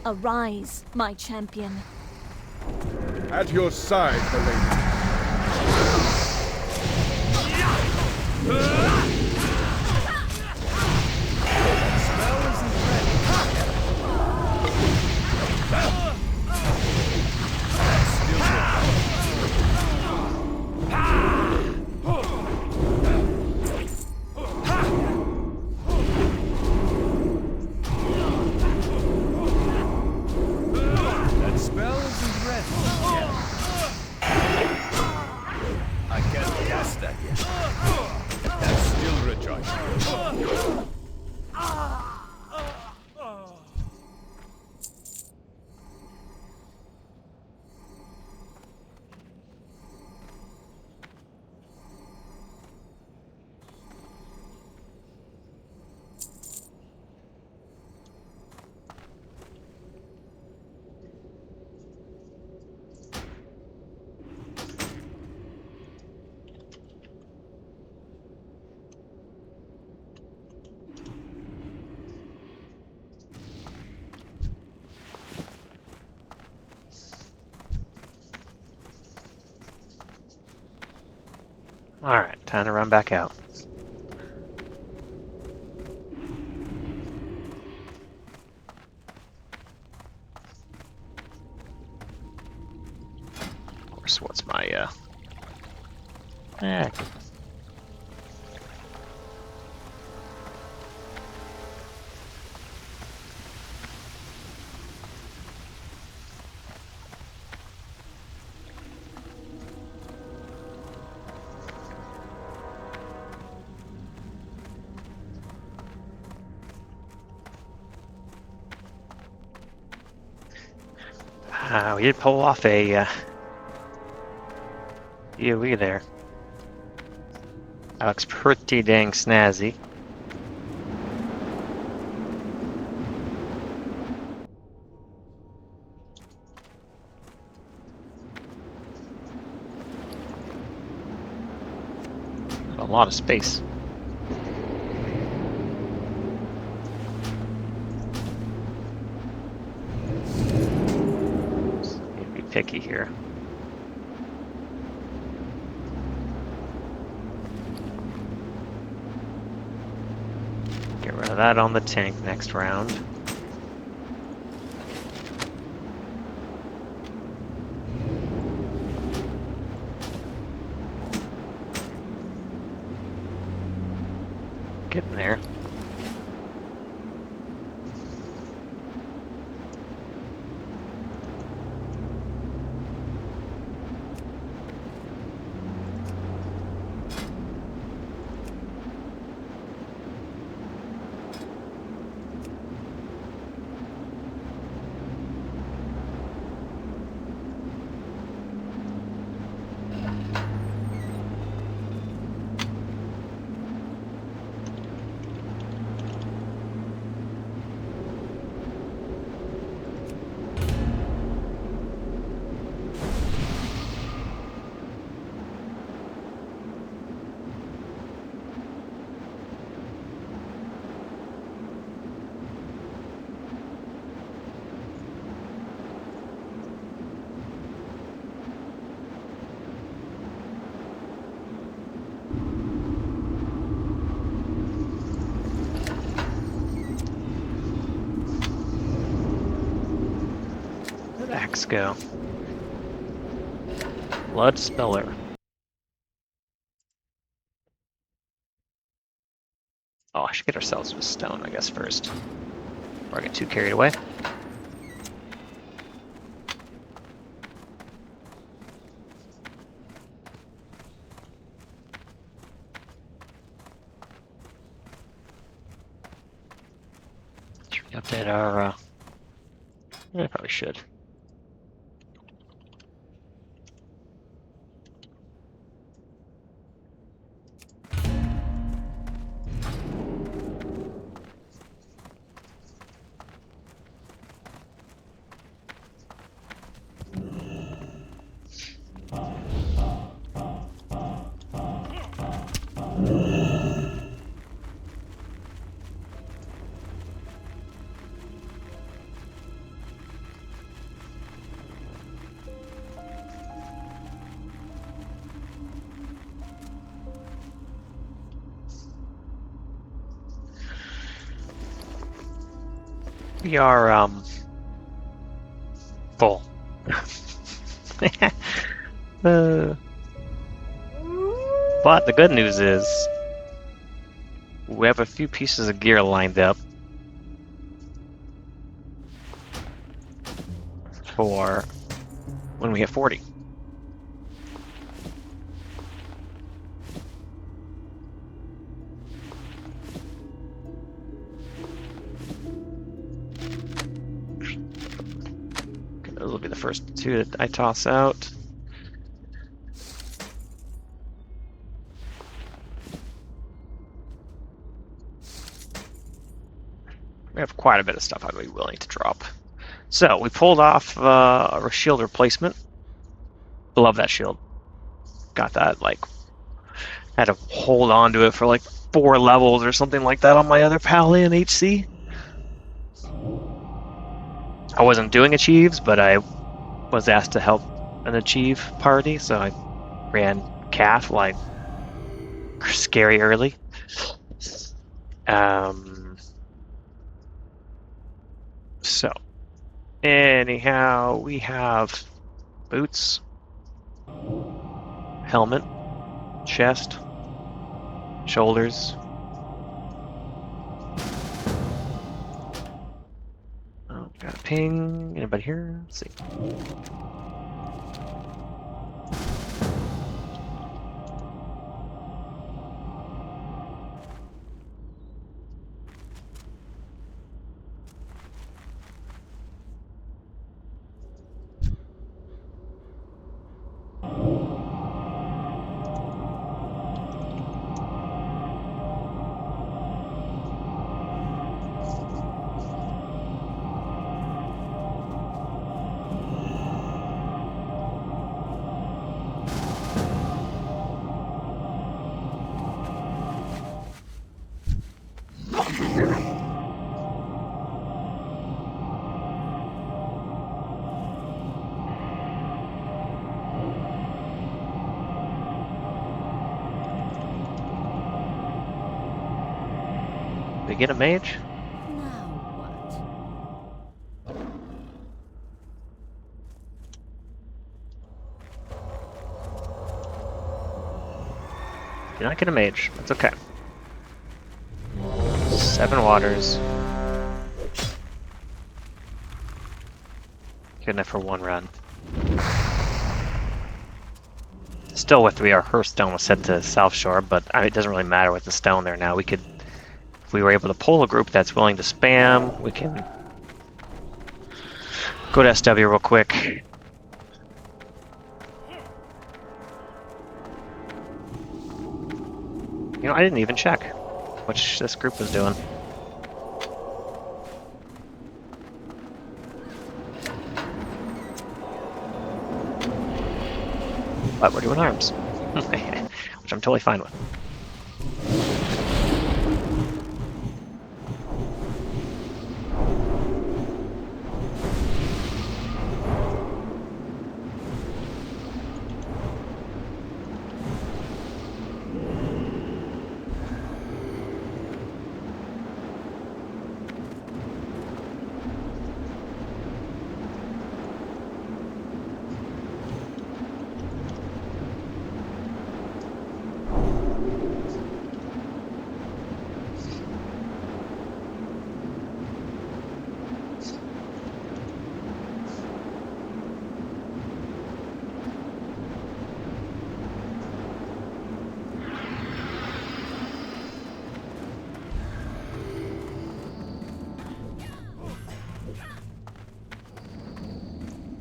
Arise, my champion. At your side, the lady. Spell isn't ready. That's still the giant. That spell isn't ready. I can't cast that yet. That's Alright, time to run back out. Of course, what's my, we did pull off a, we there. That looks pretty dang snazzy. A lot of space. Need to be picky here. Get rid of that on the tank next round. Getting there. Where'd Axe go? Blood Speller. Oh, I should get ourselves with stone, I guess, first. Or I get too carried away. Should we update our, yeah, probably should. We are, full. But the good news is, we have a few pieces of gear lined up for when we hit 40. Those will be the first two that I toss out. We have quite a bit of stuff I'd be willing to drop. So we pulled off a shield replacement. Love that shield. Got that, like, had to hold on to it for like 4 levels or something like that on my other pally in HC. I wasn't doing achieves, but I was asked to help an achieve party, so I ran Cath like scary early. So, anyhow, we have boots, helmet, chest, shoulders. Oh, got a ping. Anybody here? Let's see. We get a mage? Now what? Did not get a mage. That's okay. 7 waters. Good enough for 1 run. Still with our Hearthstone was set to South Shore, but I mean, it doesn't really matter with the stone there now. We could, if we were able to pull a group that's willing to spam, we can go to SW real quick. You know, I didn't even check which this group was doing. But we're doing arms, which I'm totally fine with.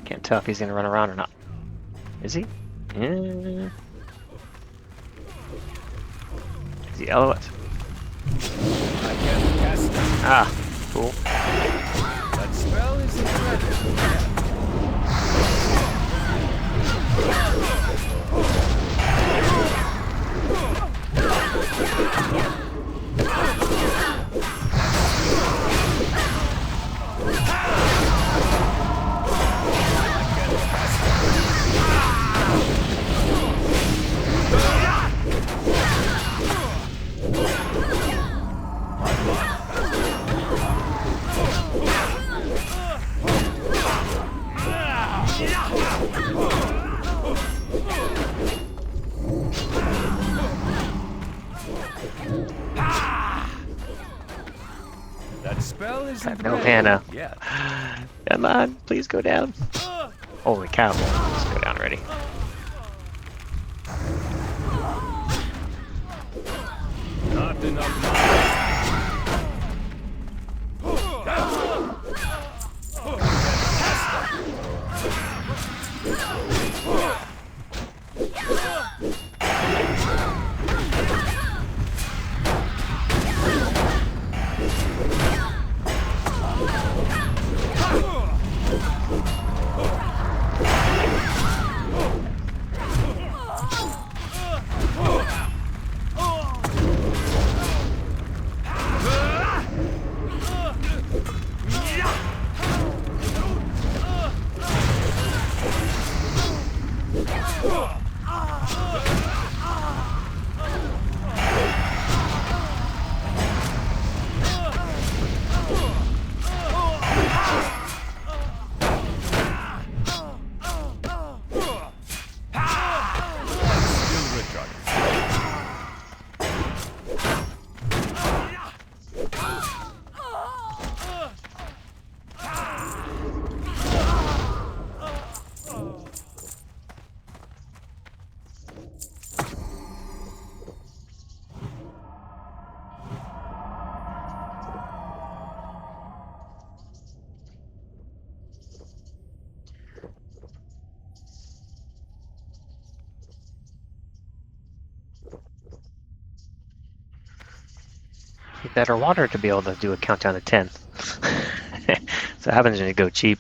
Can't tell if he's gonna run around or not. Is he? Yeah. Is he LOS? I can cast that. Ah, cool. That spell is incredible. That spell is I have no mana. Yeah. Come on, please go down. Holy cow. Let's go down already. Not enough mana. Need better water to be able to do a countdown to 10. So it happens when you go cheap.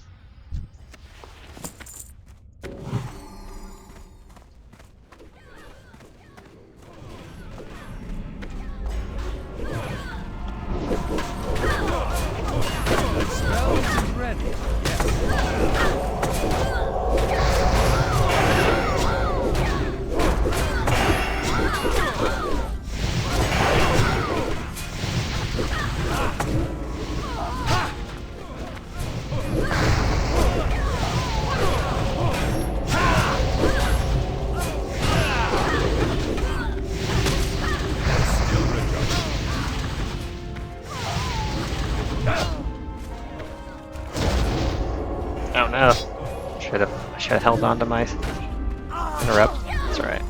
That smells ready. Oh no. I should have held on to my interrupt. That's alright.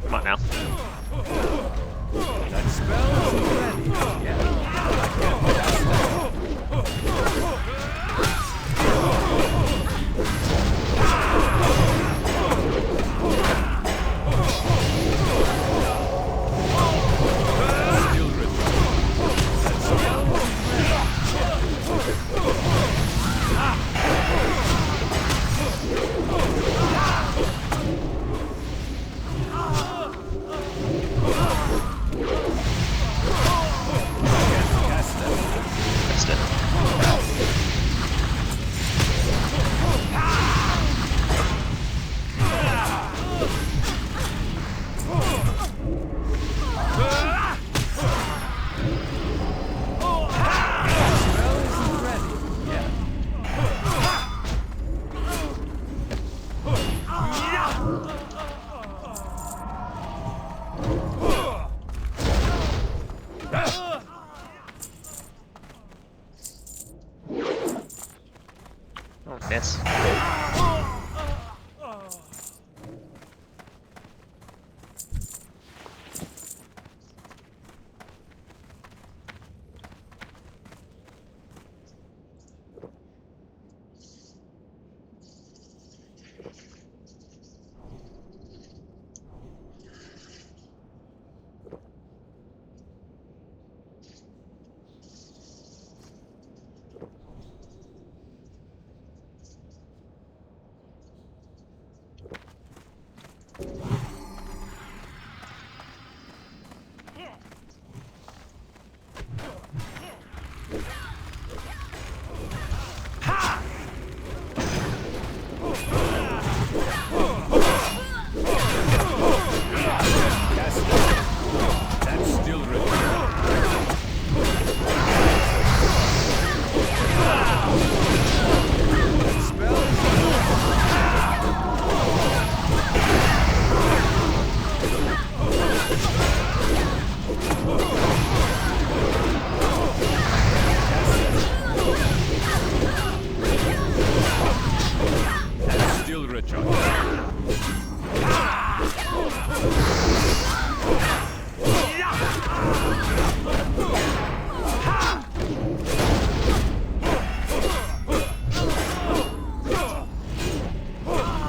Come on now. That smells ready. Missed it. Oh, miss.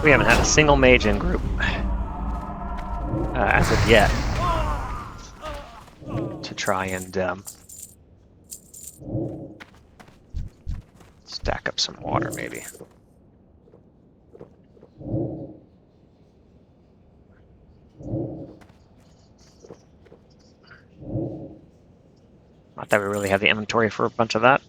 We haven't had a single mage in group as of yet to try and stack up some water, maybe. Not that we really have the inventory for a bunch of that.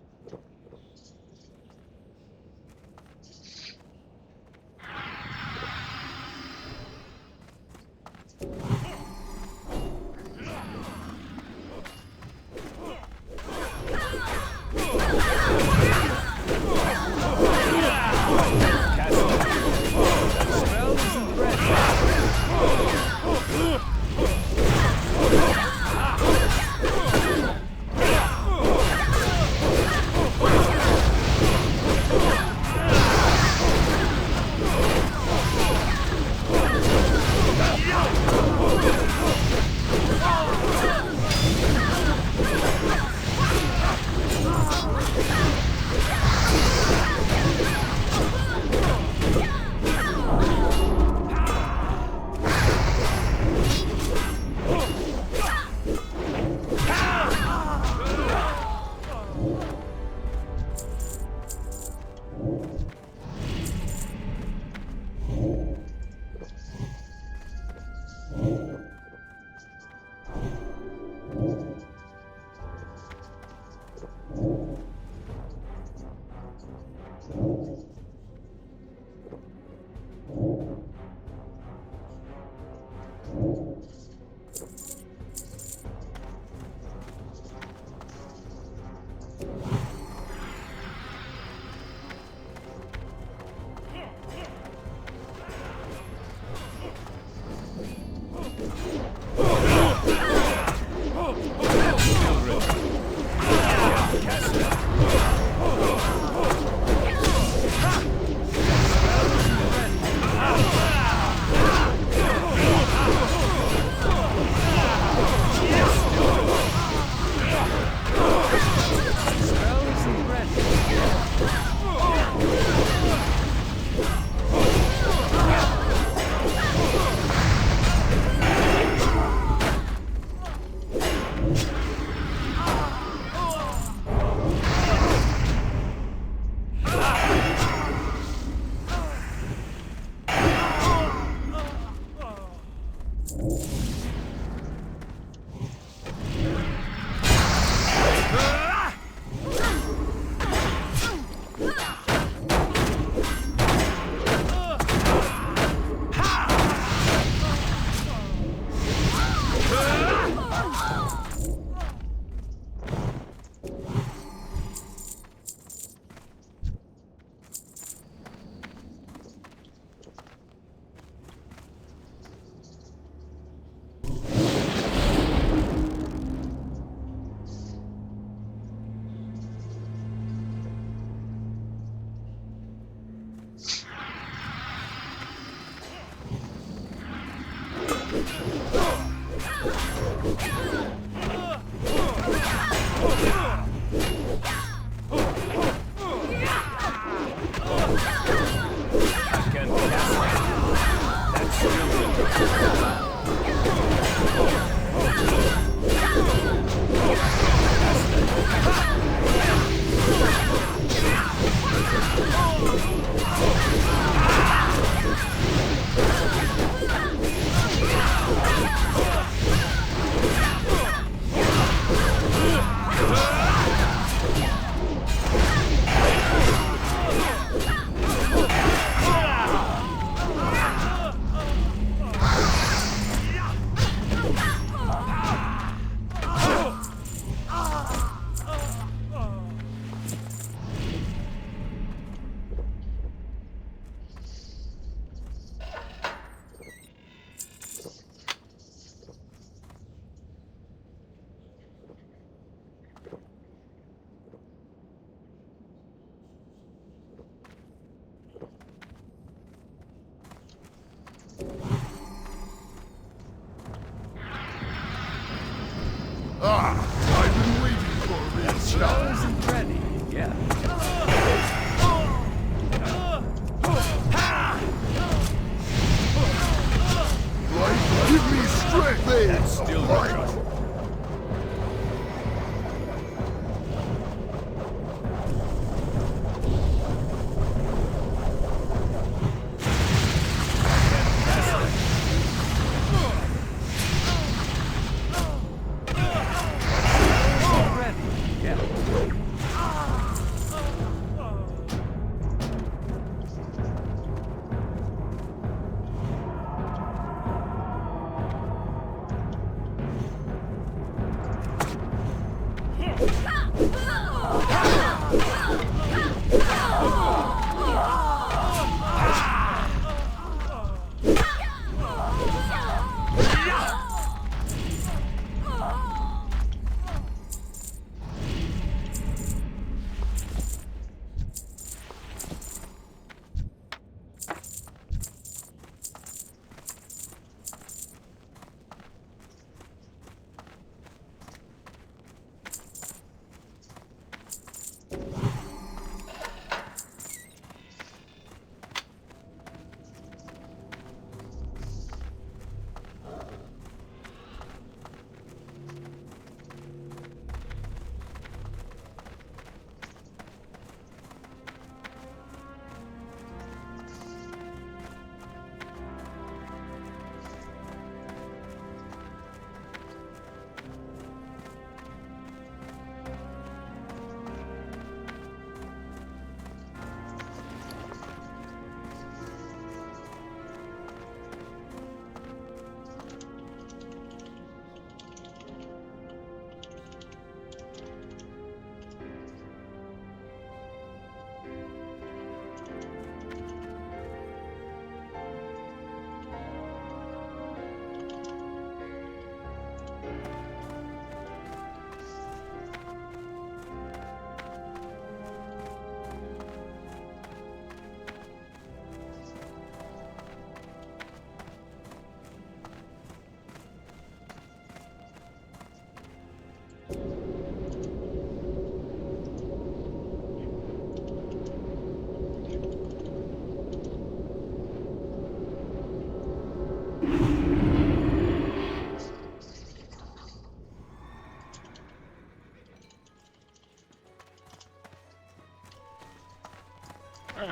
I've been waiting for this. Smell isn't ready yet. Life, give me strength. That's Still right.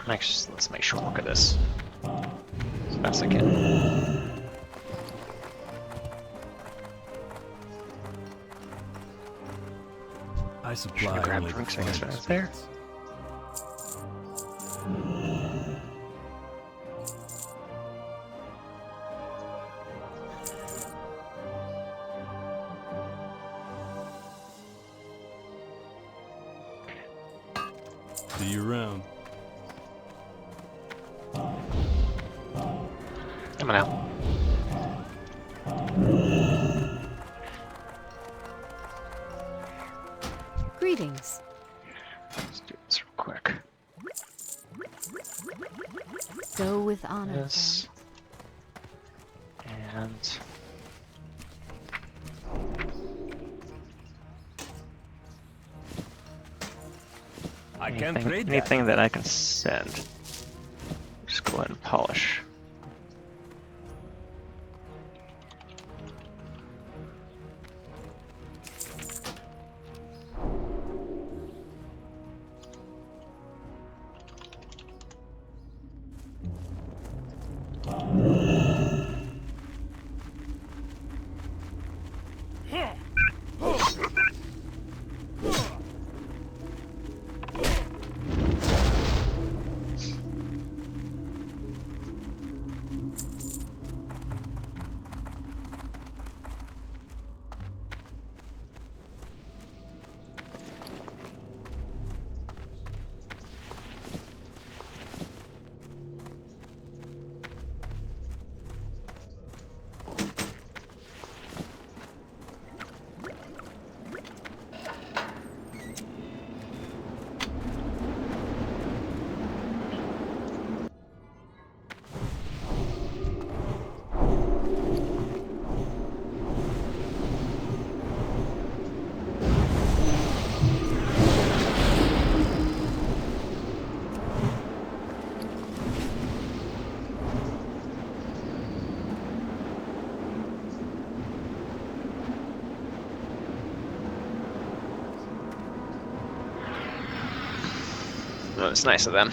Let's make sure look at this as best I can. I Should supply I grab only drinks? the I guess finest right there. goods. See you around. Come on out. Greetings. Let's do this real quick. Go with honor. This. And I can't trade that. anything that I can send. Just go ahead and polish. Well, it's nice of them.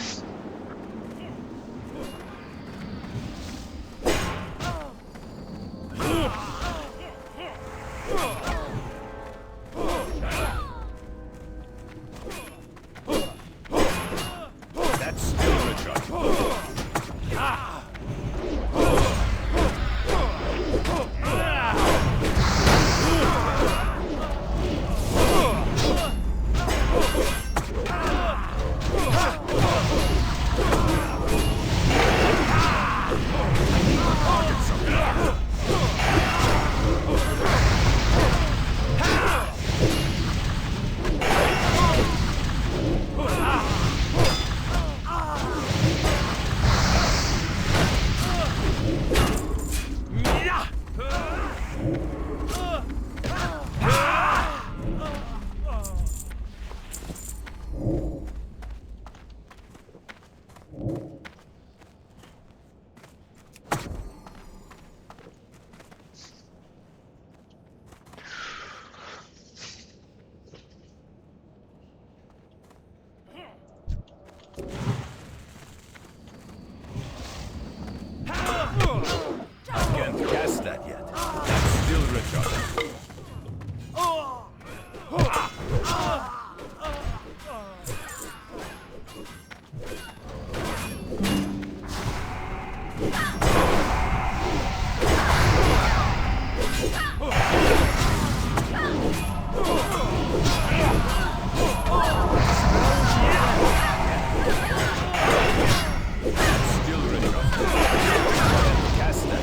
That's still recharging. I can't cast that yet. That's still recharging. Still recharging. Cast that.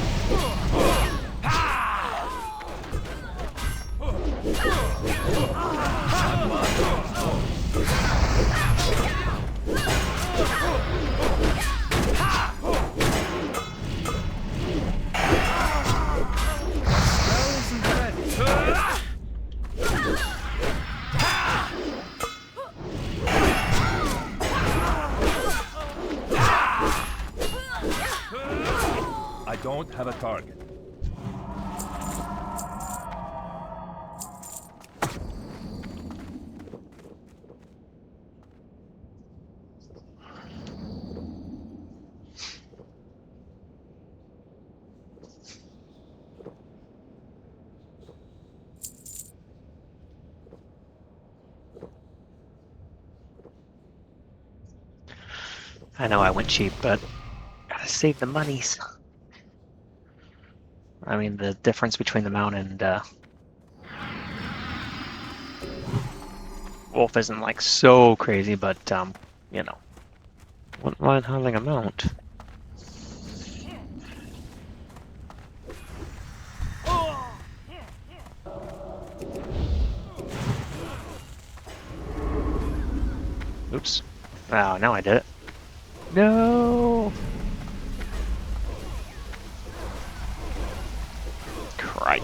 I don't have a target. I know I went cheap, but gotta save the monies. I mean, the difference between the mount and wolf isn't like so crazy, but you know, wouldn't mind having a mount. Oops. Oh, now I did it. No! Crike.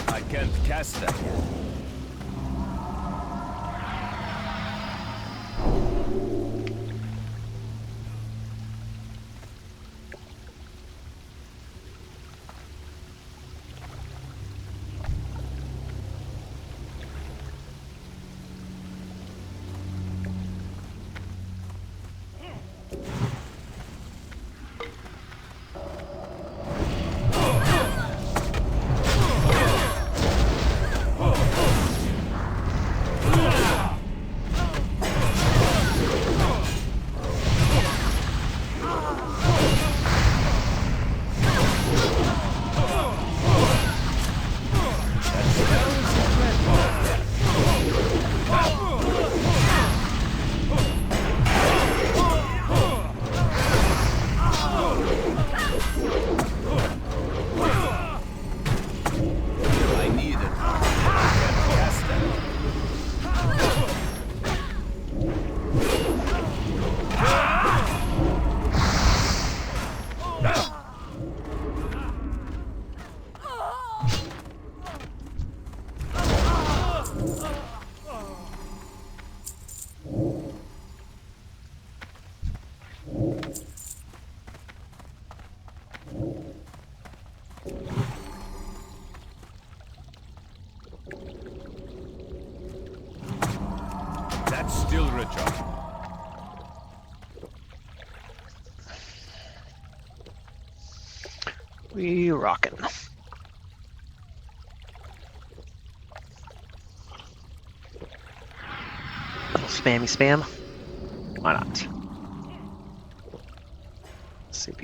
I can't cast that yet. We rockin'. Little spammy spam. Why not? Let's see if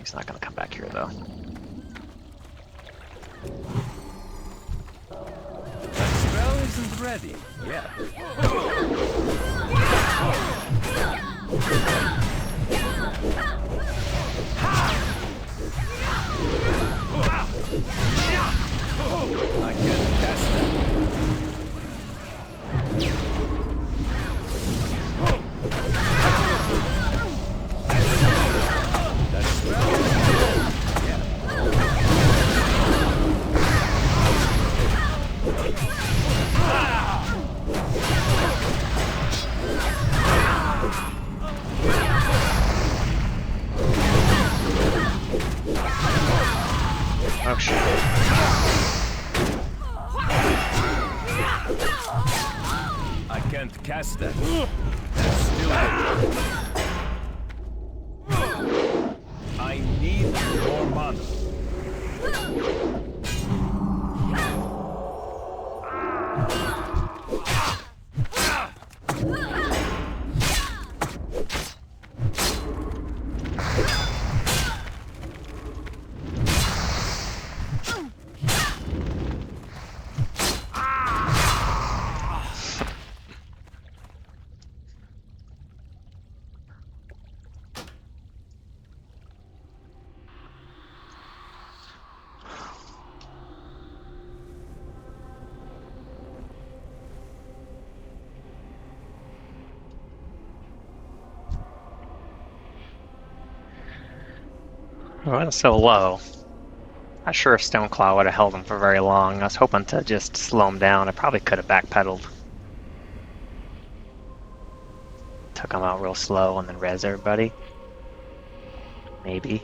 he's not gonna come back here though. That spell isn't ready yet. I can't cast that. That spell isn't ready yet. Oh shit. I can't cast that. That's still good. I need more mana. Oh, that's so low. Not sure if Stoneclaw would have held him for very long. I was hoping to just slow him down. I probably could have backpedaled. Took him out real slow and then res everybody. Maybe.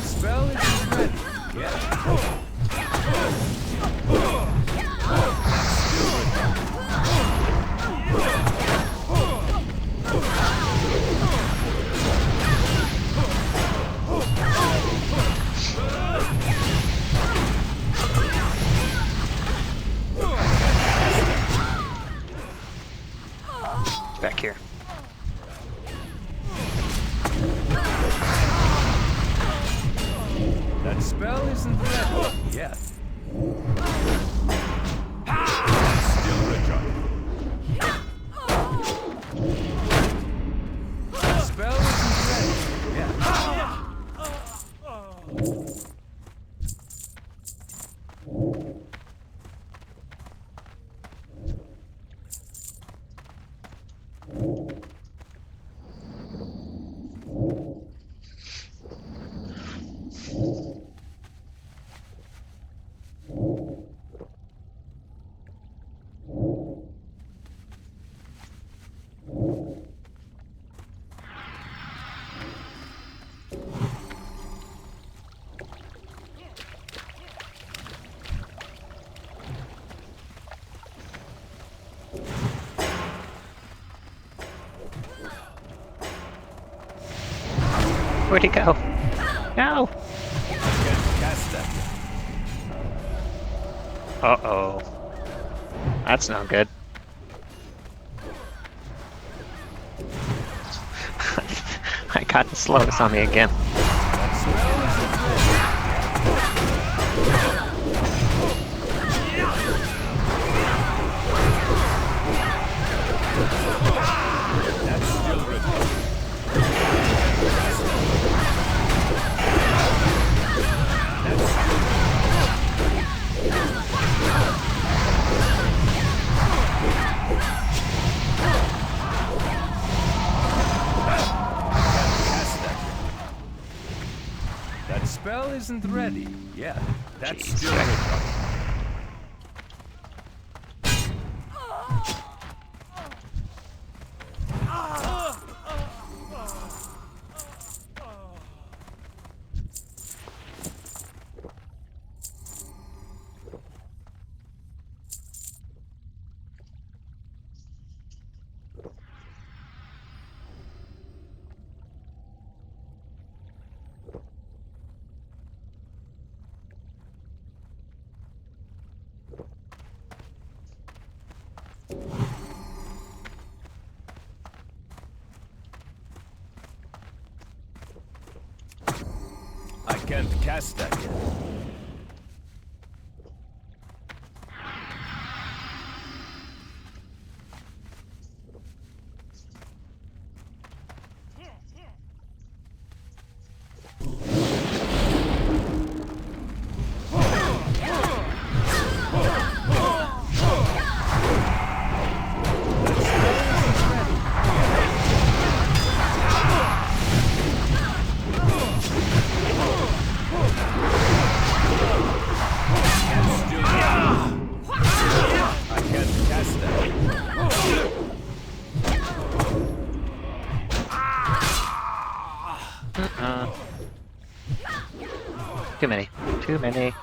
Spell isn't ready yet. Back here. That spell isn't ready yet. Still recharging. That spell isn't ready yet. Where'd he go? No! I can't cast that yet. Uh-oh. That's not good. I got the slowness on me again. That spell isn't ready. That's still ready. That spell isn't ready yet. That's Jeez. still ready. I can't cast that yet. Too many. Too many.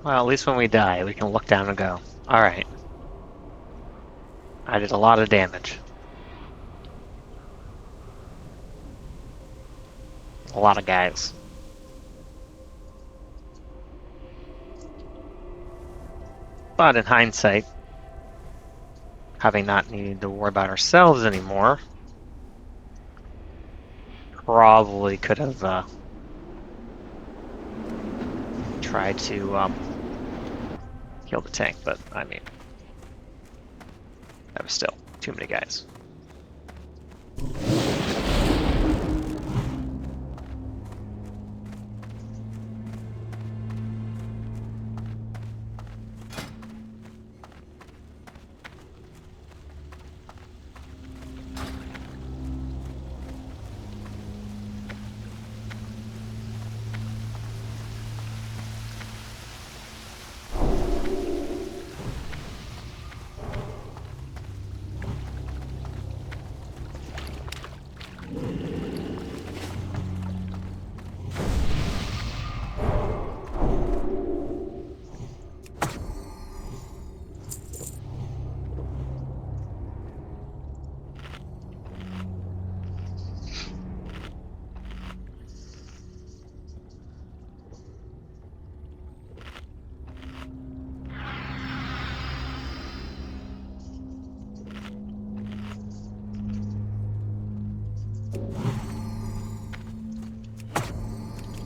Well, at least when we die, we can look down and go, alright. I did a lot of damage. A lot of guys. But in hindsight, having not needed to worry about ourselves anymore, probably could have tried to kill the tank, but I mean, that was still too many guys.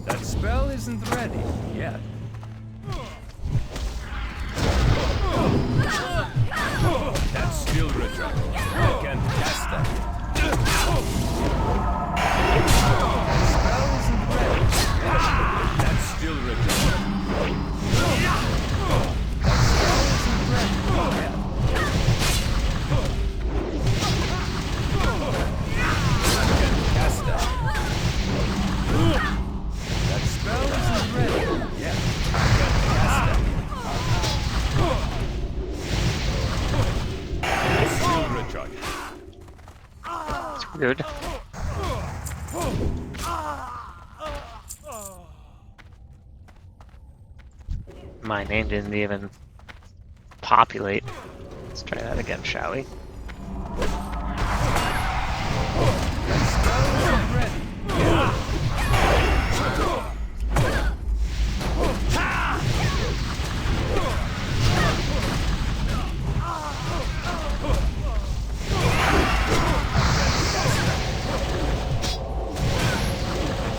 That spell isn't ready yet. That's still retarded. I can't cast that yet. That spell isn't ready. Rude. My name didn't even populate. Let's try that again, shall we?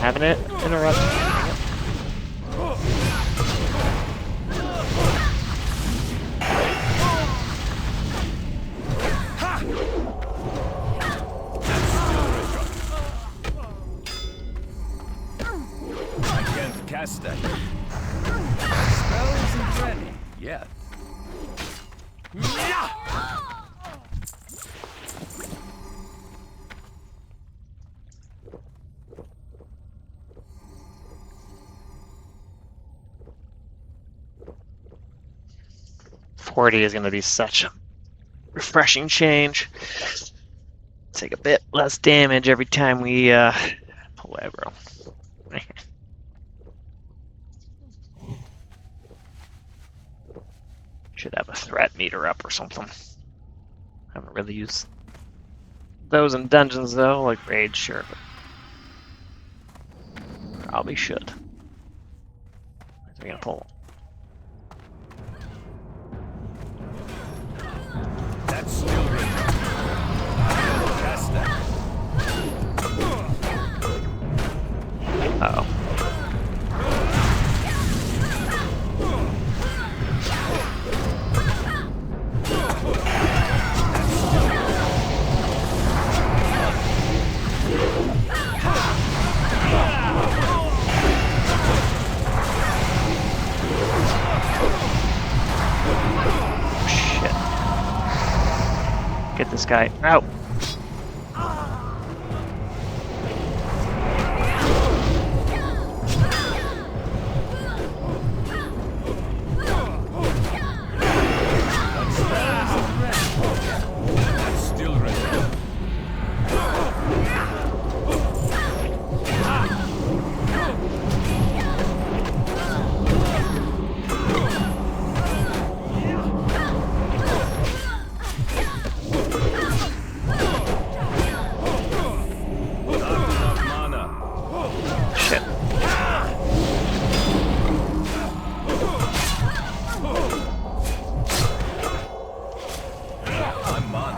Having it interrupt. I can't cast that. Spell isn't ready yet. 40 is going to be such a refreshing change. Take a bit less damage every time we pull aggro. Should have a threat meter up or something. Haven't really used those in dungeons though, like Raid, sure, but probably should. What are we gonna pull? That's still ready. Cast that. Uh-oh. Get this guy out. That's still ready. Shit. I'm on.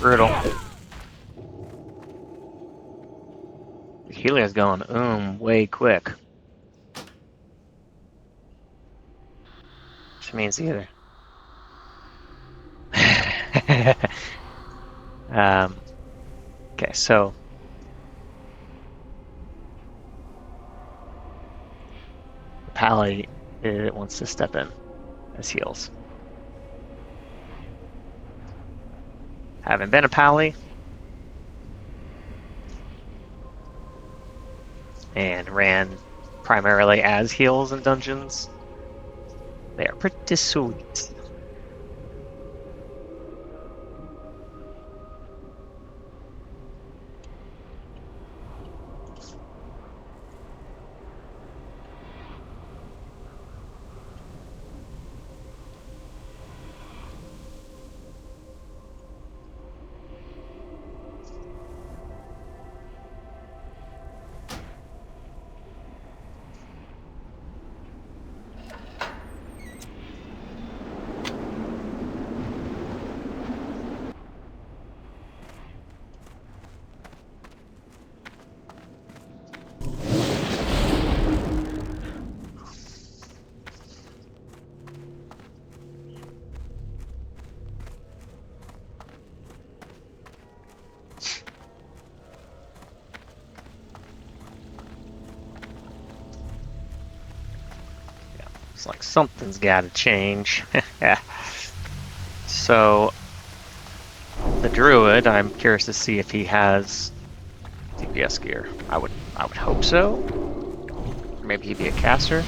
Brutal. The healer's going way quick. Which means either. Okay, so Pally wants to step in as heals. Haven't been a Pally. And ran primarily as heals in dungeons. They are pretty sweet. It's like something's got to change. So the druid, I'm curious to see if he has DPS gear. I would hope so. Maybe he'd be a caster.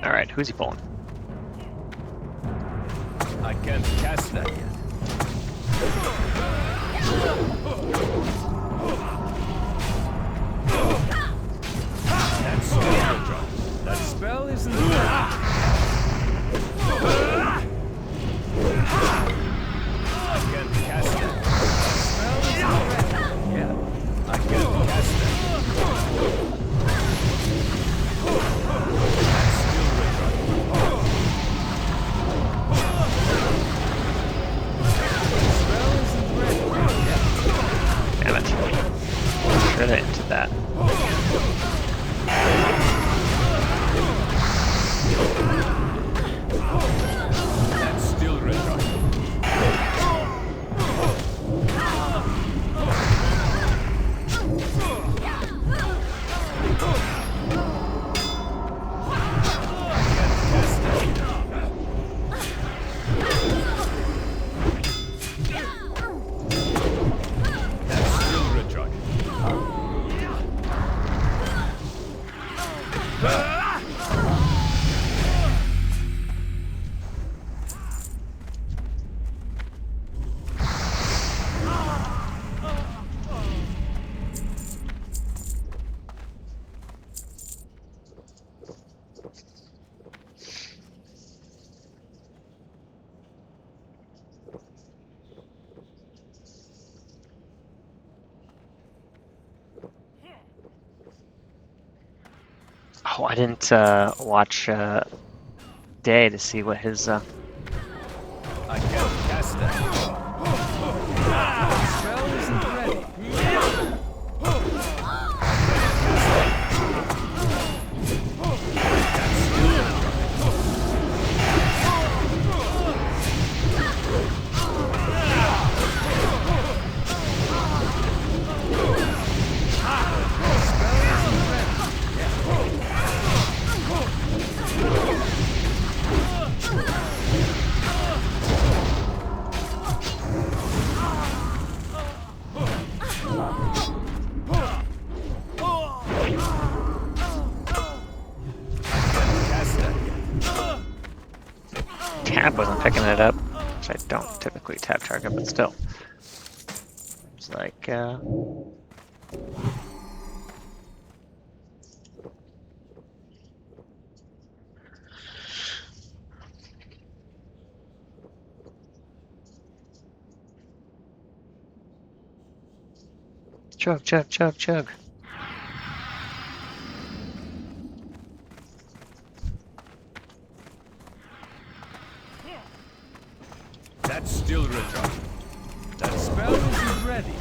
Alright, who's he pulling? I can't cast that yet. That's still a drop. That spell isn't ready. I can't cast that. Spell isn't ready. Yeah, I can't cast that. Damn it. Should have into that. That's still red rock. Oh, I didn't watch Day to see what his I can't cast that. Spell isn't ready. tab wasn't picking it up, which I don't typically tab target, but still. It's like, chug, chug, chug, chug. That's still retro. That spell isn't ready.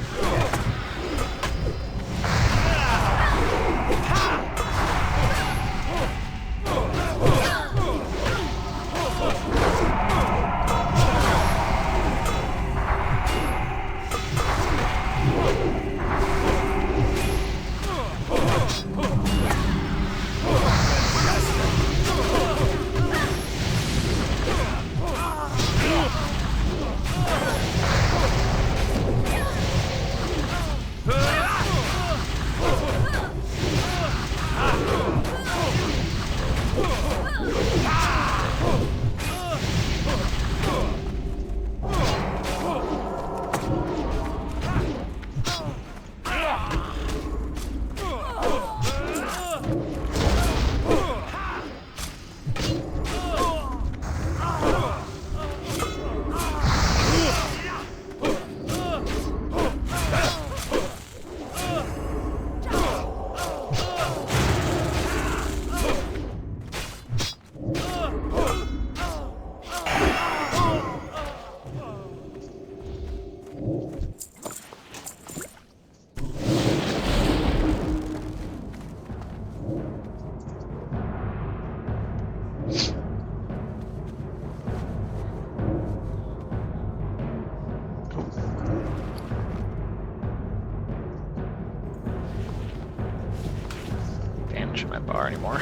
that bar anymore.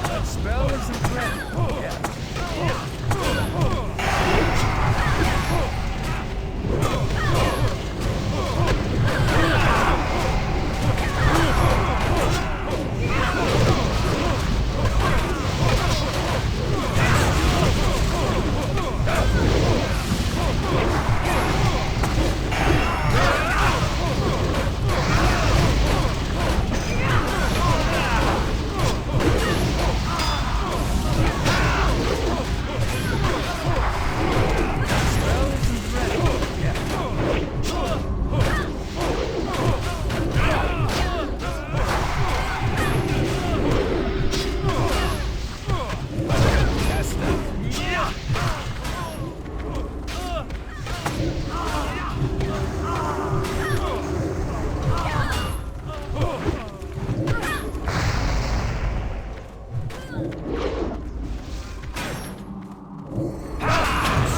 That spell isn't ready yet.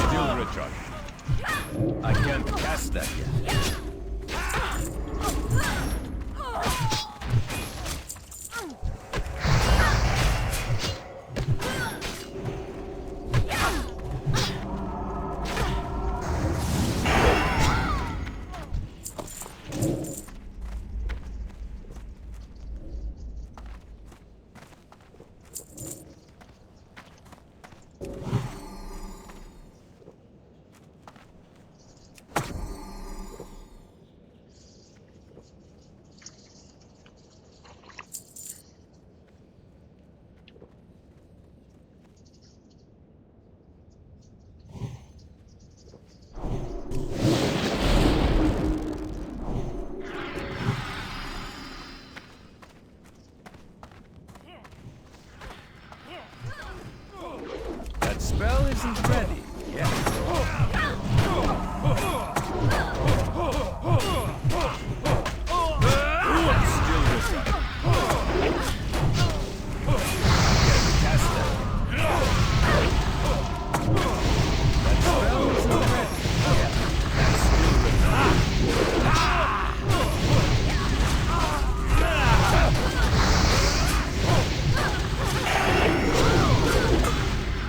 Still recharging. I can't cast that yet. That spell isn't ready yet. Still recharging. Can't cast that. That spell isn't ready yet. Still recharging.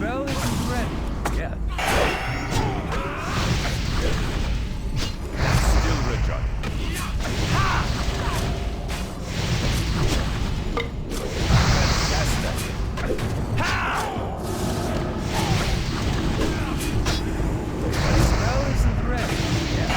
spell isn't ready yet. Still recharging. Cast that. Spell isn't ready yet.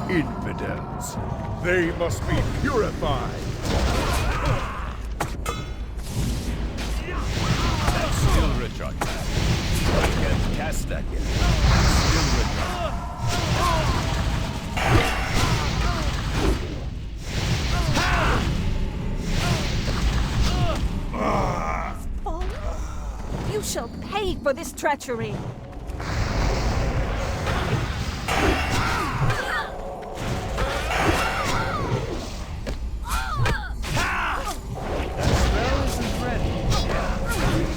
Infidels. They must be purified. That's still recharging. I can't cast that yet. Still recharging. You shall pay for this treachery. That spell isn't ready yet.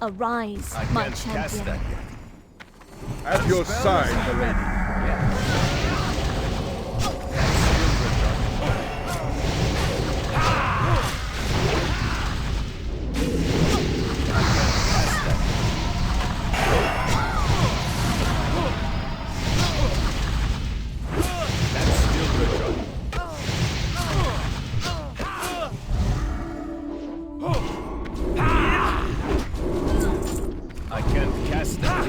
Arise, I my can't cast champion. that yet. At your Spell side, isn't my ready lady. yet. That's still recharging. I can't cast that. That's still recharging. I can't cast that.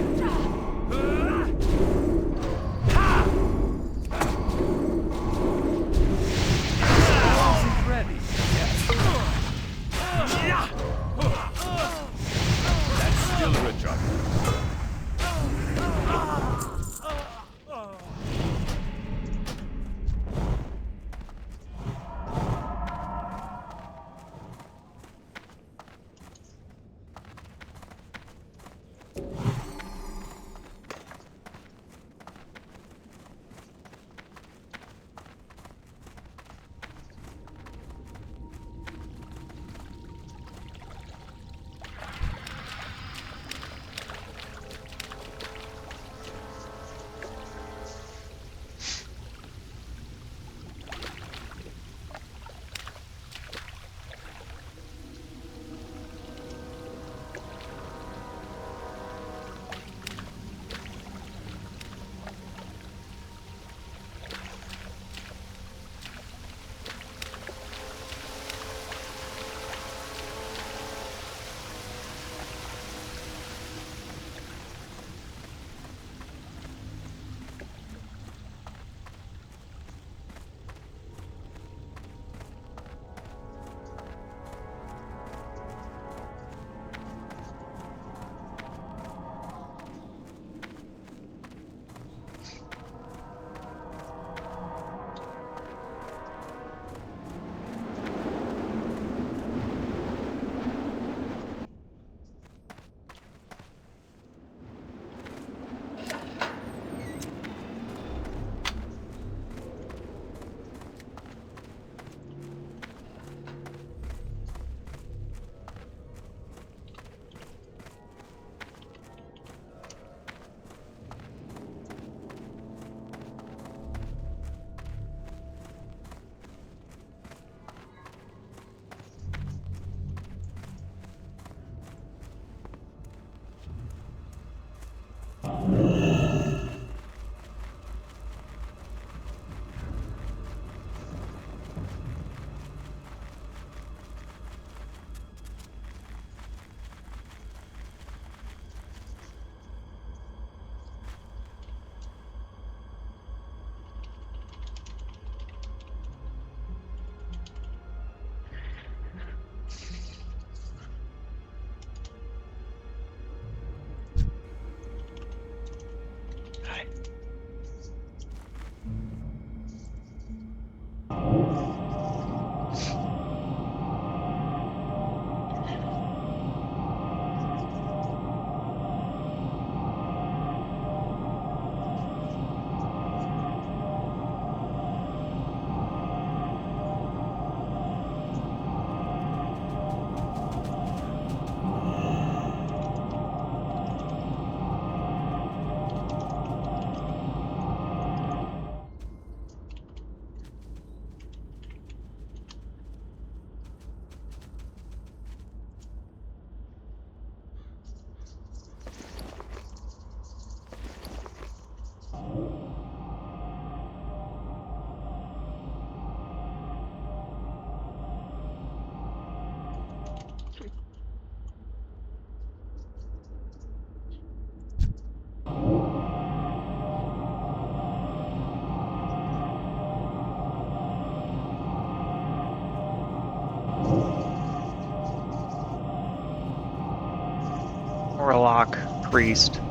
Warlock, Priest.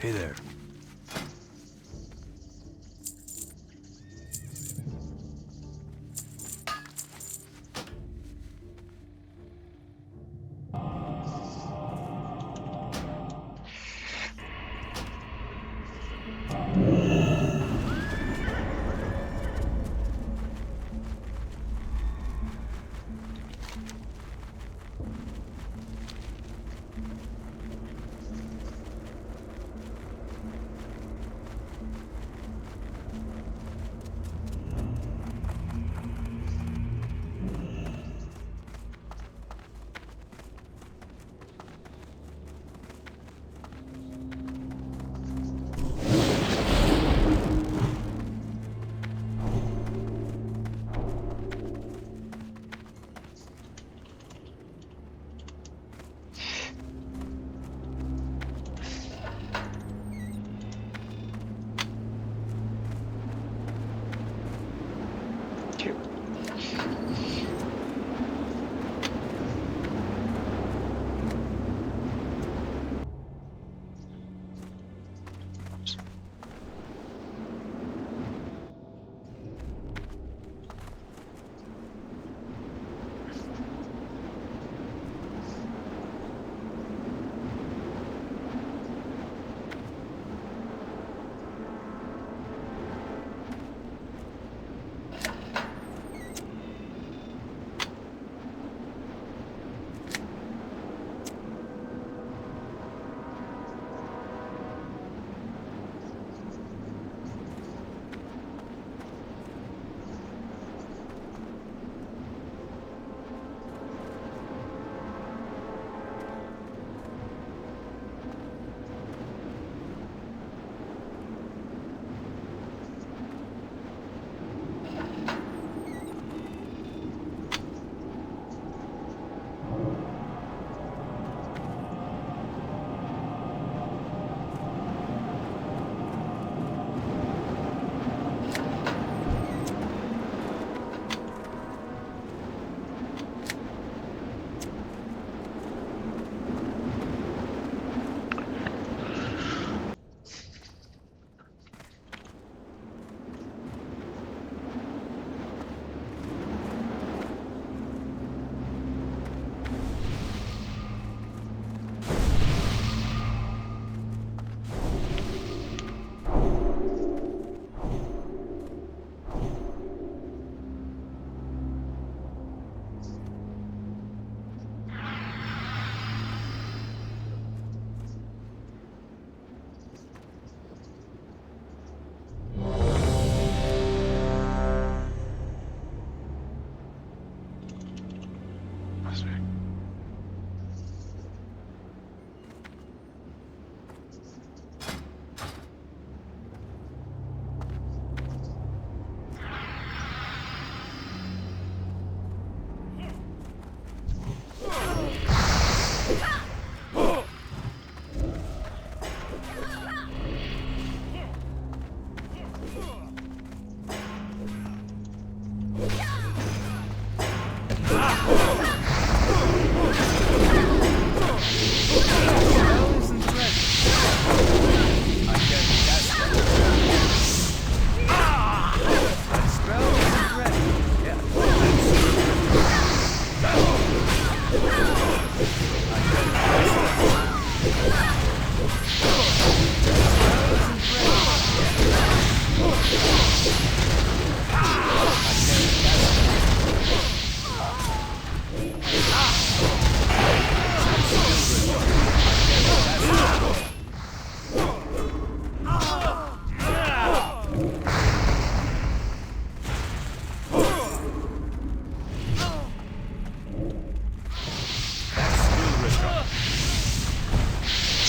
Hey there.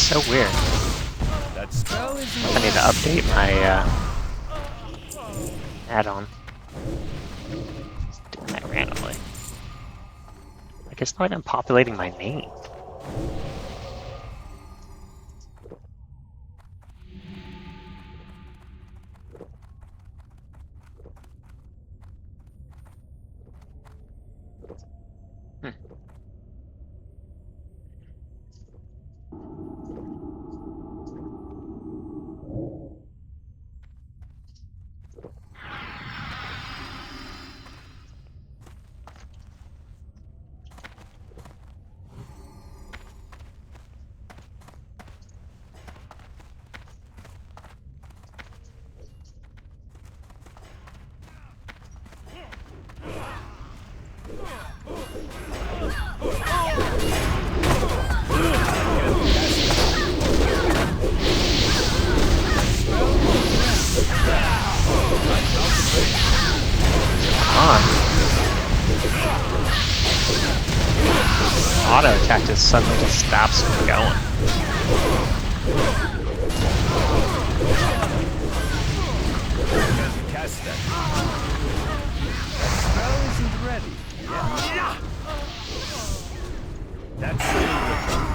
so weird. That spell isn't I need to update my add-on. Just doing that randomly. I guess not I'm populating my name. Auto attack just suddenly just stops me going. cast that. Spell isn't ready. Yeah. That's it.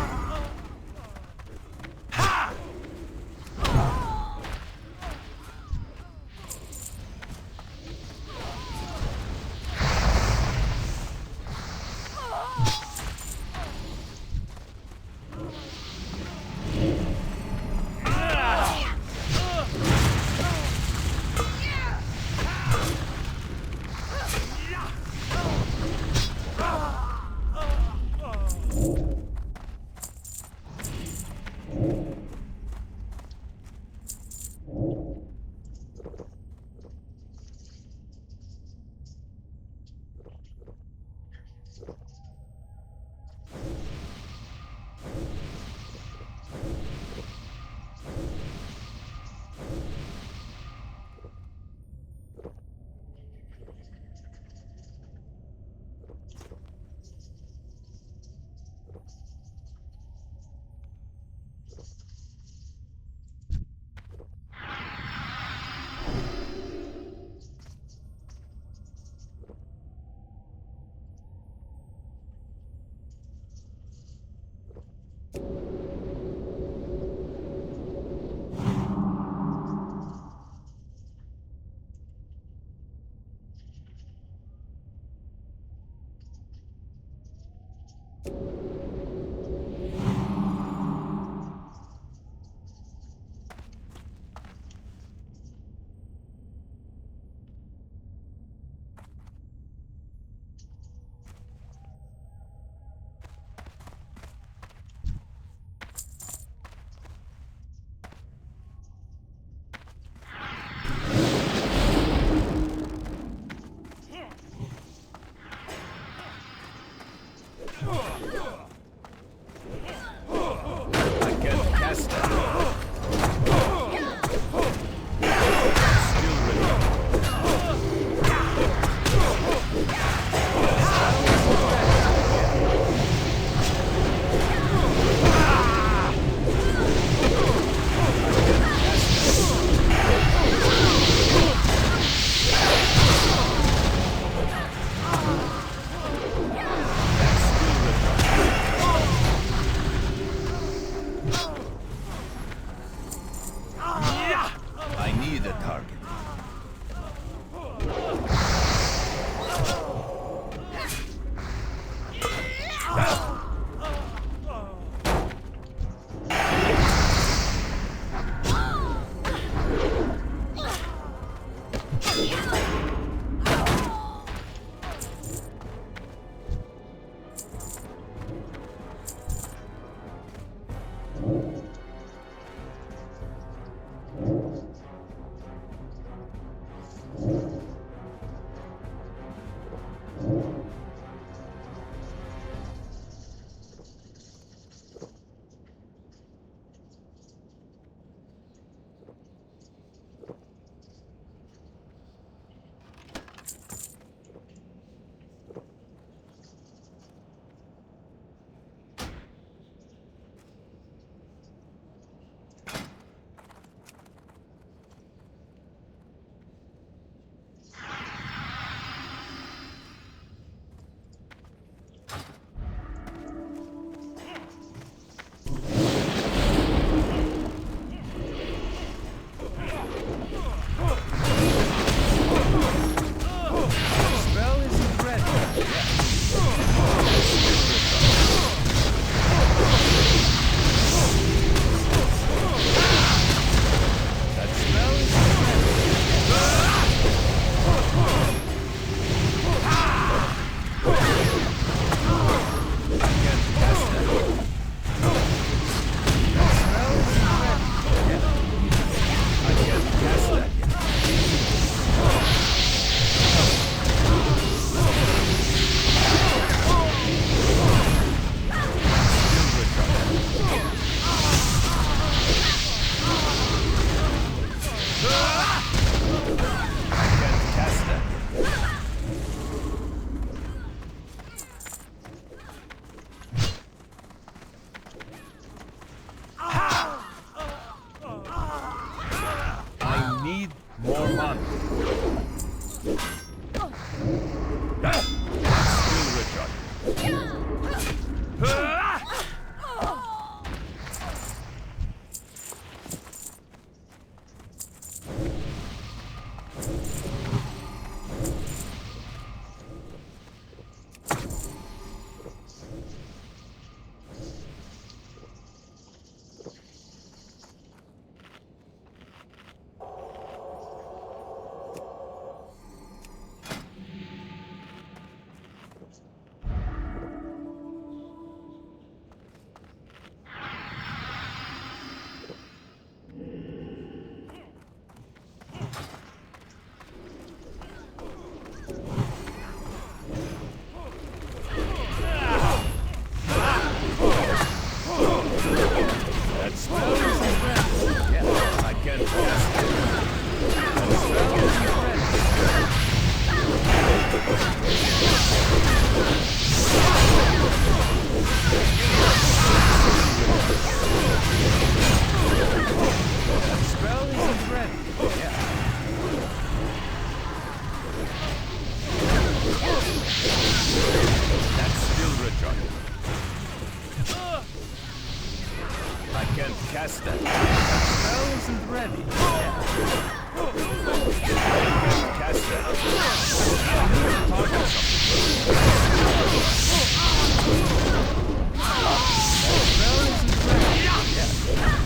cast that. Spell isn't ready. Cast that. Target something. Spell isn't ready. Cast that.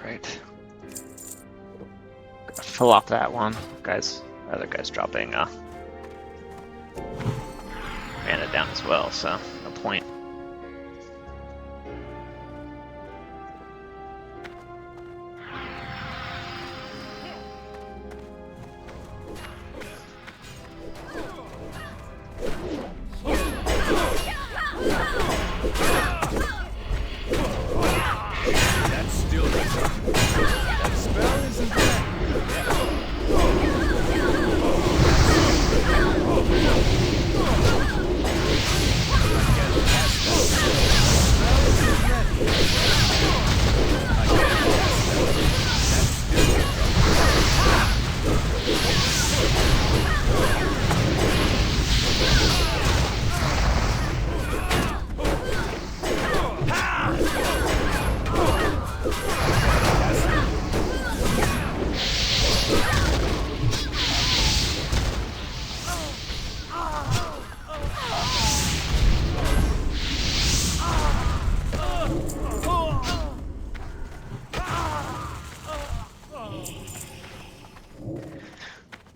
Right. Fill off that one, guys. Other guy's dropping mana down as well, so no point. That's still that spell isn't ready.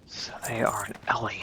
So they are an Ellie.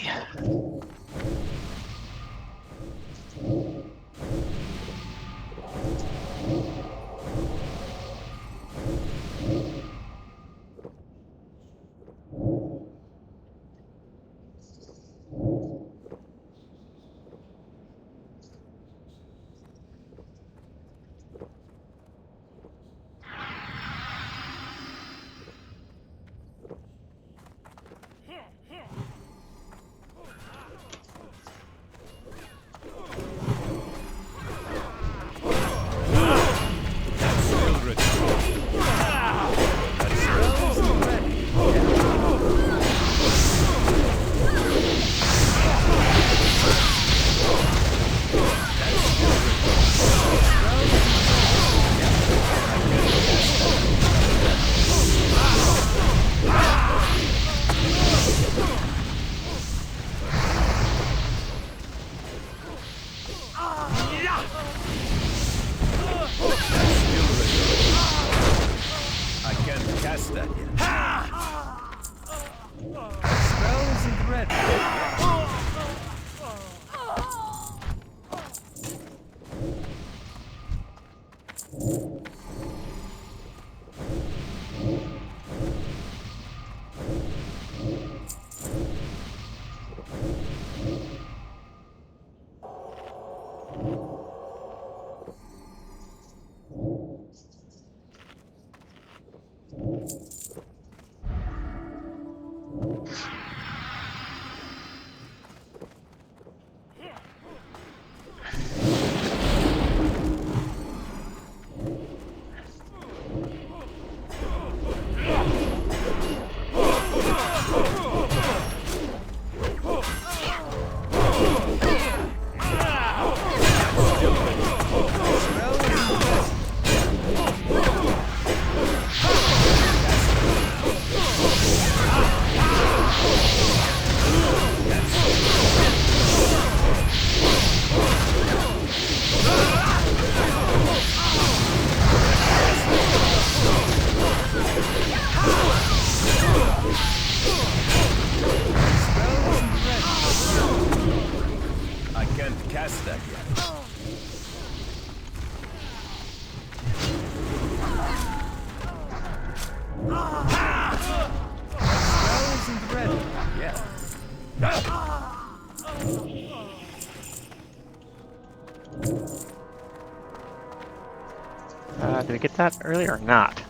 get that earlier or not?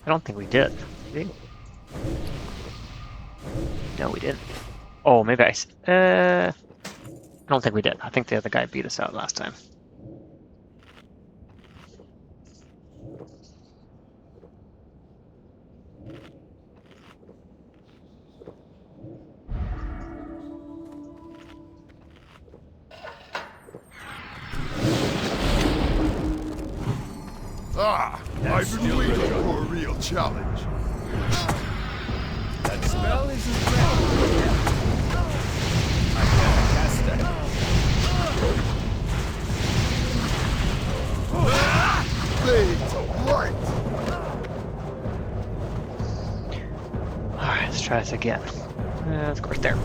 I don't think we did. Did we? No, we didn't. Oh, maybe I don't think we did. I think the other guy beat us out last time. Ah, I've been waiting for a real challenge. That spell isn't ready. I can't cast it. Blades of light. Alright, let's try this again. Of course, there.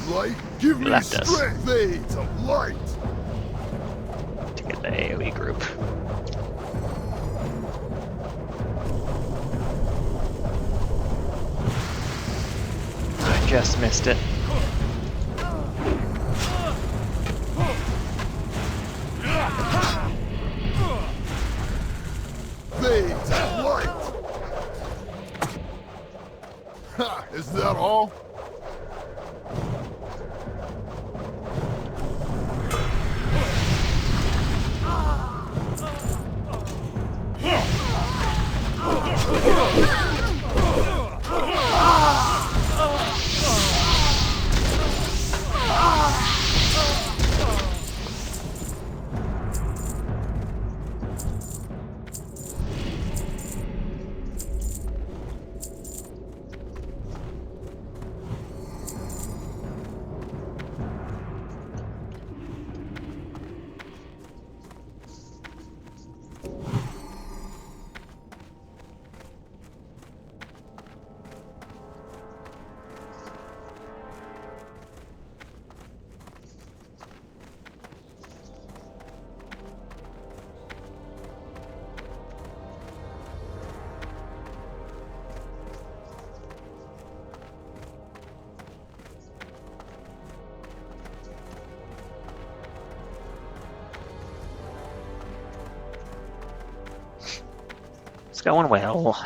Light, give me Left us. strength. Blades of light. To get the AoE group. I just missed it. Blades of light. Ha, is that all? It's going well.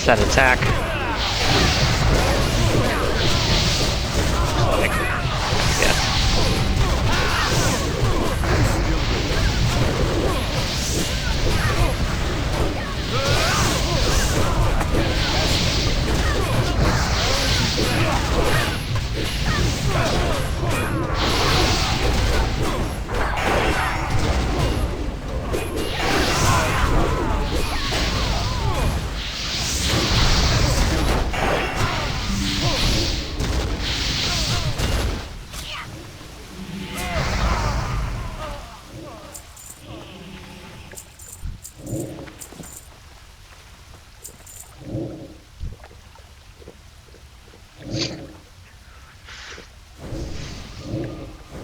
Set attack. Like, yeah.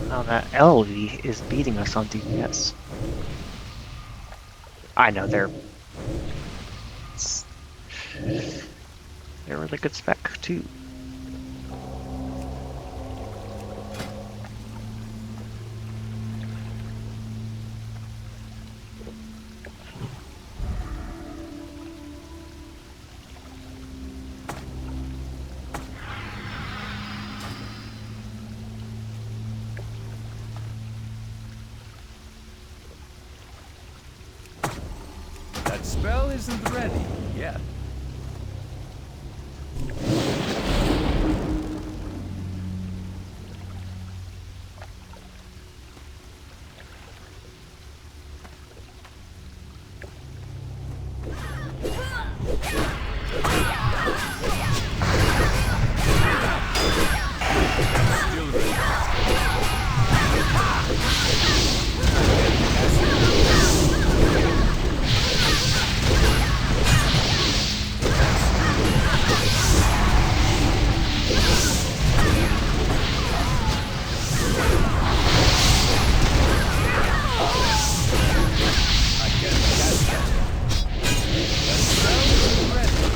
Oh, that Ellie is beating us on DPS. I know they're really good spec too. That spell isn't ready yet. Still ready.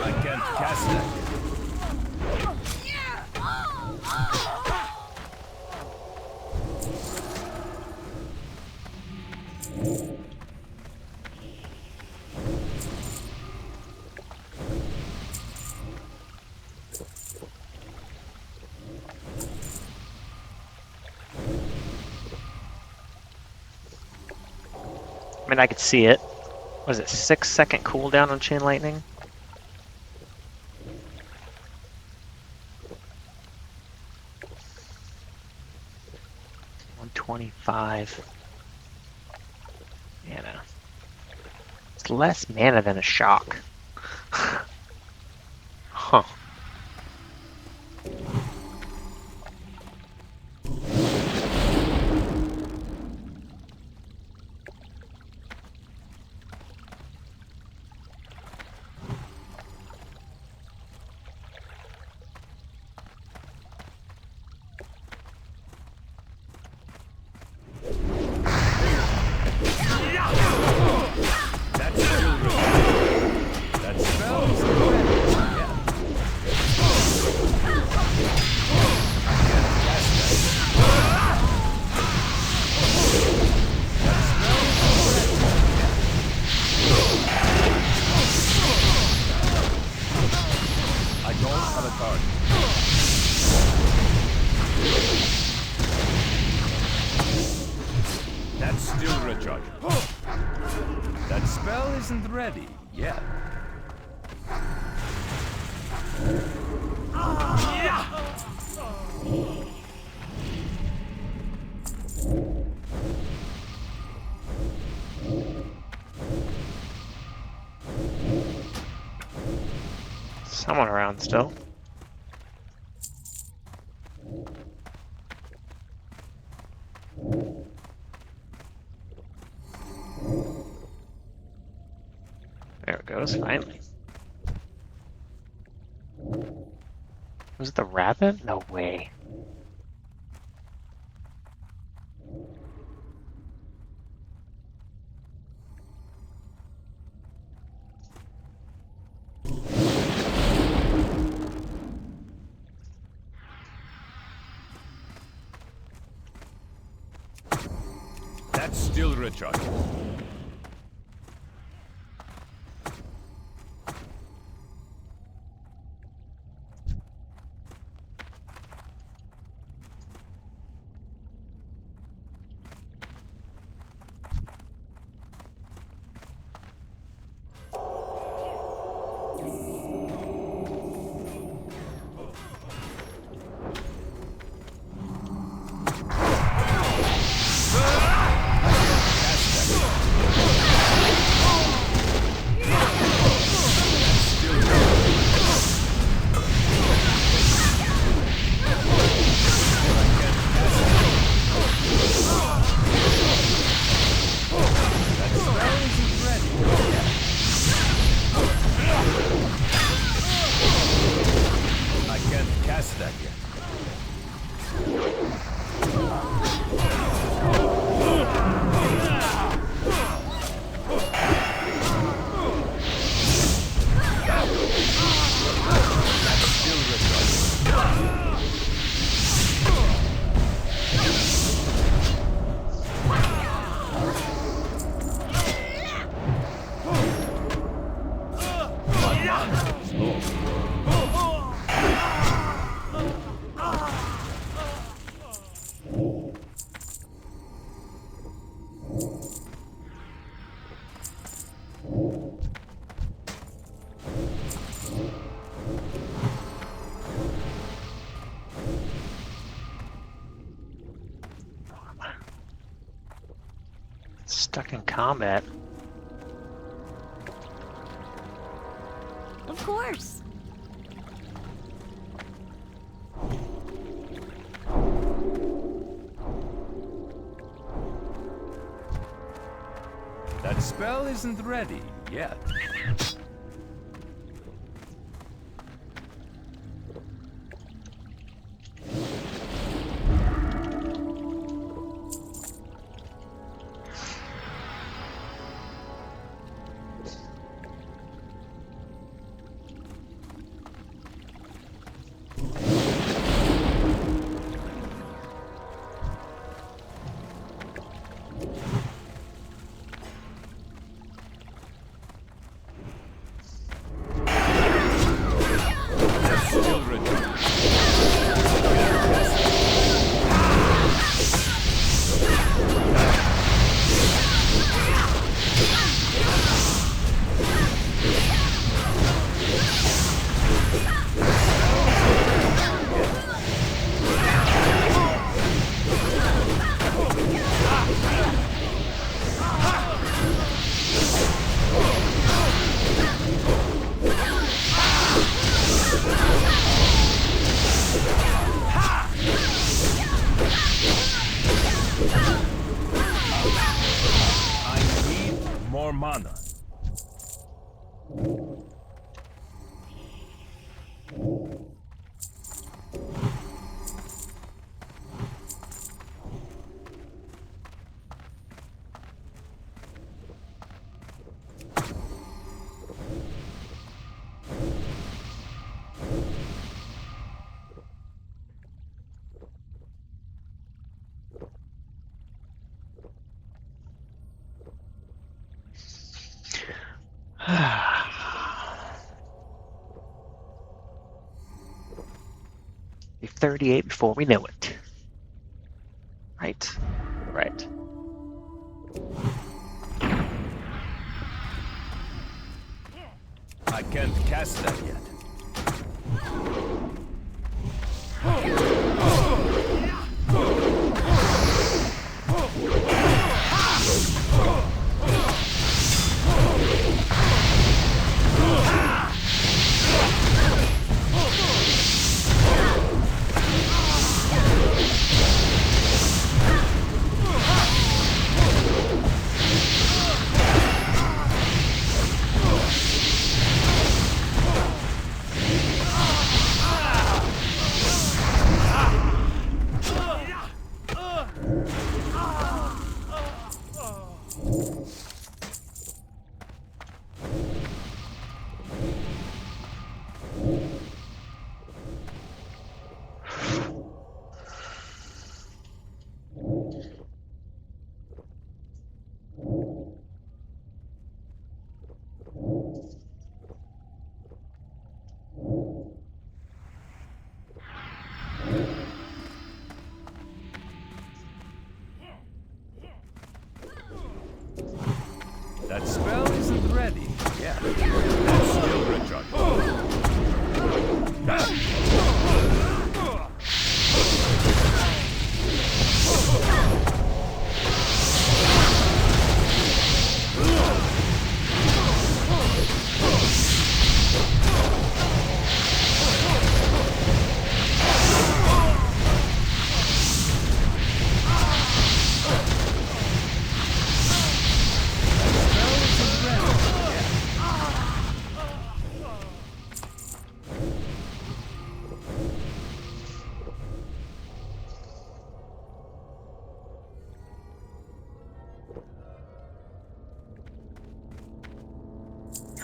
I can't cast that. I mean, I could see it. Was it 6-second cooldown on Chain Lightning? $125. Mana. It's less mana than a shock. Huh. That's still ready. That spell isn't ready yet. I don't have a target. That's still recharging. That spell isn't ready yet. Someone around still. There it goes, finally. Was it the rabbit? No way. That's still recharging. stuck in combat. Of course. That spell isn't ready yet. More mana. Be 38 before we know it. Right. Right. I can't cast that yet. That spell isn't ready yet. That's still recharged.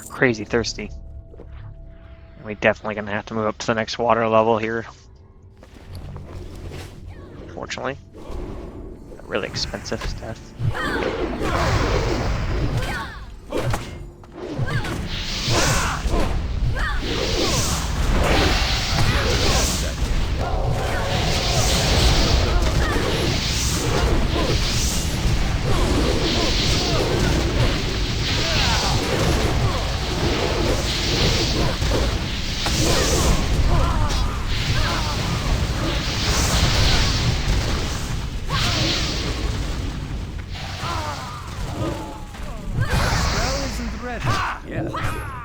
Crazy thirsty. We definitely gonna have to move up to the next water level here. Unfortunately. Really expensive stuff. Yeah.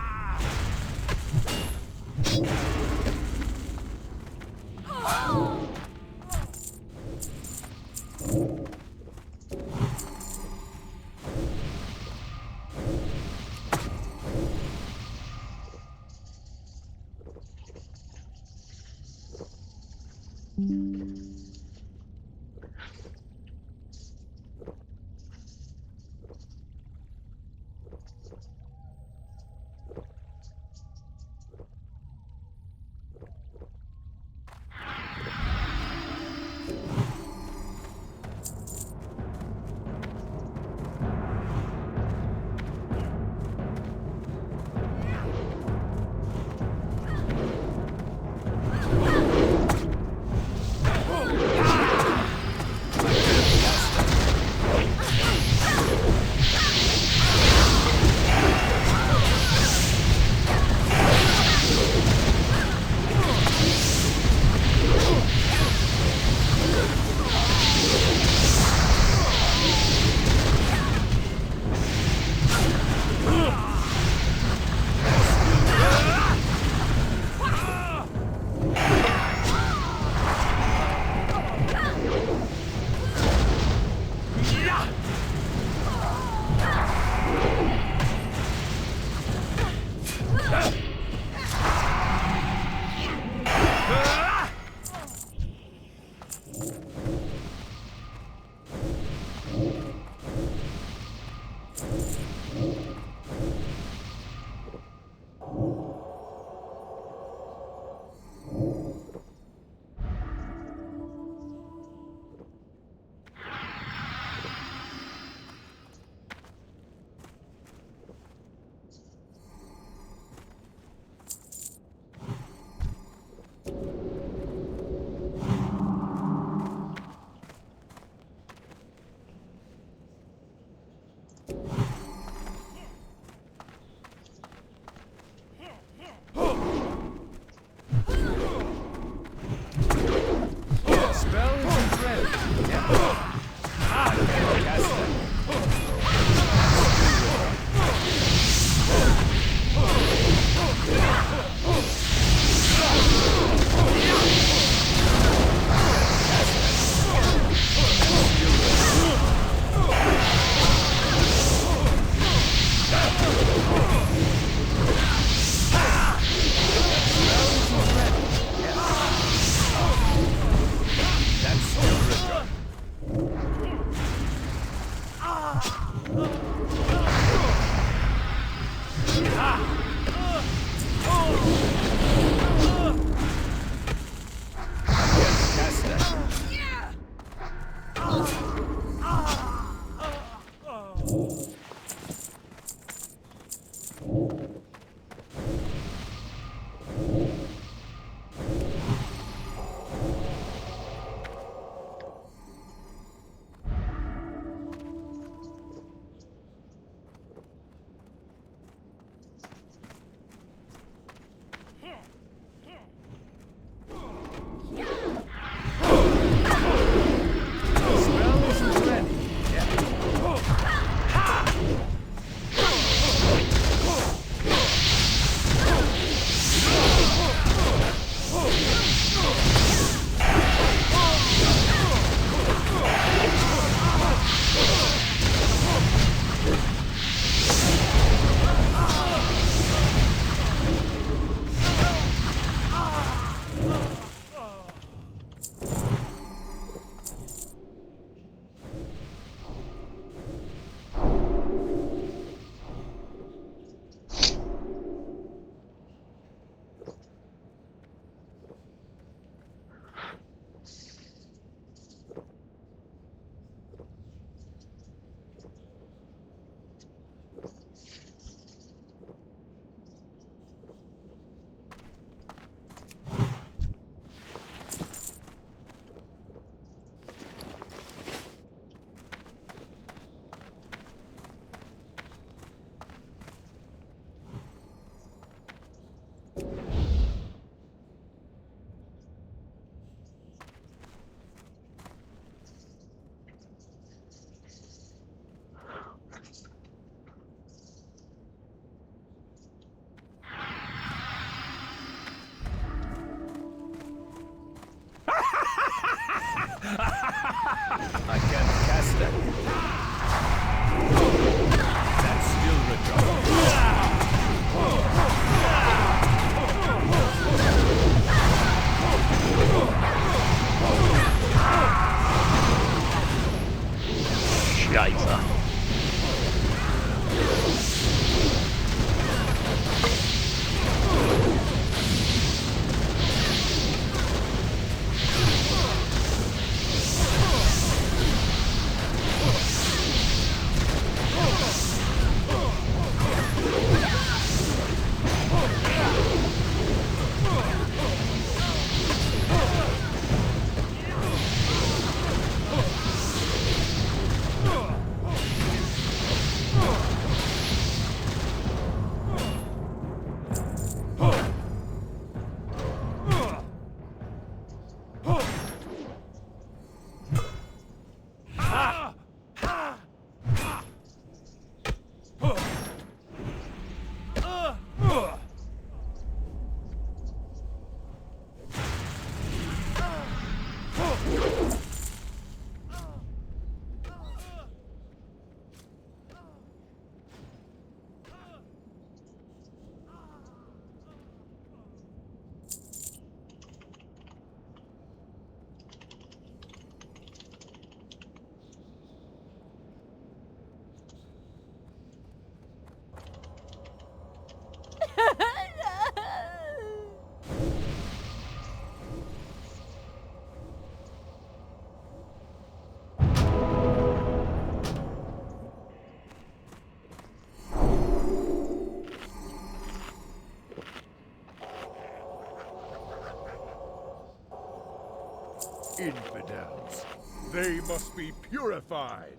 I can't cast that. That's still Scheiße. Infidels. They must be purified.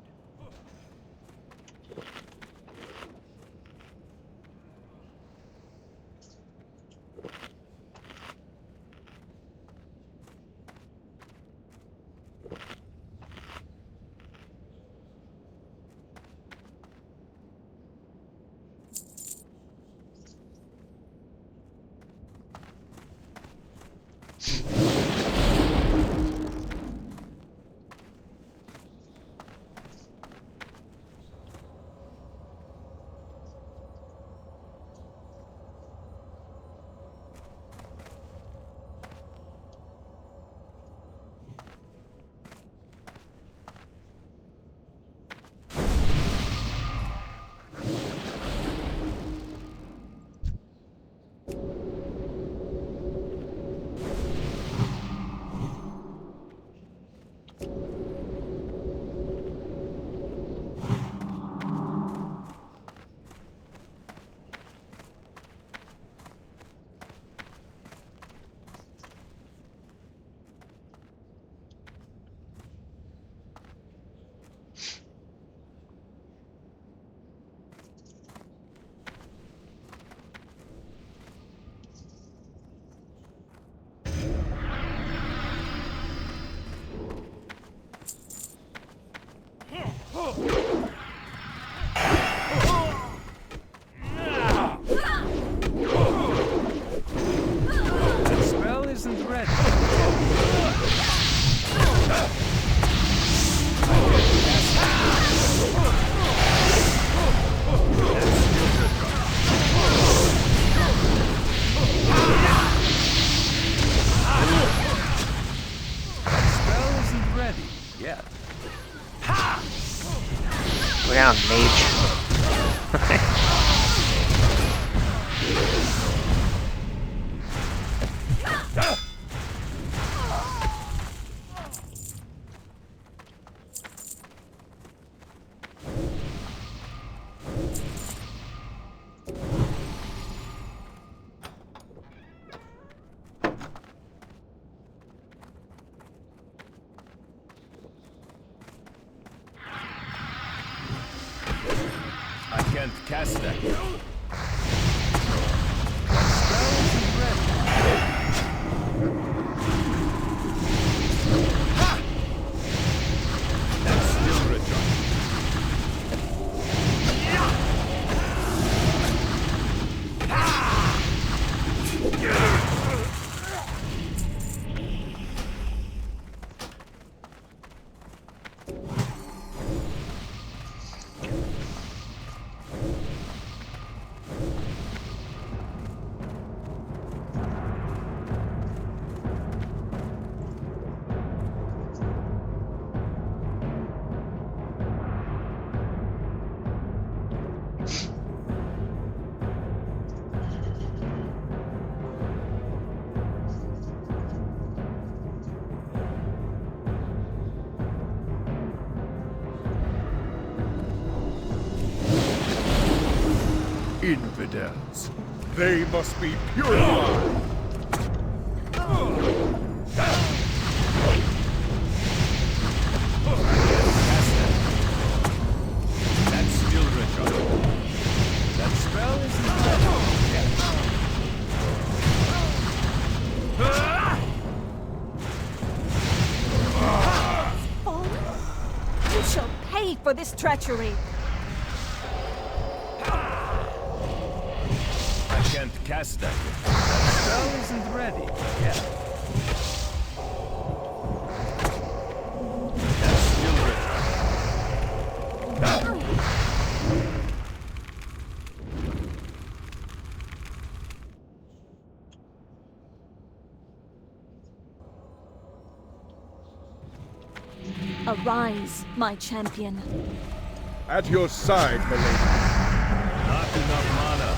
That spell isn't ready. Spell isn't ready yet. Look out, mage. I can't cast that. Spell isn't ready. That's still recharged. Infidels. They must be purified. That's still recharged. That spell isn't Fallen? You shall pay for this treachery. I can't cast that. That spell isn't ready. Yeah. That's still recharged. Arise, my champion. At your side, milady. Not enough mana.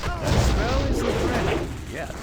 That spell isn't ready. Yeah.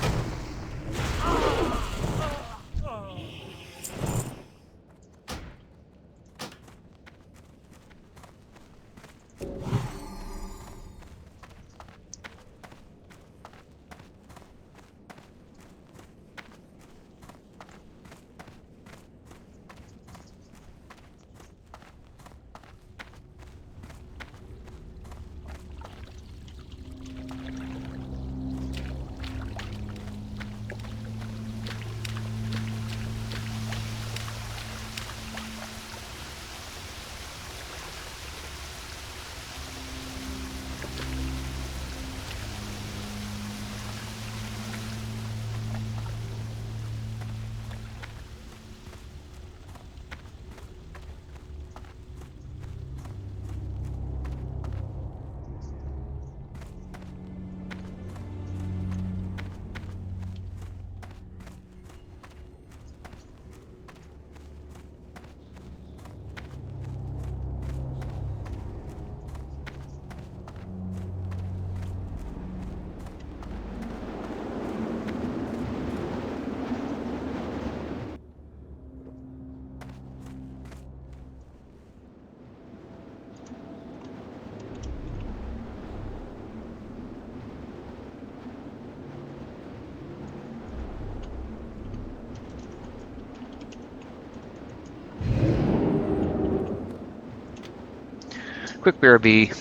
Quick BRB.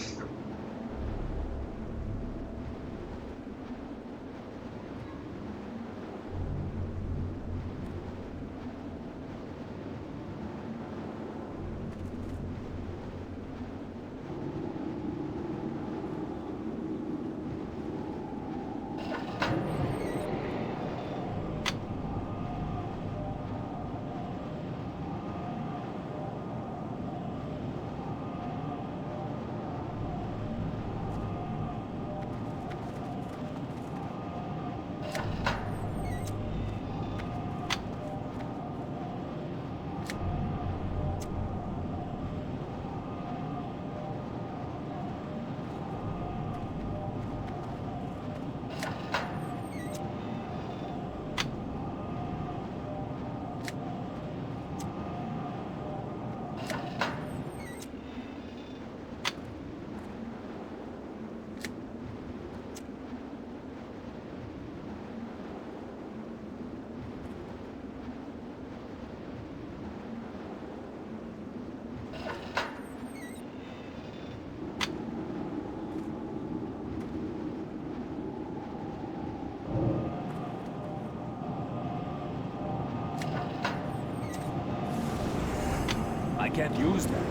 I can't use that.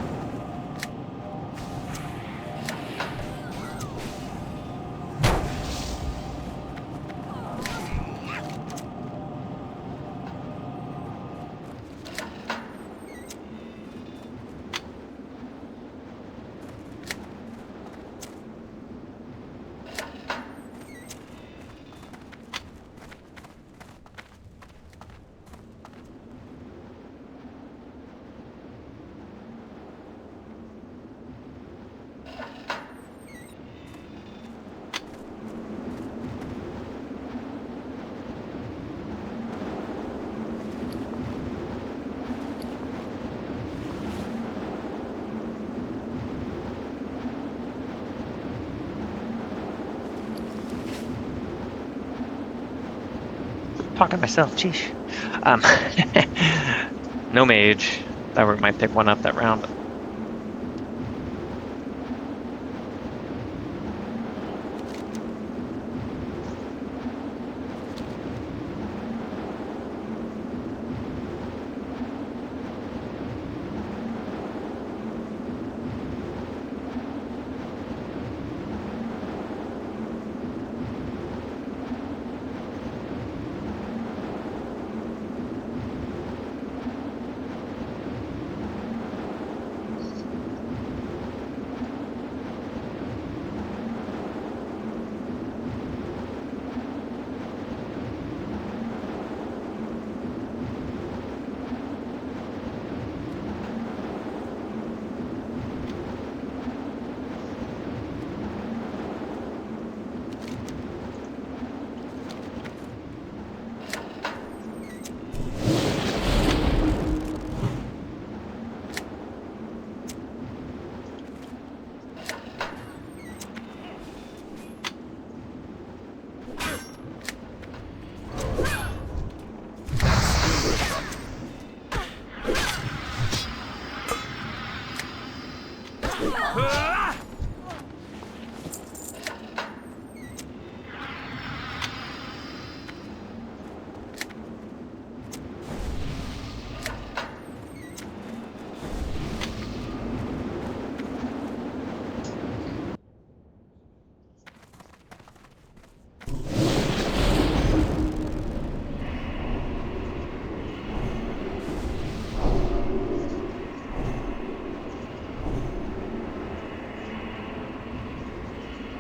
talking to myself. Sheesh. Um, no mage. Thought we might pick one up that round.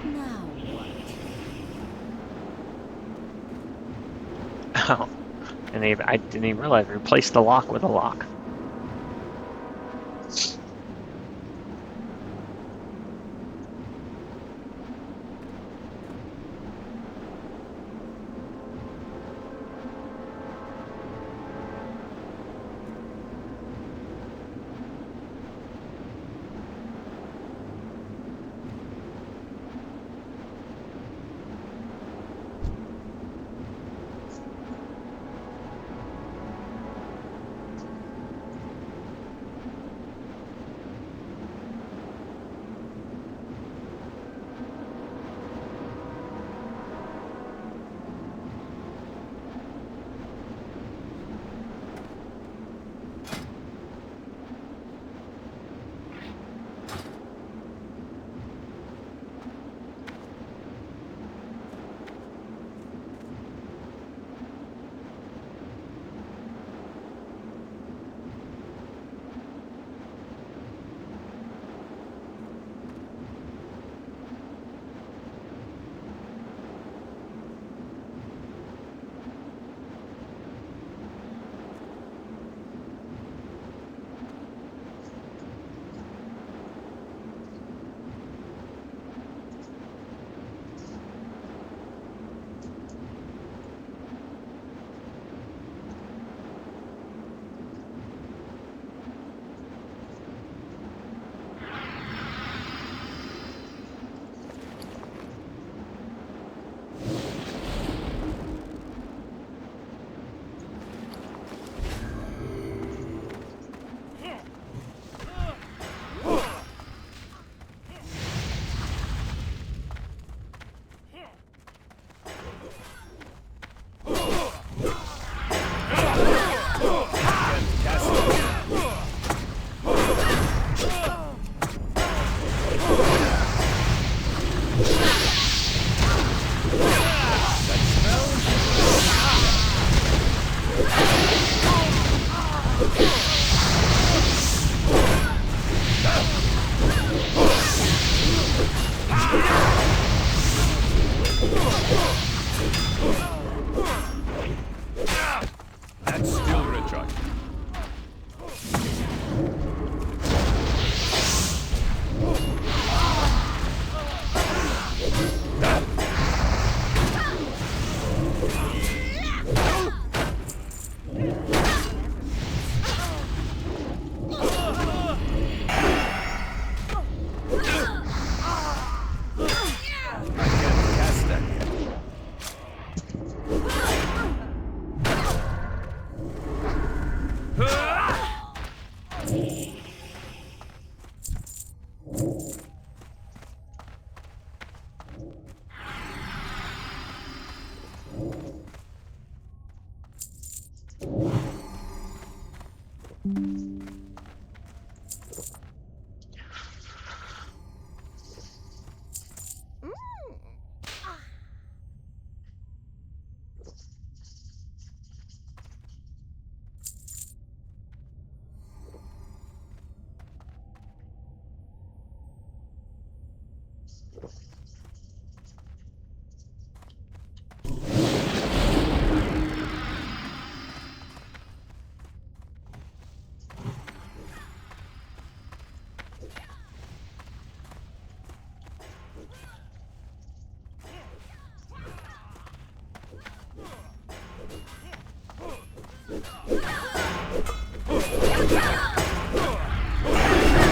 Now what? Oh, and I didn't even realize we replaced the lock with a lock.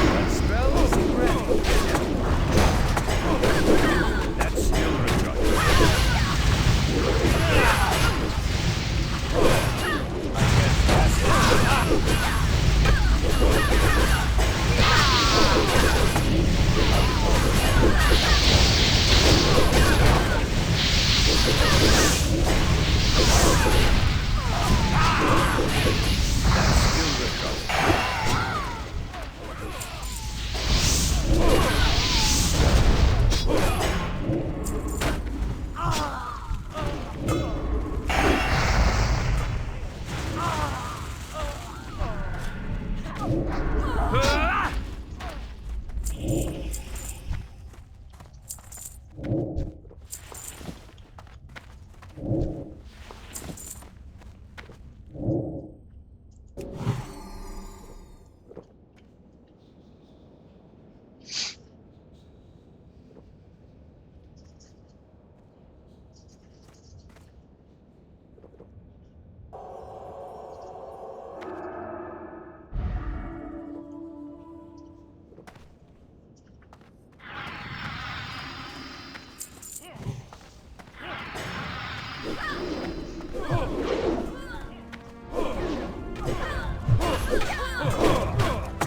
That spell isn't ready. That's still recharged.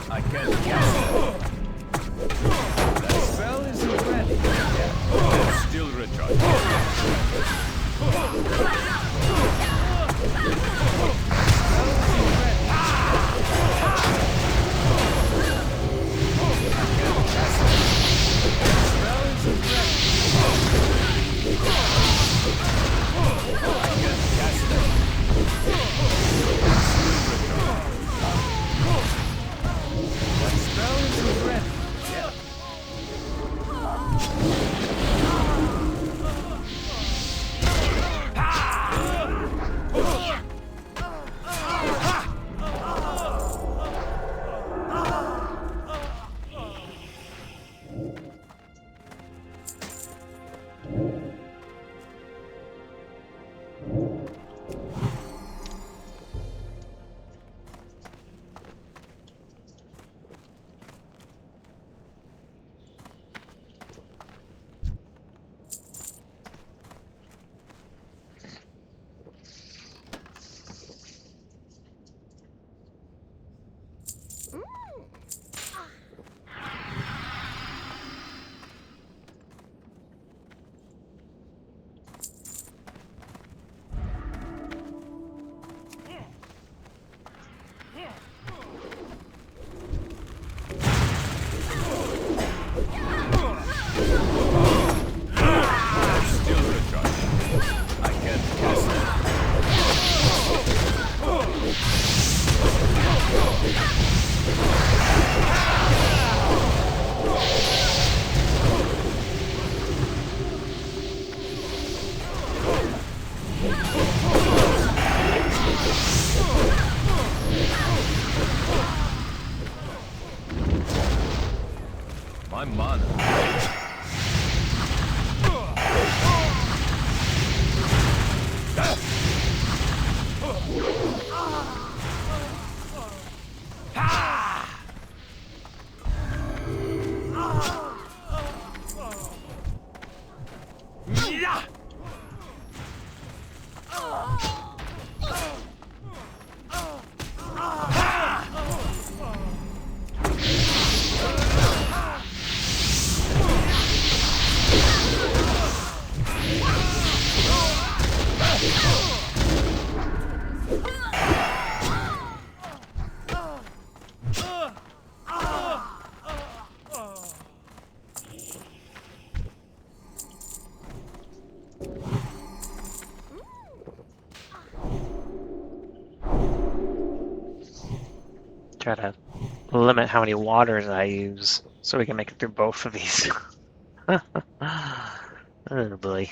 I can't cast it. That's still recharged. I can't cast it. That spell isn't ready. It's still recharged. My mana. Try to limit how many waters I use so we can make it through both of these. Oh boy.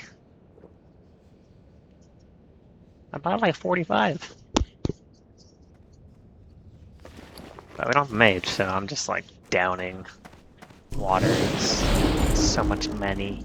I bought like 45. But we don't have mage, so I'm just like downing waters. So much money.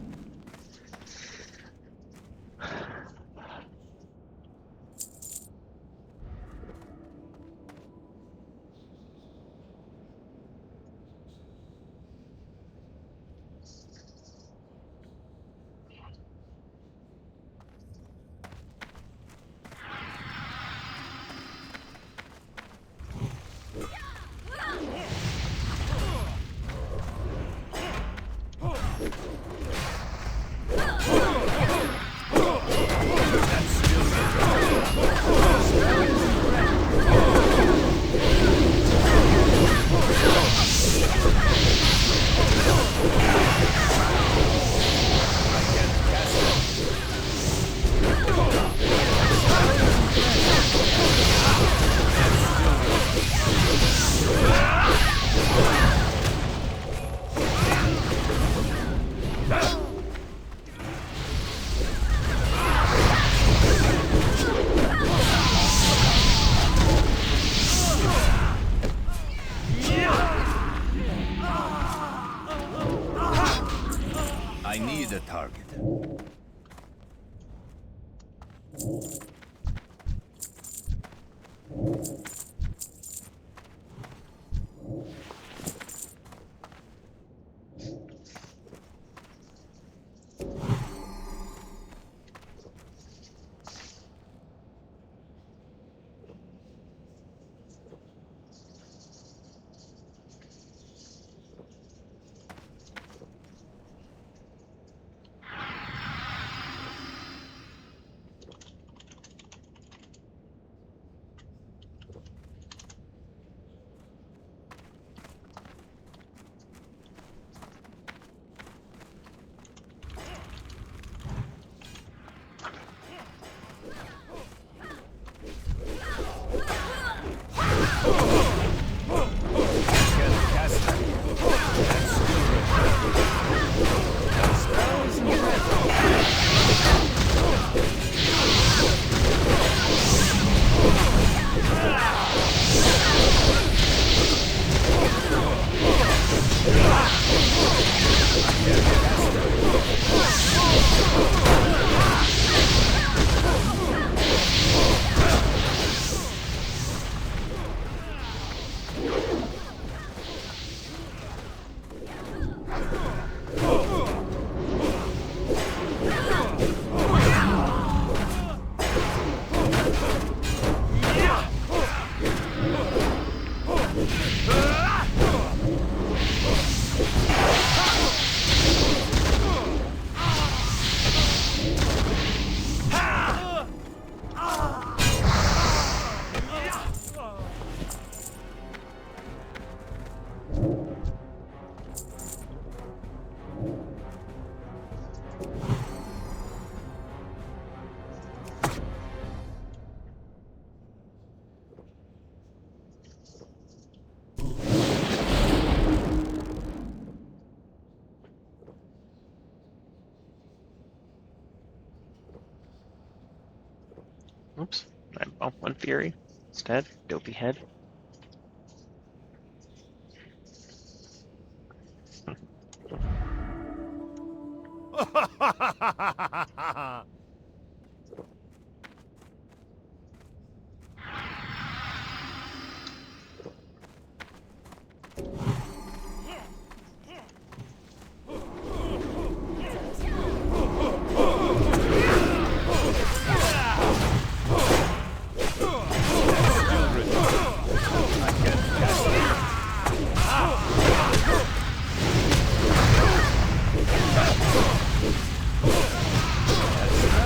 I need a target. Oops. I bumped one Fury instead. Dopey head. That's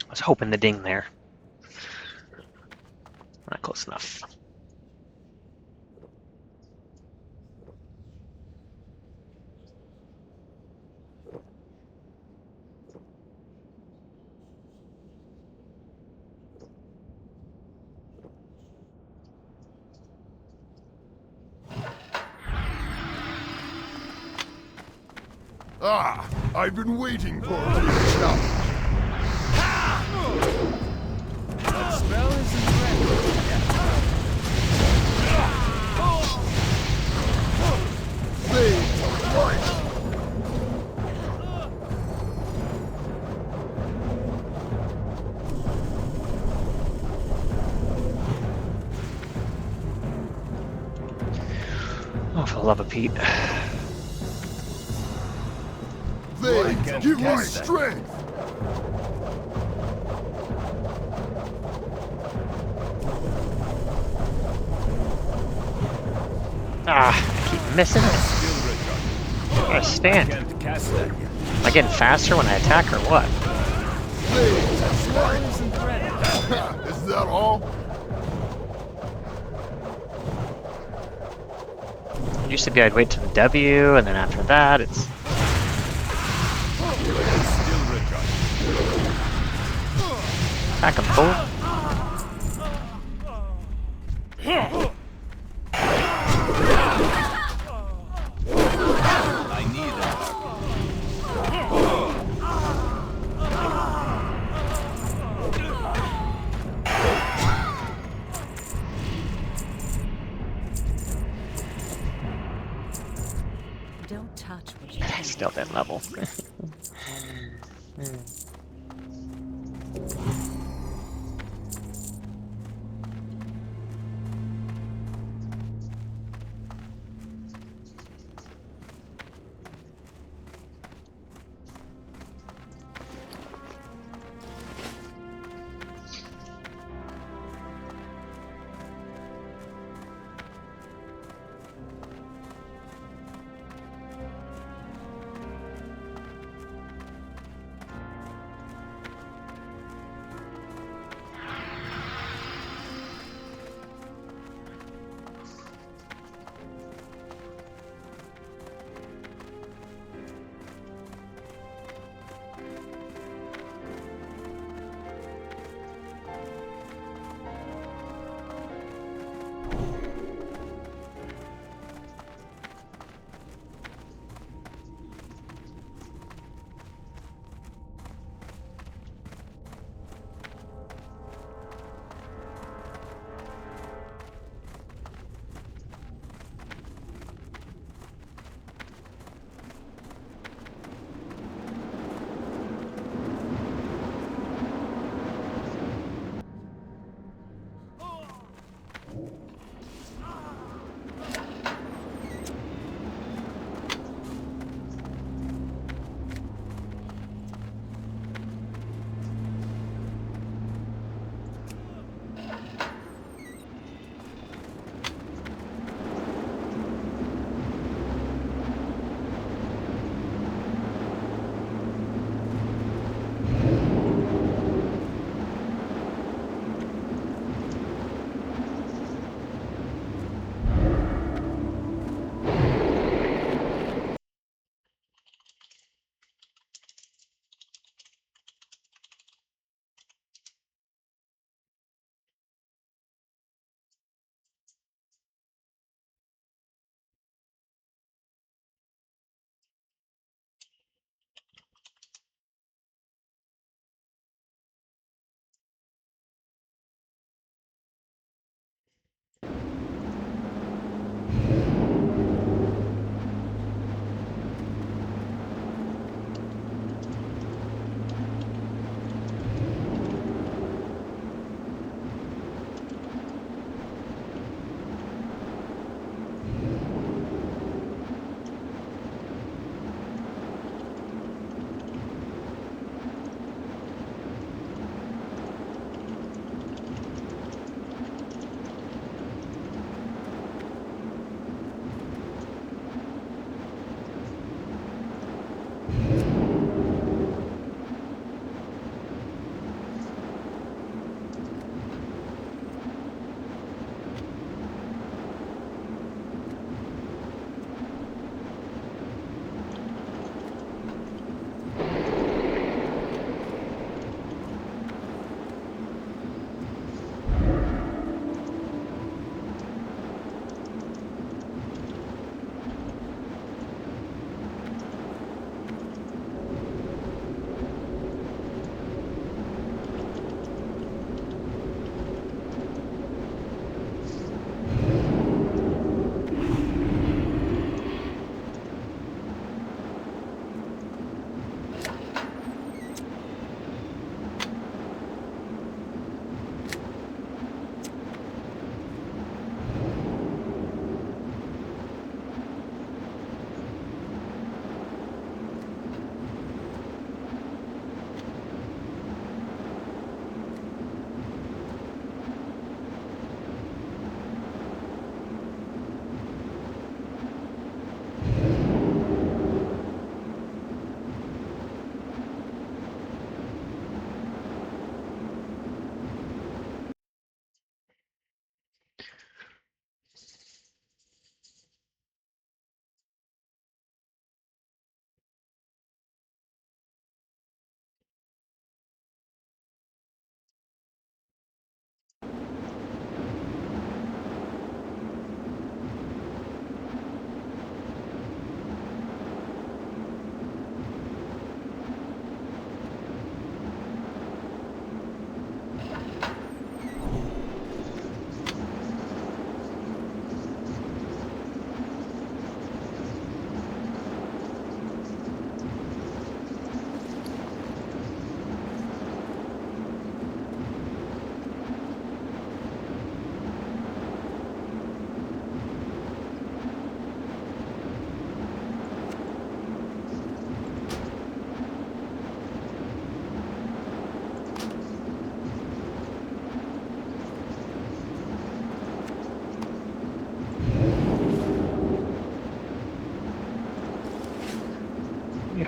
I was hoping to ding there. Not close enough. Ah, I've been waiting for a little challenge. That spell isn't ready. Fade to light. Oh, for the love of Pete. Fade, can't give me cast that. strength. Ah, I keep missing it. Skill recharge. I stand. Can't cast that yet. Am I getting faster when I attack or what? Fade to Spell light. isn't ready. Ha, is that all? It used to be I'd wait to the W, and then after that, it's... Skill recharge. Attack them both. I need it. Don't touch what you I still didn't level.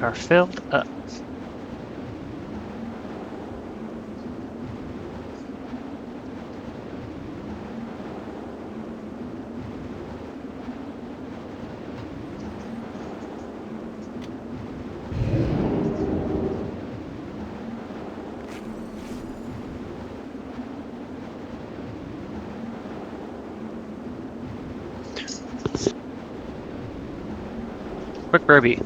are filled up. Quick Ruby.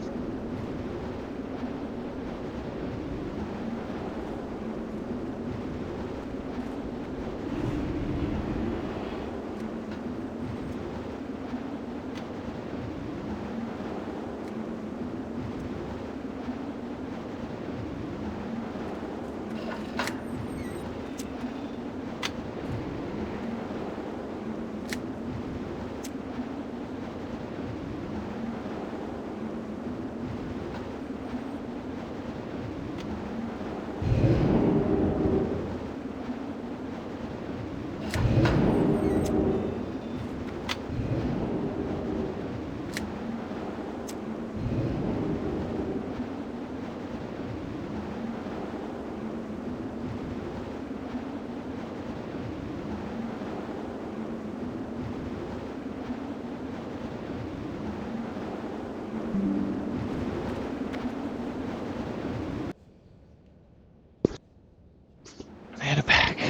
Head back. I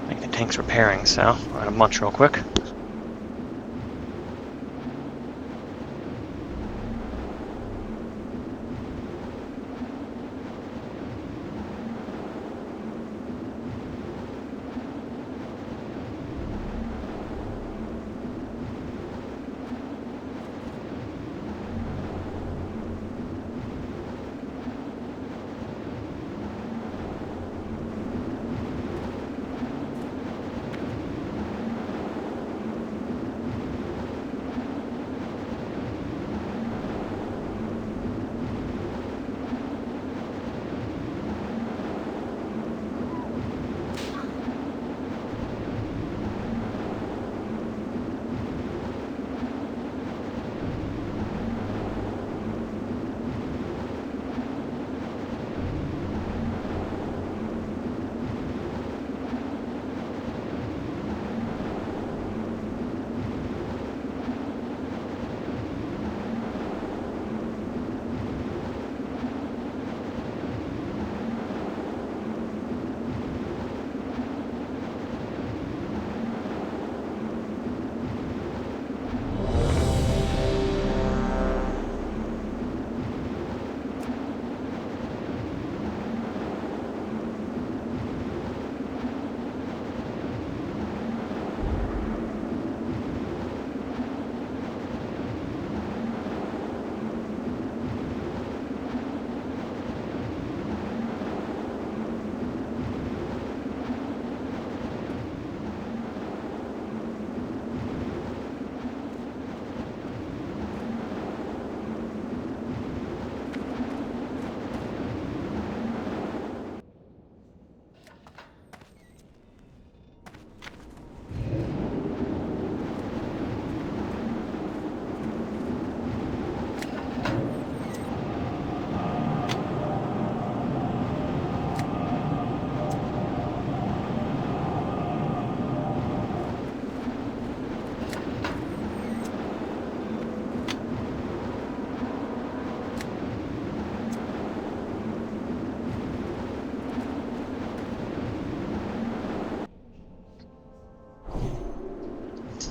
think the tank's repairing, so I'm gonna munch real quick.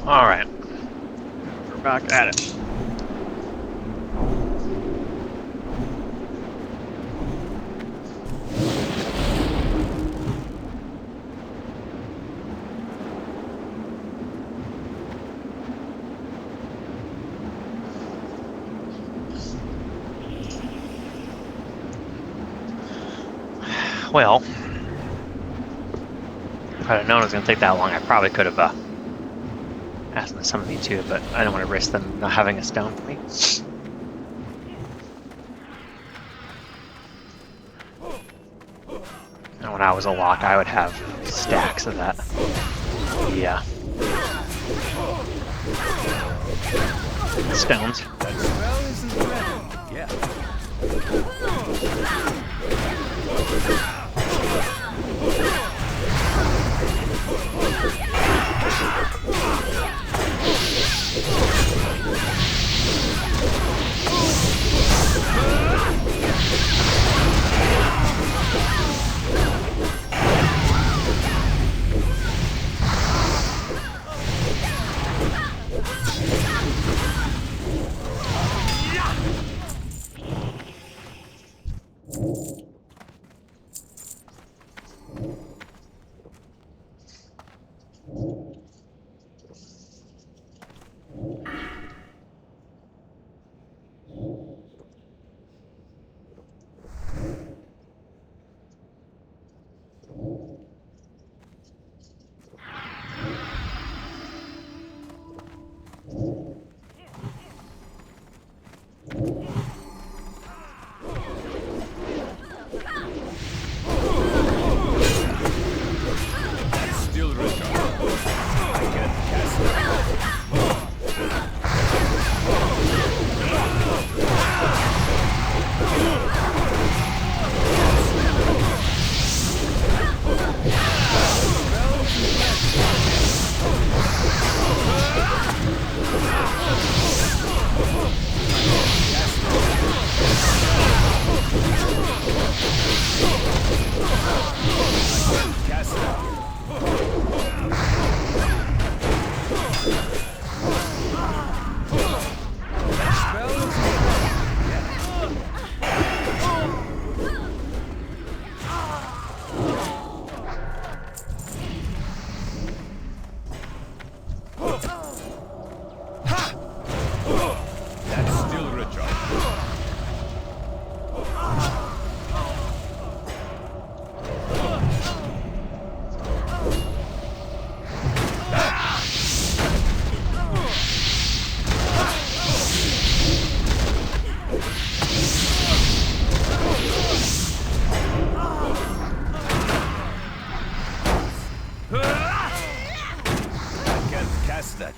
Alright. We're back at it. Well, if I'd have known it was going to take that long, I probably could have asked them to summon me too, but I don't want to risk them not having a stone for me. And when I was a lock, I would have stacks of that. Yeah. Stones. That spell isn't ready. Yeah. Still recharged. I can cast it. Cast it. That's still recharged. I can't cast that.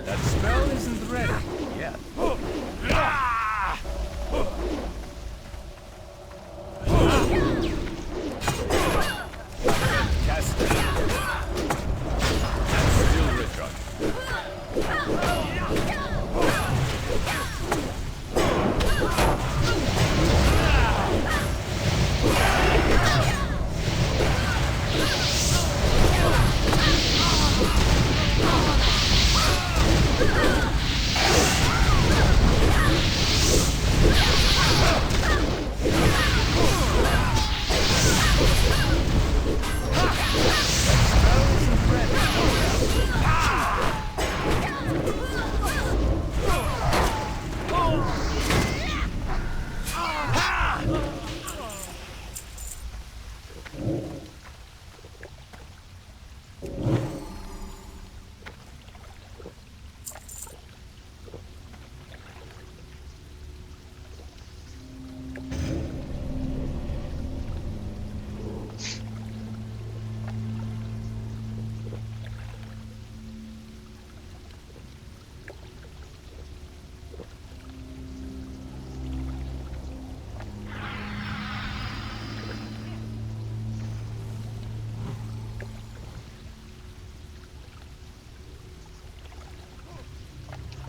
That spell isn't ready yet. Cast it. That's still recharged.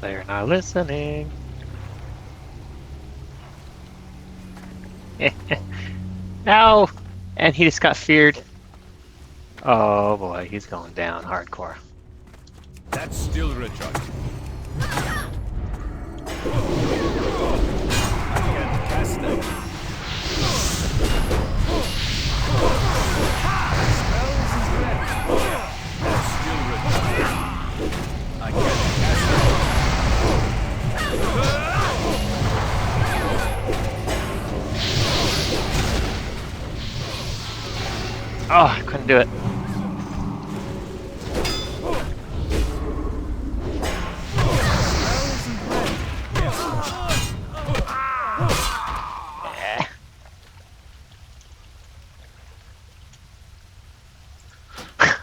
They're not listening. No! And he just got feared. Oh boy, he's going down hardcore. That's still recharged. I can't cast that. Do it. Eh.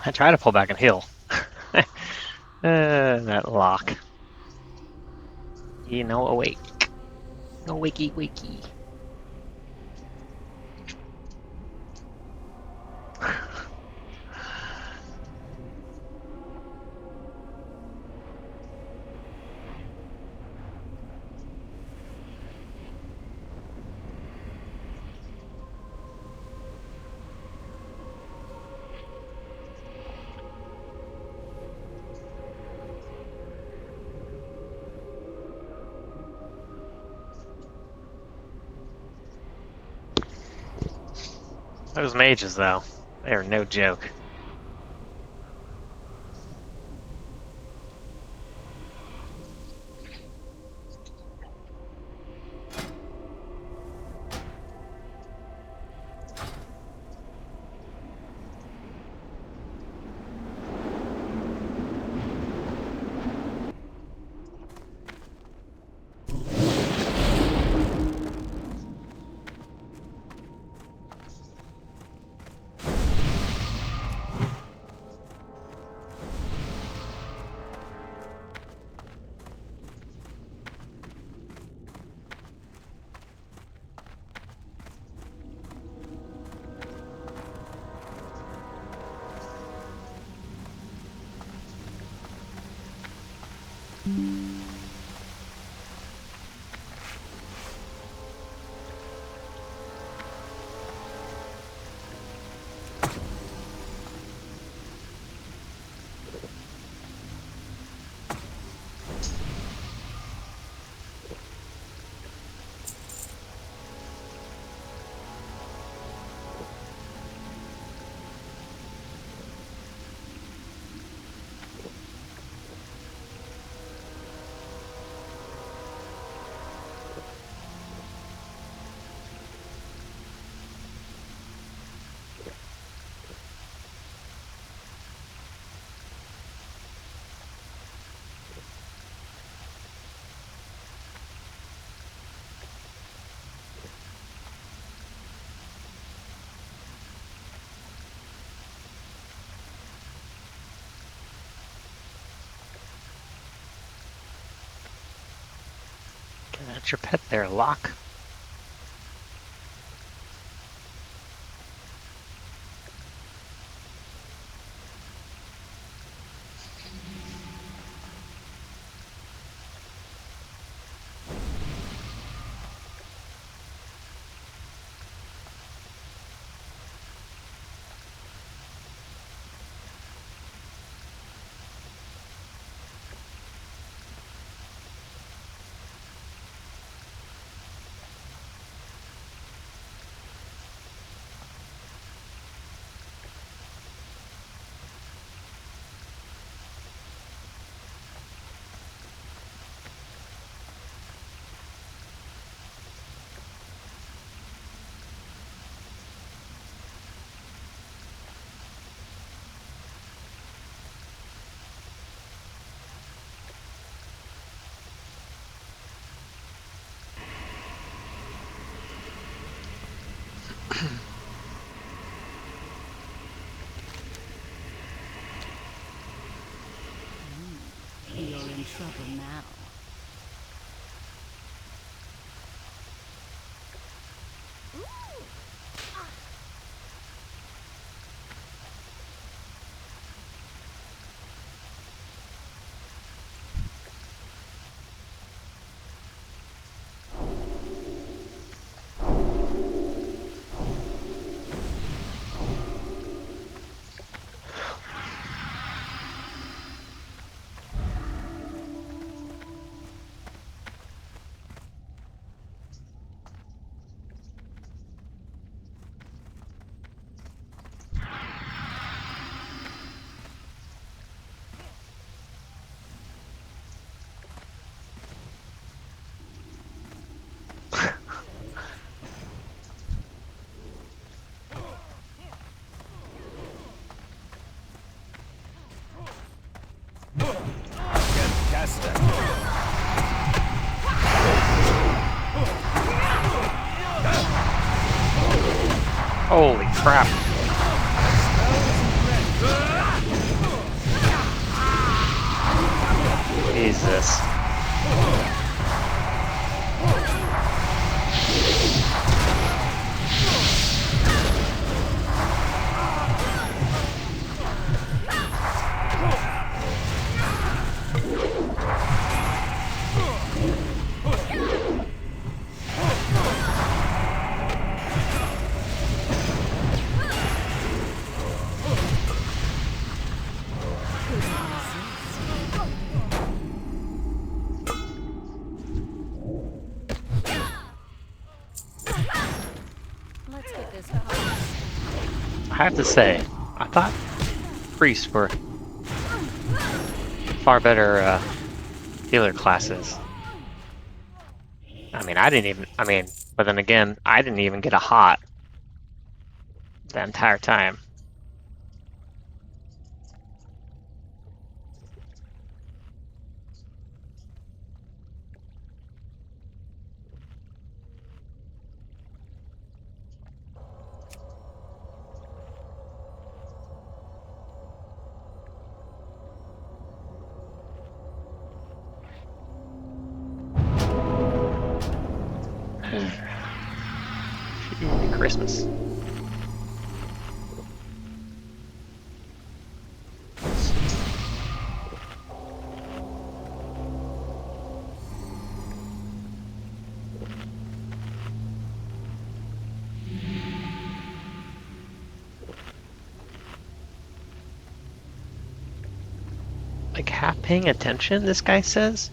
I try to pull back and heal. That lock. You know, awake. No wakey wakey. Those mages, though, they are no joke. That's your pet there, Lock. You're in trouble now. crap. Jesus. Let's get this going. I have to say, I thought priests were far better healer classes. I mean, but then again, I didn't even get a hot the entire time. Christmas. Like half paying attention, this guy says?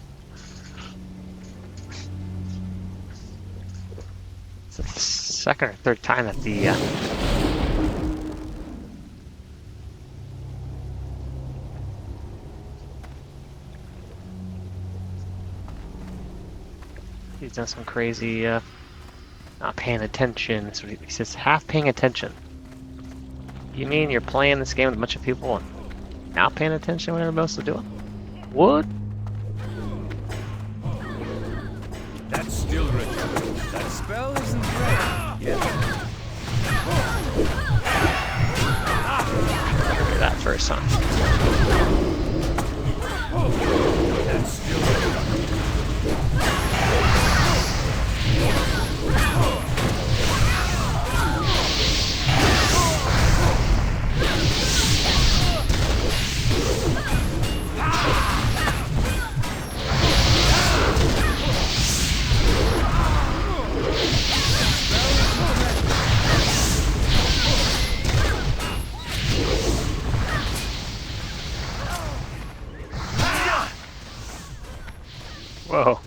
It's the second or third time that the he's done some crazy not paying attention. That's what he says, half paying attention. You mean you're playing this game with a bunch of people and not paying attention to what everybody else is doing? What? That's still Richard. That spell isn't ready yet. Look at that first, son. That's still Richard. Whoa.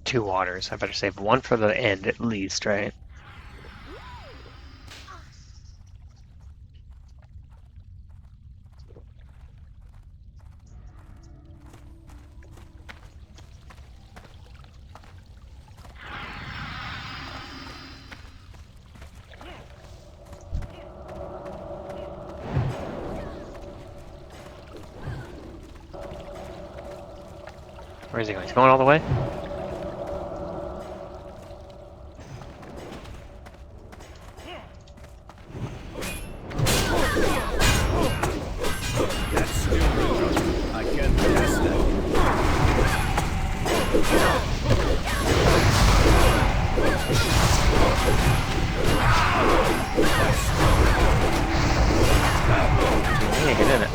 Two waters. I better save one for the end at least, right? Where is he going? He's going all the way? That's still Richard. I can't cast that. I need to get in it.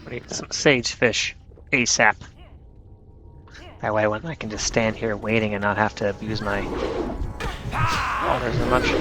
need some sagefish ASAP. That way, when I can just stand here waiting and not have to abuse my waters as much.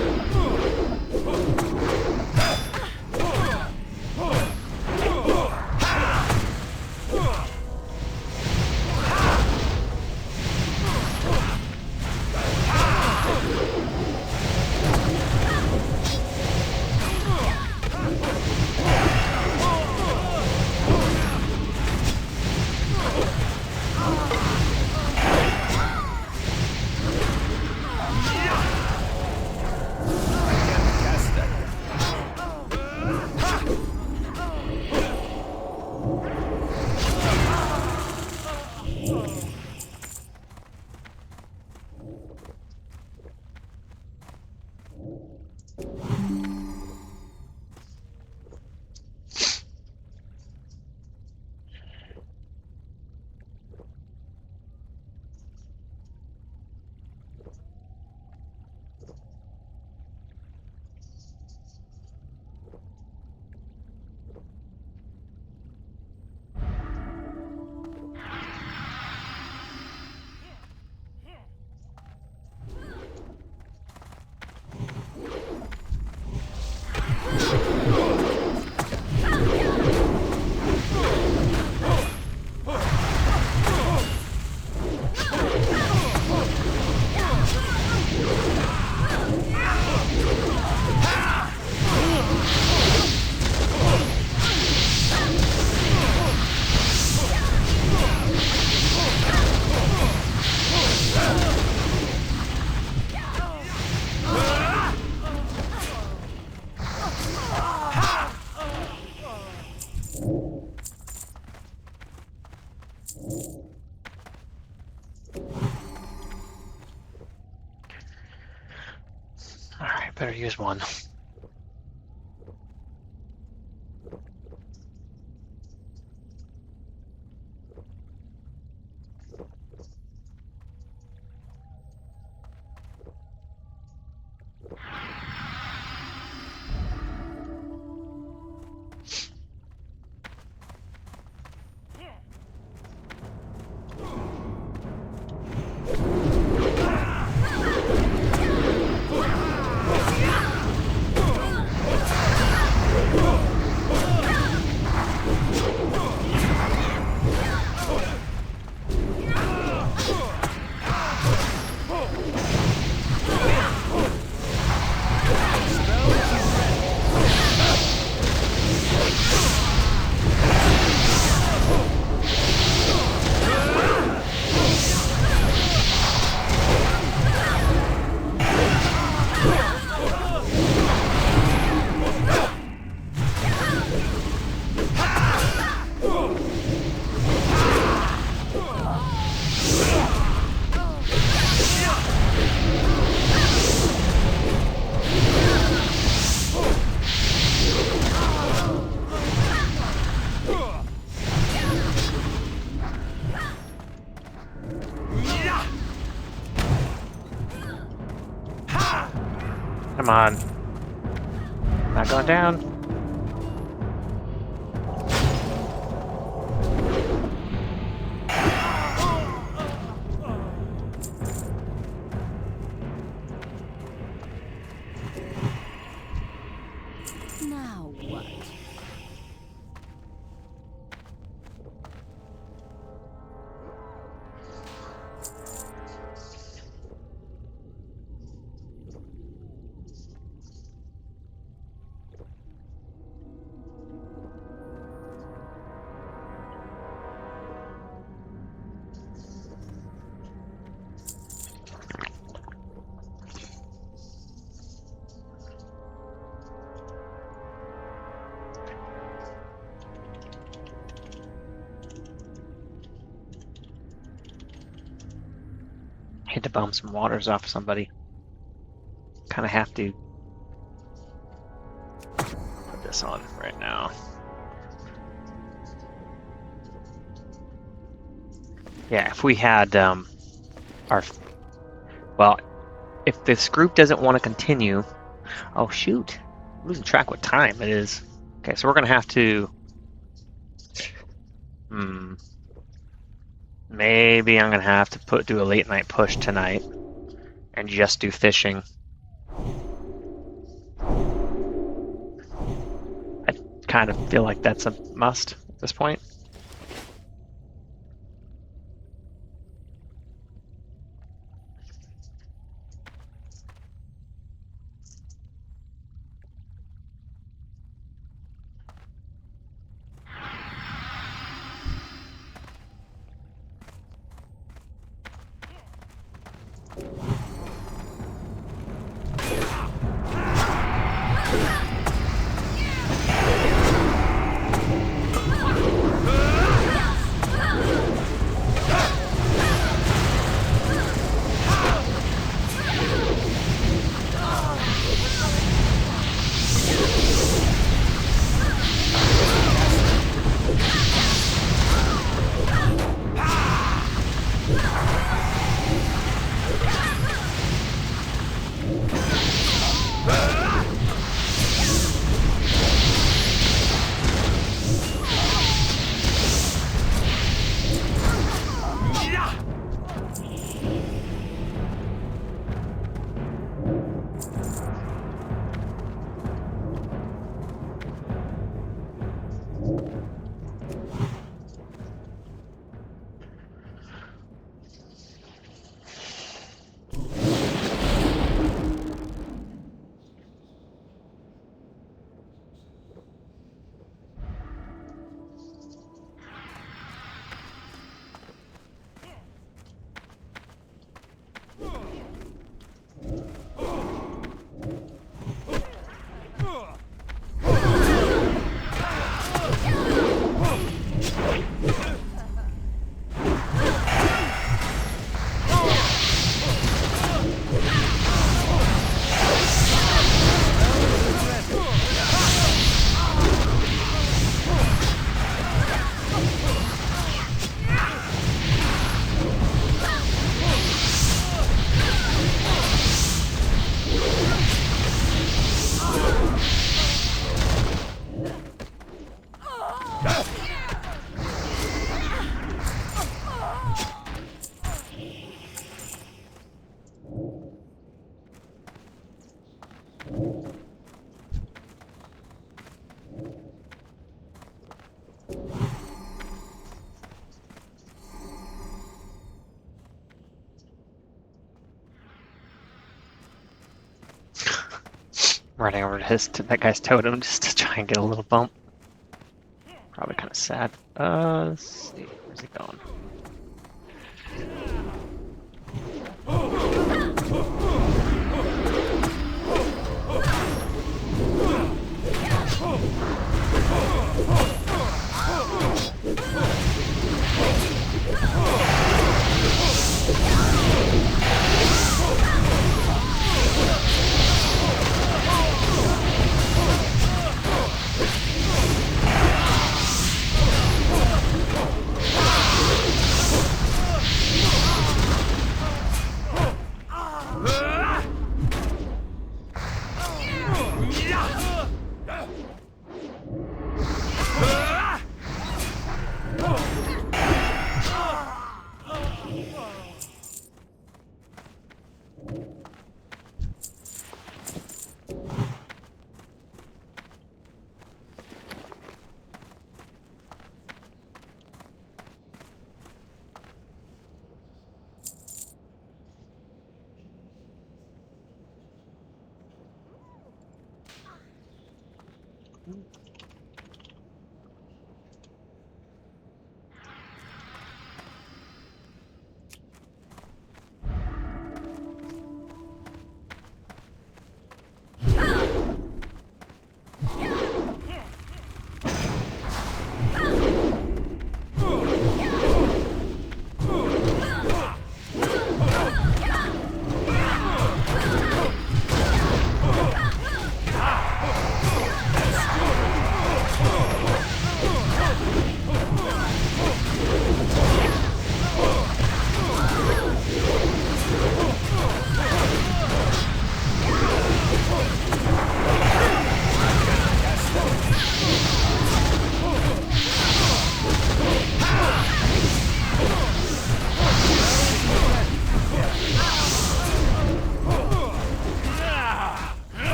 Alright, better use one. Come on. Not going down. Now what? Hate to bum some waters off somebody. Kind of have to put this on right now. Yeah, if we had well, if this group doesn't want to continue, oh shoot, I'm losing track what time it is. Okay, so we're gonna have to Hmm. Maybe I'm gonna have to do a late night push tonight and just do fishing. I kind of feel like that's a must at this point. Running over to that guy's totem just to try and get a little bump. Probably kind of sad. Let's see. Where's he going?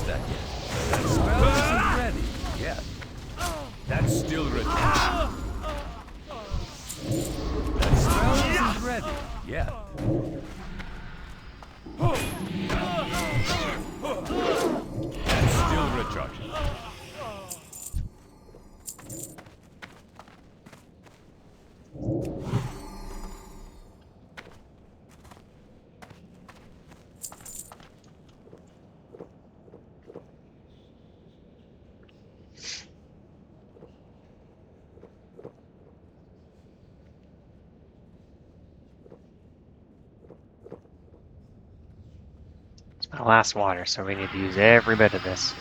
that yet. That spell isn't ready yet. That's still retarded. That spell isn't ready yet. That's still recharging. It's my last water, so we need to use every bit of this.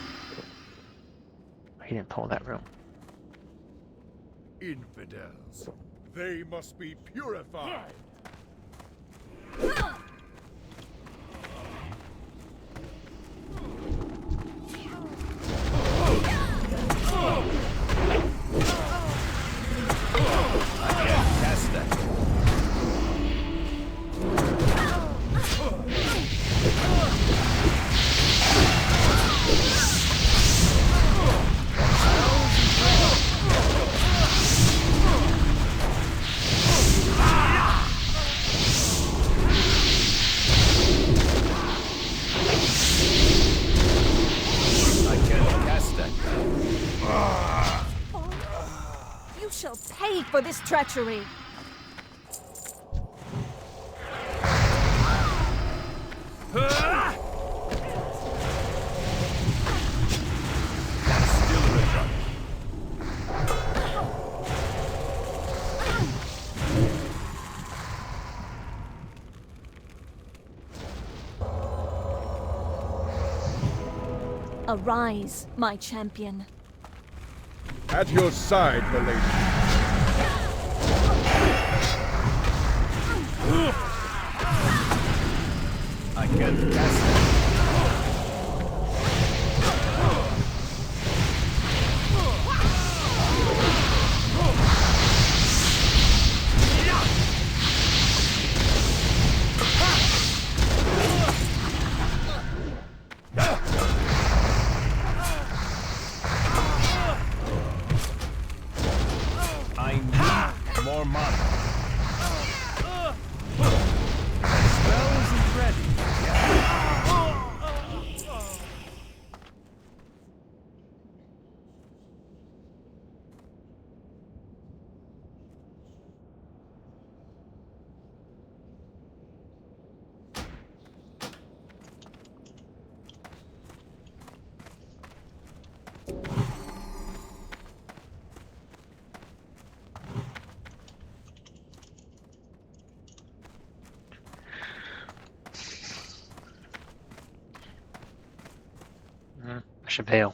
He didn't pull that room. Infidels. They must be purified. I can't cast that. You shall pay for this treachery. That's still recharging. Arise, my champion. At your side, milady. I can't cast that. I need more mana. That spell isn't ready yet. I should bail.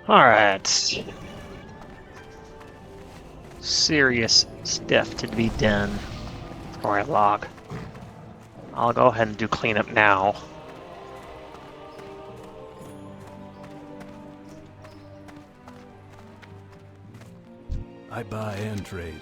Alright. Serious stuff to be done before I log. I'll go ahead and do cleanup now. I buy and trade.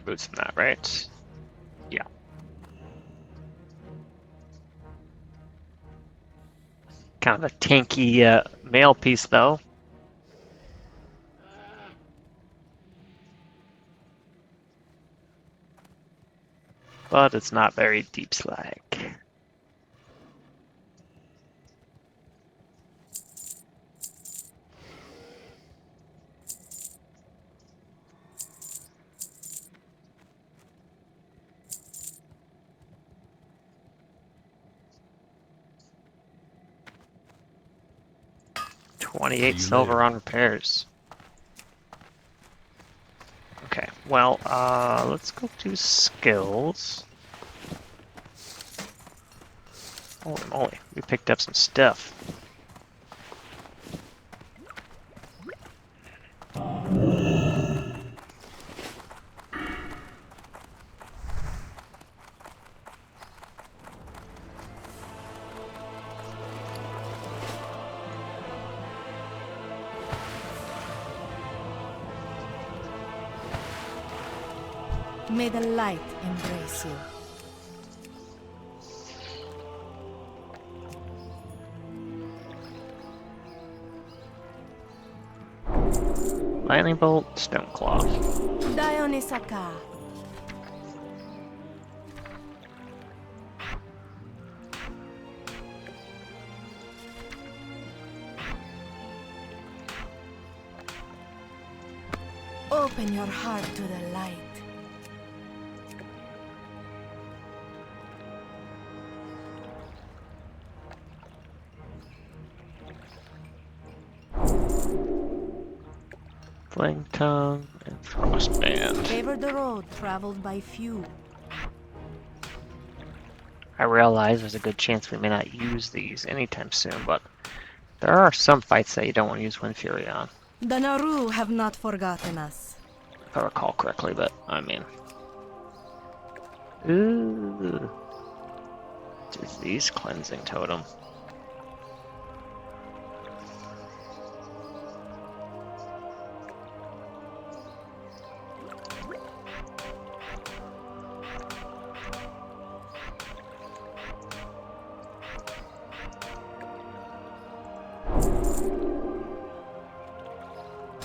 boots than that, right? Yeah. Kind of a tanky mail piece, though. But it's not very deep slag. See 28 you silver later. on repairs. Okay, well, let's go to skills. Holy moly, we picked up some stuff. May the light embrace you. Lightning bolt, stone cloth. Dionysaka. Open your heart to the light. Fling tongue and frostband. Favor the road traveled by few. I realize there's a good chance we may not use these anytime soon, but there are some fights that you don't want to use Wind Fury on, The Naru have not forgotten us. if I recall correctly, but I mean. Ooh. Disease cleansing totem.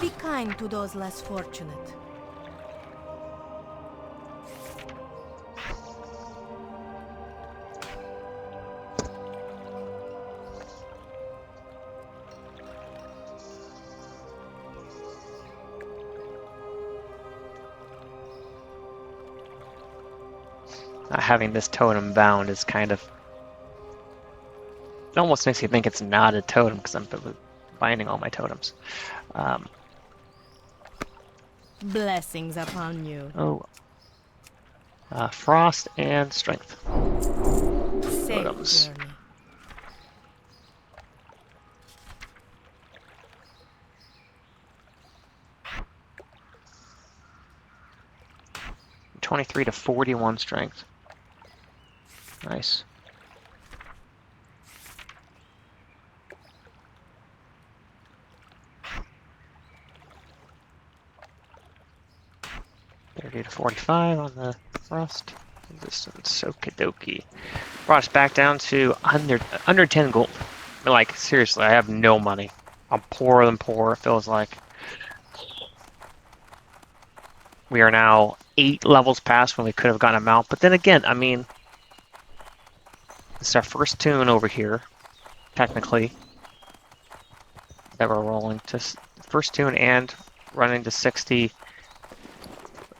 Be kind to those less fortunate. Having this totem bound is kind of... It almost makes you think it's not a totem because I'm binding all my totems. Blessings upon you. Oh. Frost and strength. Safe Totems. journey. From 23 to 41 strength. Nice. To 45 on the frost resistance. Okidoki. Brought us back down to under 10 gold. Like, seriously, I have no money. I'm poorer than poor, it feels like. We are now 8 levels past when we could have gotten a mount. But then again, I mean, it's our first tune over here, technically, that we're rolling to first tune and running to 60.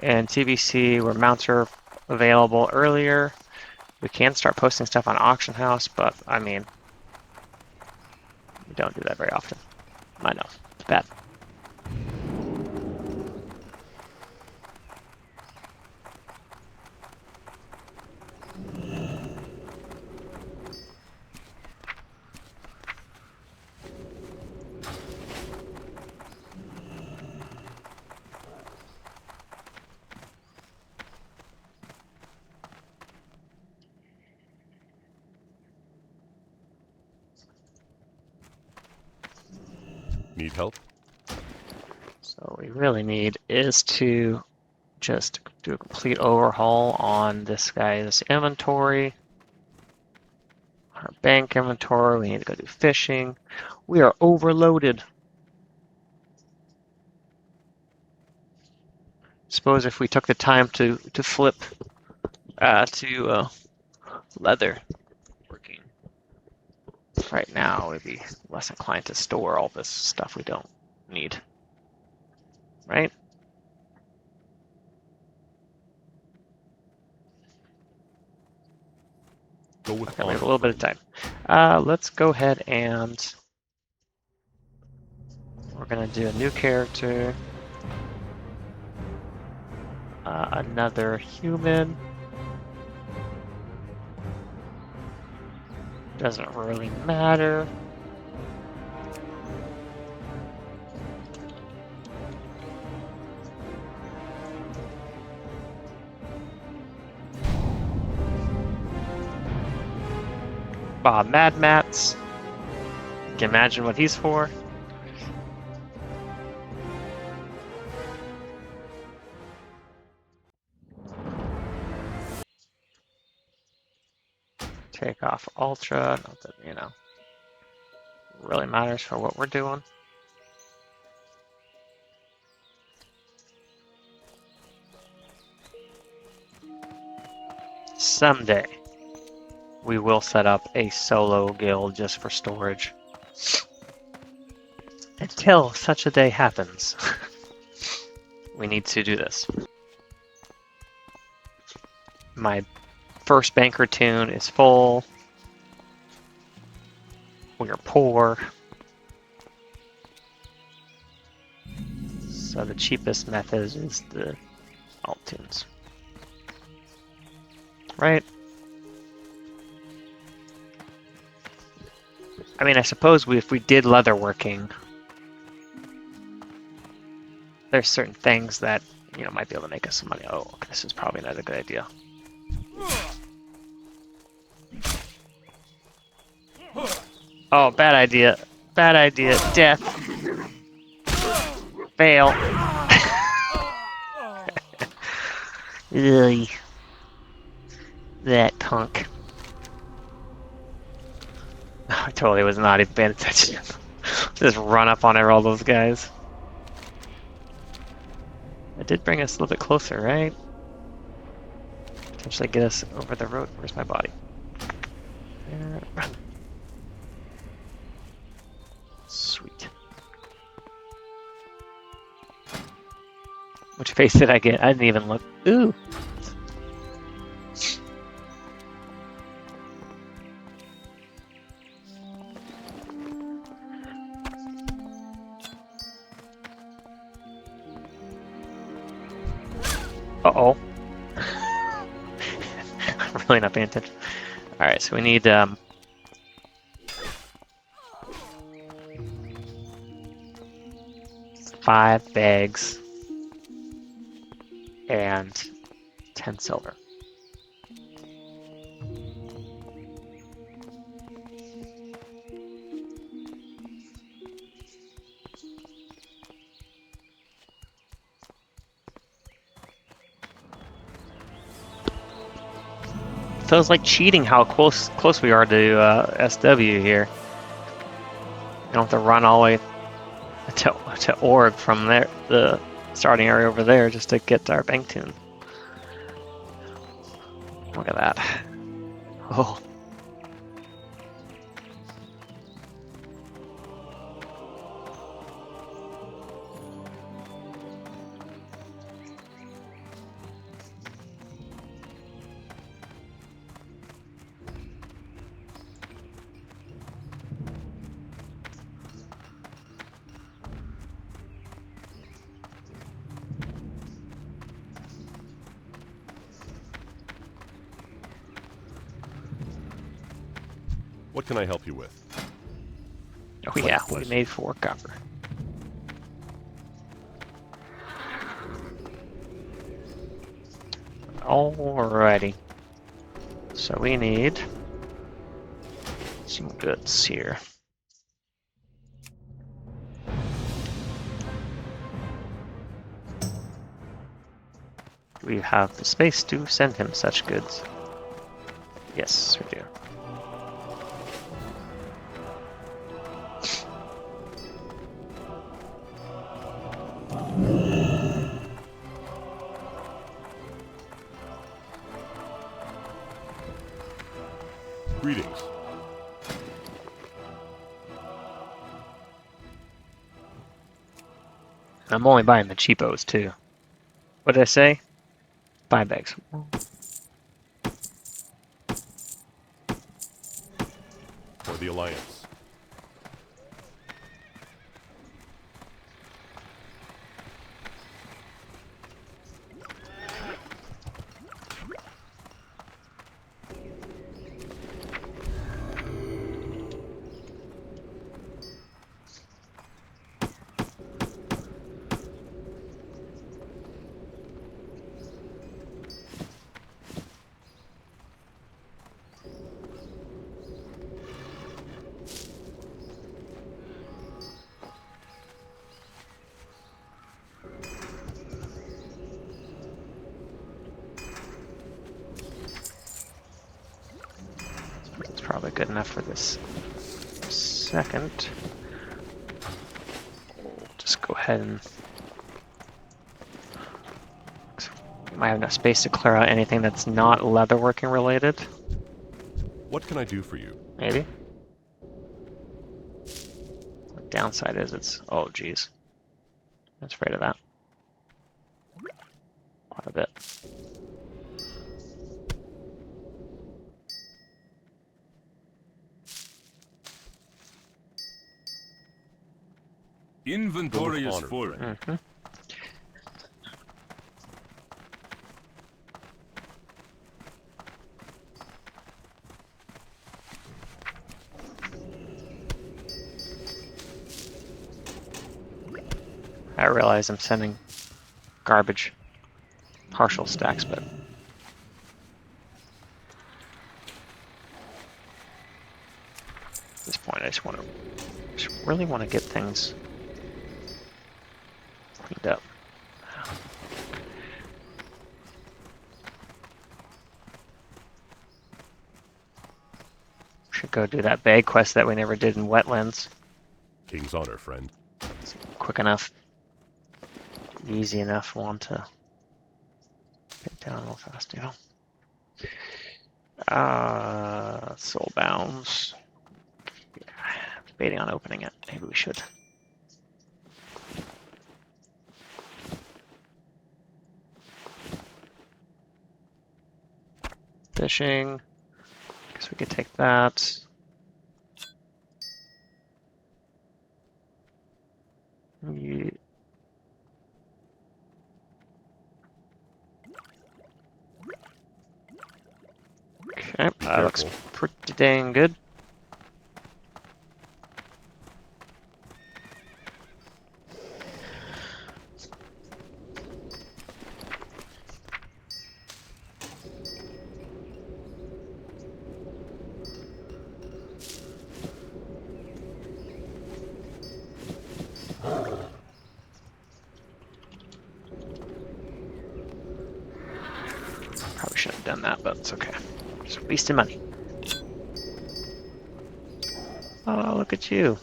And TBC, where mounts are available earlier. We can start posting stuff on Auction House, but I mean, we don't do that very often. I know, it's bad. Need help? So what we really need is to just do a complete overhaul on this guy's inventory. Our bank inventory, we need to go do fishing. We are overloaded. Suppose if we took the time to flip to leather working right now, we'd be less inclined to store all this stuff we don't need, right? Go with Okay, we have a honor, little bit of friend. time. Let's go ahead and we're gonna do a new character. Another human. Doesn't really matter. Mad Mats. You can imagine what he's for. Take off Ultra. Not that, you know, really matters for what we're doing. Someday, we will set up a solo guild just for storage. Until such a day happens, we need to do this. My first banker tune is full. We are poor. So the cheapest method is the alt tunes. Right? I mean, I suppose if we did leatherworking, there's certain things that, you know, might be able to make us some money. Oh, this is probably not a good idea. Oh, bad idea. Bad idea. Death. Fail. Ugh. That punk. I totally was not even paying attention. Just run up on all those guys. It did bring us a little bit closer, right? Potentially get us over the road. Where's my body? There. Run. Sweet. Which face did I get? I didn't even look. Ooh. Uh-oh. I'm really not paying attention. Alright, so we need 5 bags and 10 silver. Feels like cheating how close we are to SW here. You don't have to run all the way to Org from there, the starting area over there, just to get to our bank tune. Look at that. Oh. What can I help you with? Oh yeah, we made 4 copper. Alrighty. So we need some goods here. we have the space to send him such goods? Yes, we do. Greetings. I'm only buying the cheapos too. What did I say? 5 bags. For the Alliance. That's probably good enough for this second. We'll just go ahead and might have enough space to clear out anything that's not leatherworking related. What can I do for you? Maybe. The downside is it's, oh geez. I'm afraid of that. Quite a bit. Inventory Go with is honor, full. friend. Mm-hmm. I realize I'm sending garbage partial stacks, but at this point I just really want to get things cleaned up. Should go do that bag quest that we never did in Wetlands. King's honor, friend. It's quick enough, easy enough one to get down real fast, you know. Soul Bounds. Yeah, debating on opening it. Maybe we should. Fishing. Guess we could take that. Yeah. Okay, that looks careful. pretty dang good. Probably shouldn't have done that, but it's okay. Just wasting money. Oh, look at you.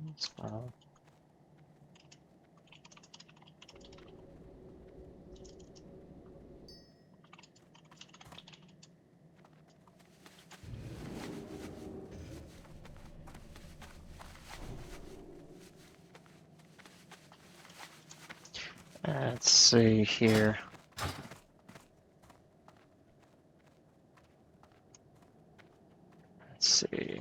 That's fine. Let's see here. Let's see.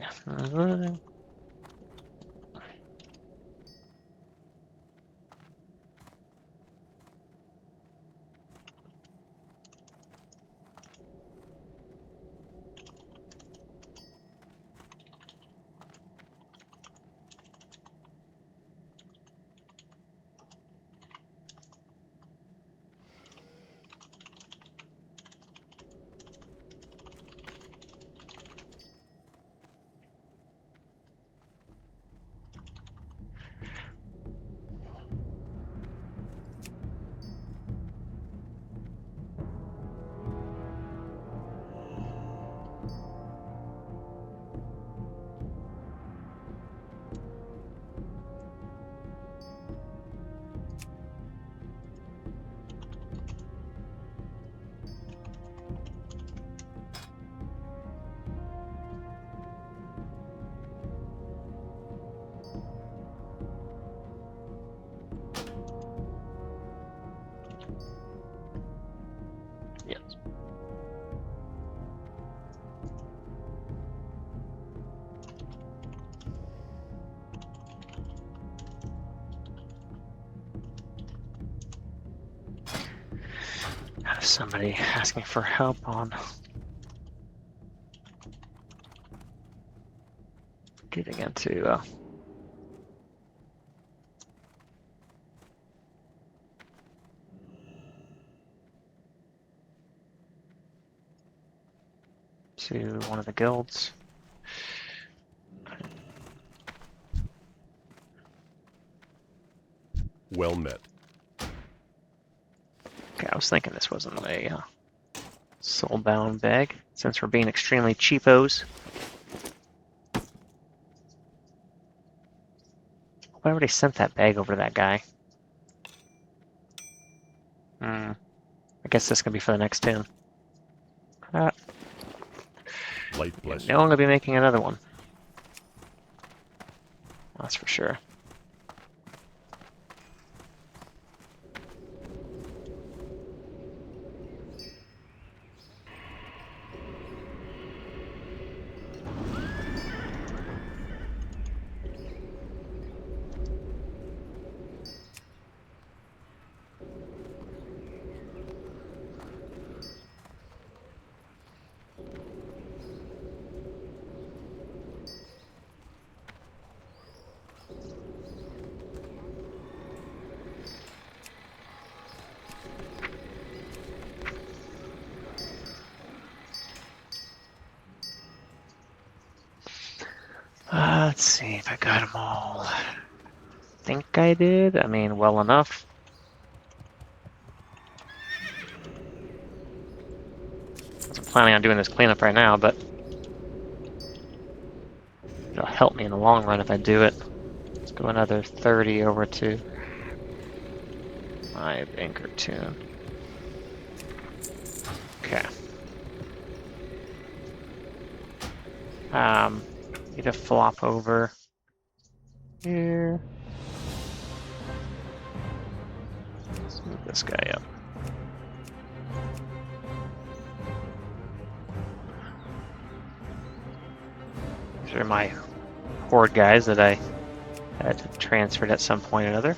somebody asking for help on getting into to one of the guilds. Well met. Okay, I was thinking this wasn't a soul-bound bag, since we're being extremely cheapos. I already sent that bag over to that guy. I guess this can be for the next tune. Light I bless know you. I'm gonna be making another one. That's for sure. Let's see if I got them all. I think I did. I mean, well enough. I wasn't planning on doing this cleanup right now, but it'll help me in the long run if I do it. Let's go another 30 over to my anchor tune. Okay. Need to flop over here. Let's move this guy up. These are my horde guys that I had transferred at some point or another.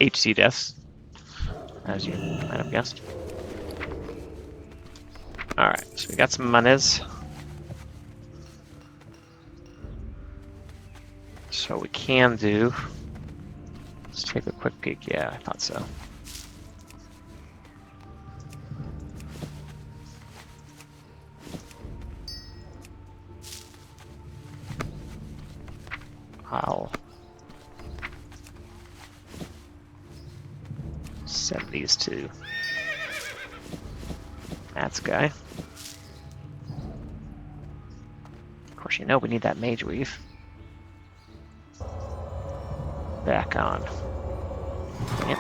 HC deaths, as you might have guessed. Alright, so we got some monies. So we can do... Let's take a quick peek. Yeah, I thought so. I'll send these to Matt's guy. Of course, you know we need that mage weave back on. Yep.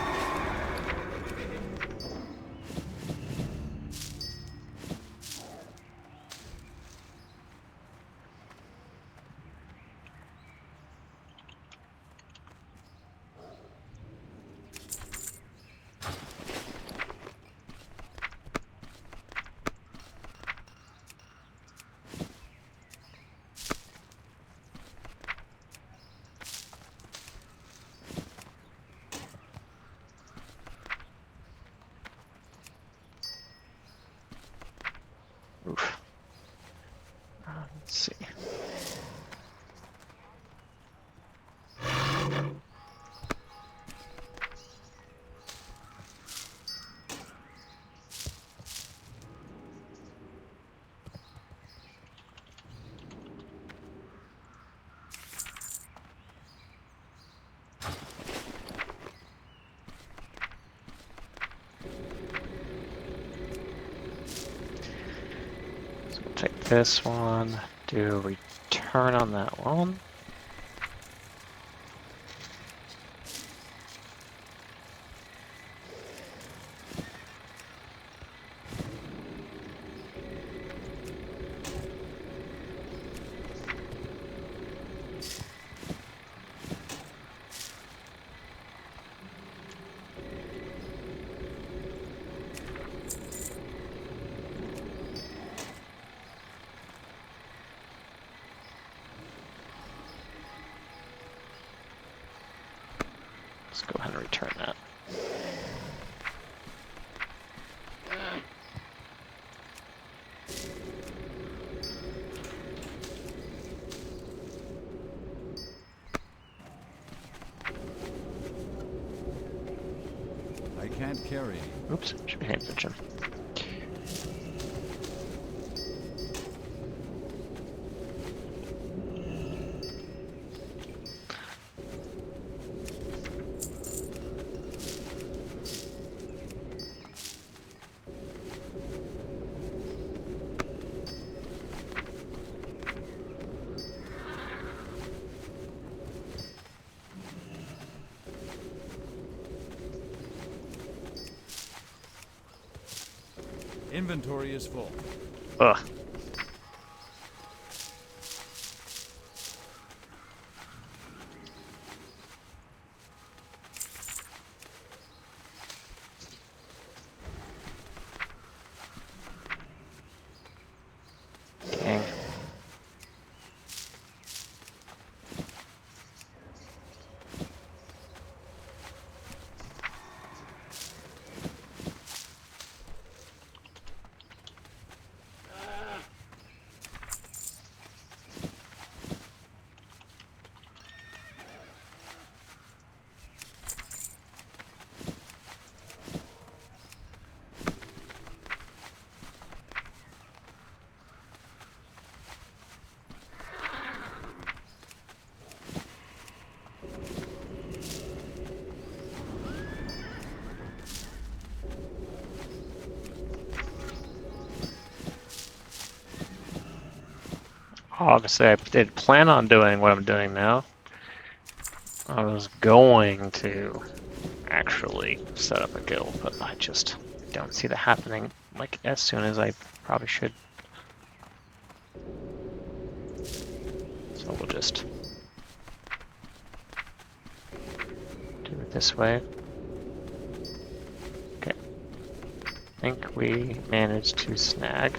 Oof. Let's see. So we'll take this one, do a return on that one. Let's go ahead and return that. I can't carry. Oops, should be paying attention. Inventory is full. Ugh. Dang. Obviously, I did plan on doing what I'm doing now. I was going to actually set up a guild, but I just don't see that happening like as soon as I probably should. So we'll just do it this way. Okay. I think we managed to snag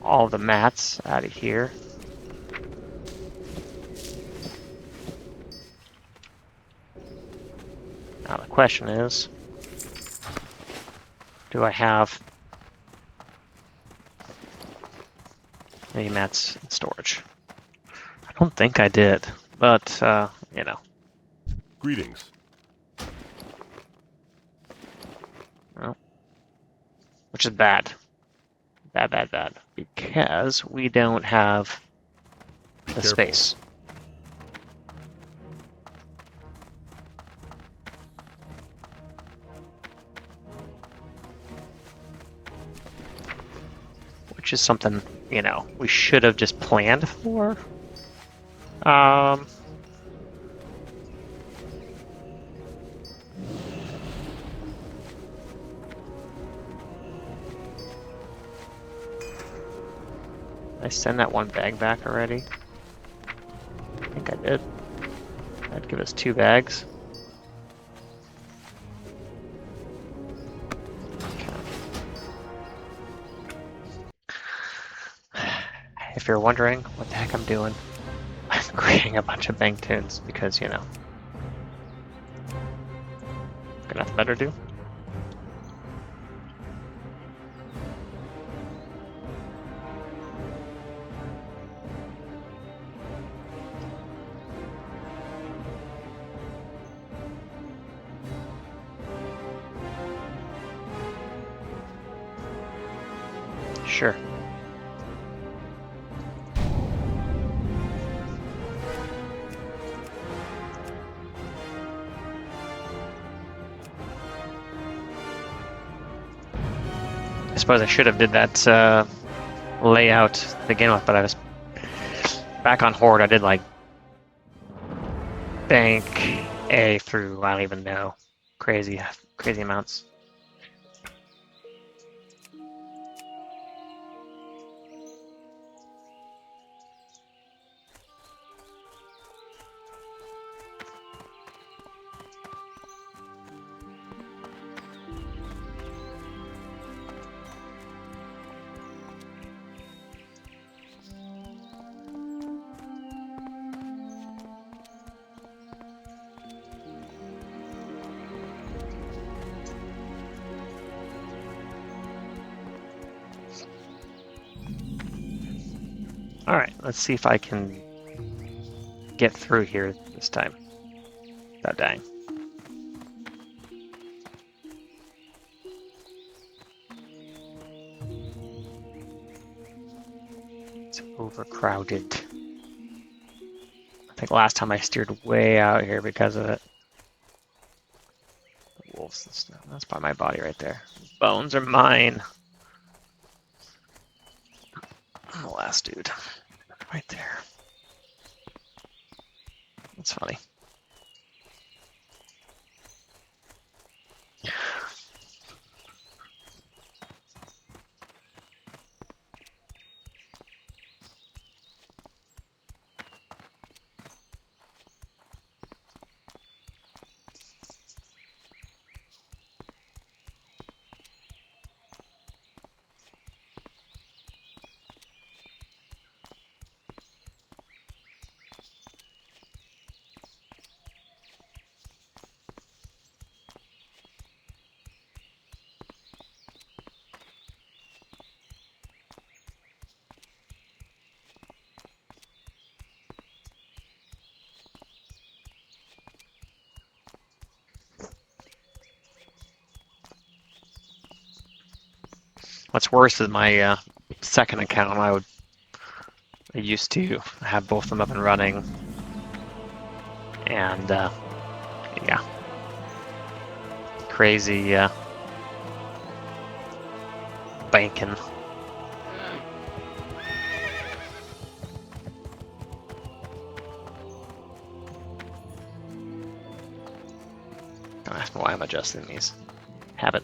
all the mats out of here. Now the question is, do I have any mats in storage? I don't think I did, but you know, Greetings. well, which is bad. Bad. Because we don't have the Careful. space. Which is something, you know, we should have just planned for. Did I send that one bag back already? I think I did. That'd give us 2 bags. If you're wondering what the heck I'm doing, I'm creating a bunch of bang tunes because, you know, got nothing better to do. Sure. I suppose I should have did that layout to begin with, but I was back on Horde. I did like bank A through I don't even know, crazy amounts. Alright, let's see if I can get through here this time without dying. It's overcrowded. I think last time I steered way out here because of it. The wolves and stuff. That's by my body right there. Bones are mine. The last dude. Right there. That's funny. What's worse is my second account. I used to have both of them up and running, and yeah, crazy banking. Don't ask me why I'm adjusting these. Habit.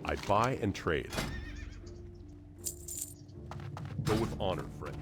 I buy and trade. Go with honor, friend.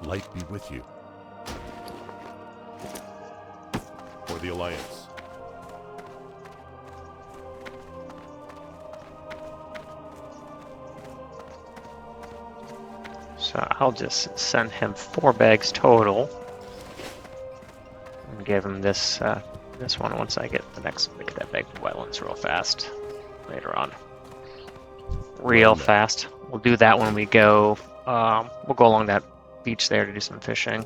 Light be with you. For the Alliance. So I'll just send him 4 bags total, and give him this this one once I get the next that bag of wetlands real fast later on. Real fast. We'll do that when we go. We'll go along that beach there to do some fishing,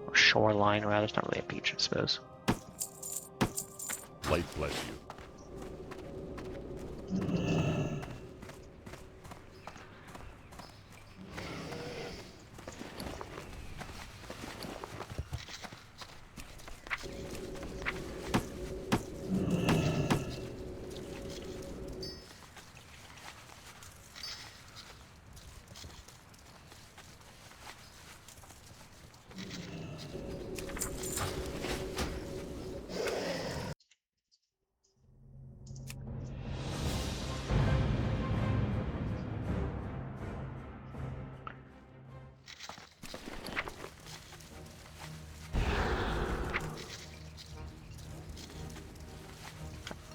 or shoreline rather. It's not really a beach, I suppose. Light bless you.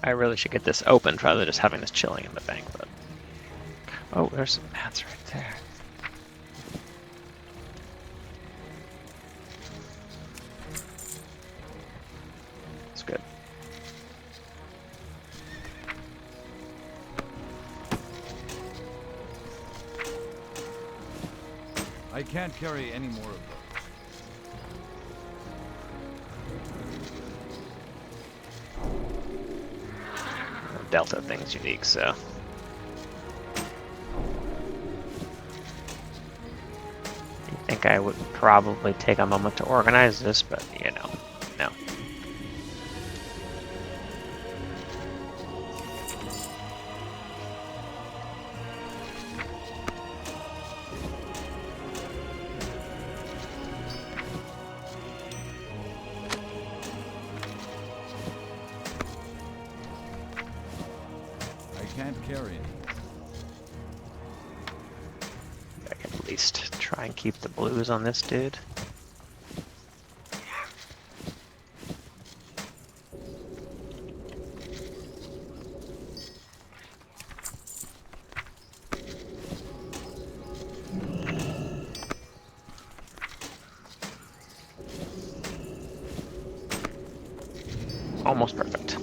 I really should get this opened rather than just having this chilling in the bank, but... Oh, there's some mats right there. That's good. I I can't carry any more of those. Delta thing's unique, so. I think I would probably take a moment to organize this, but you know, no. I can't carry it. I can at least try and keep the blues on this dude. Almost perfect.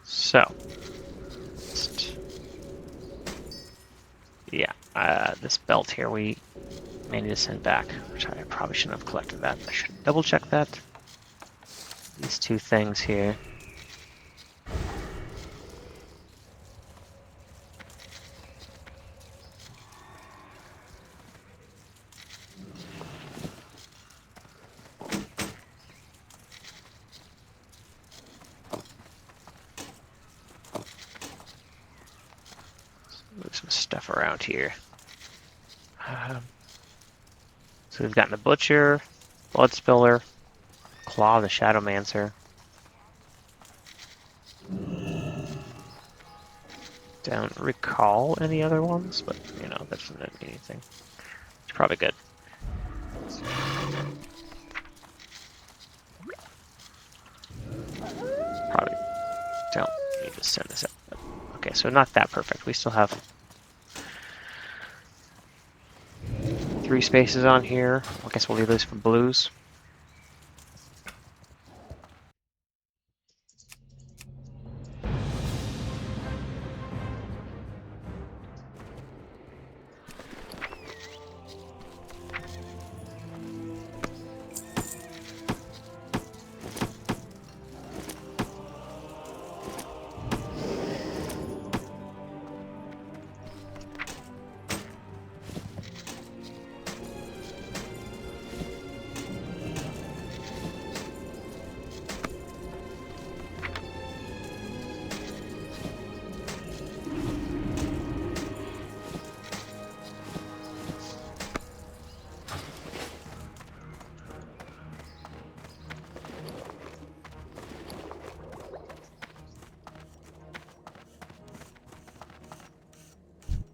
So, yeah, this belt here we may need to send back, which I probably shouldn't have collected that. I should double check that. These two things here. Move some stuff around here. So we've gotten the Butcher, Blood Spiller, Claw the Shadowmancer. Don't recall any other ones, but you know, that doesn't mean anything. It's probably good. Probably don't need to send this out. Okay, so not that perfect. We still have 3 spaces on here. I guess we'll leave those for blues.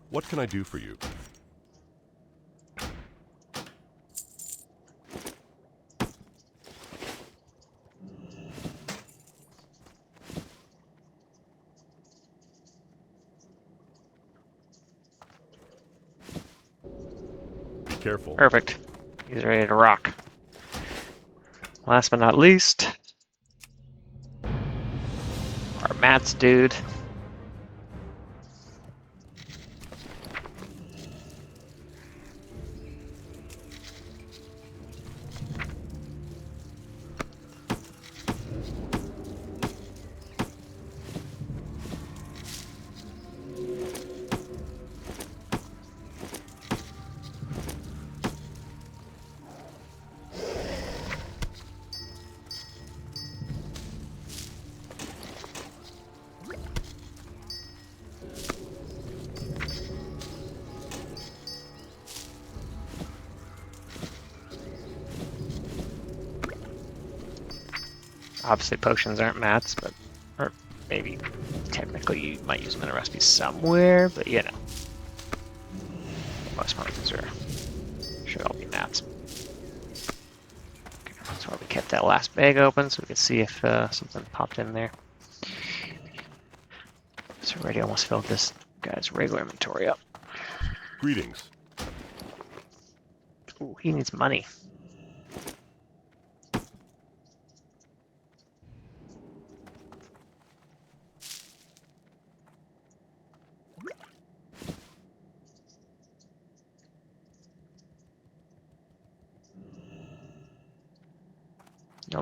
What can I do for you? Be careful. Perfect. He's ready to rock. Last but not least, our mats dude. Obviously potions aren't mats, but, or maybe technically you might use them in a recipe somewhere, but you know. Most potions should all be mats. Okay, that's why we kept that last bag open so we could see if something popped in there. So already almost filled this guy's regular inventory up. Greetings. Ooh, he needs money.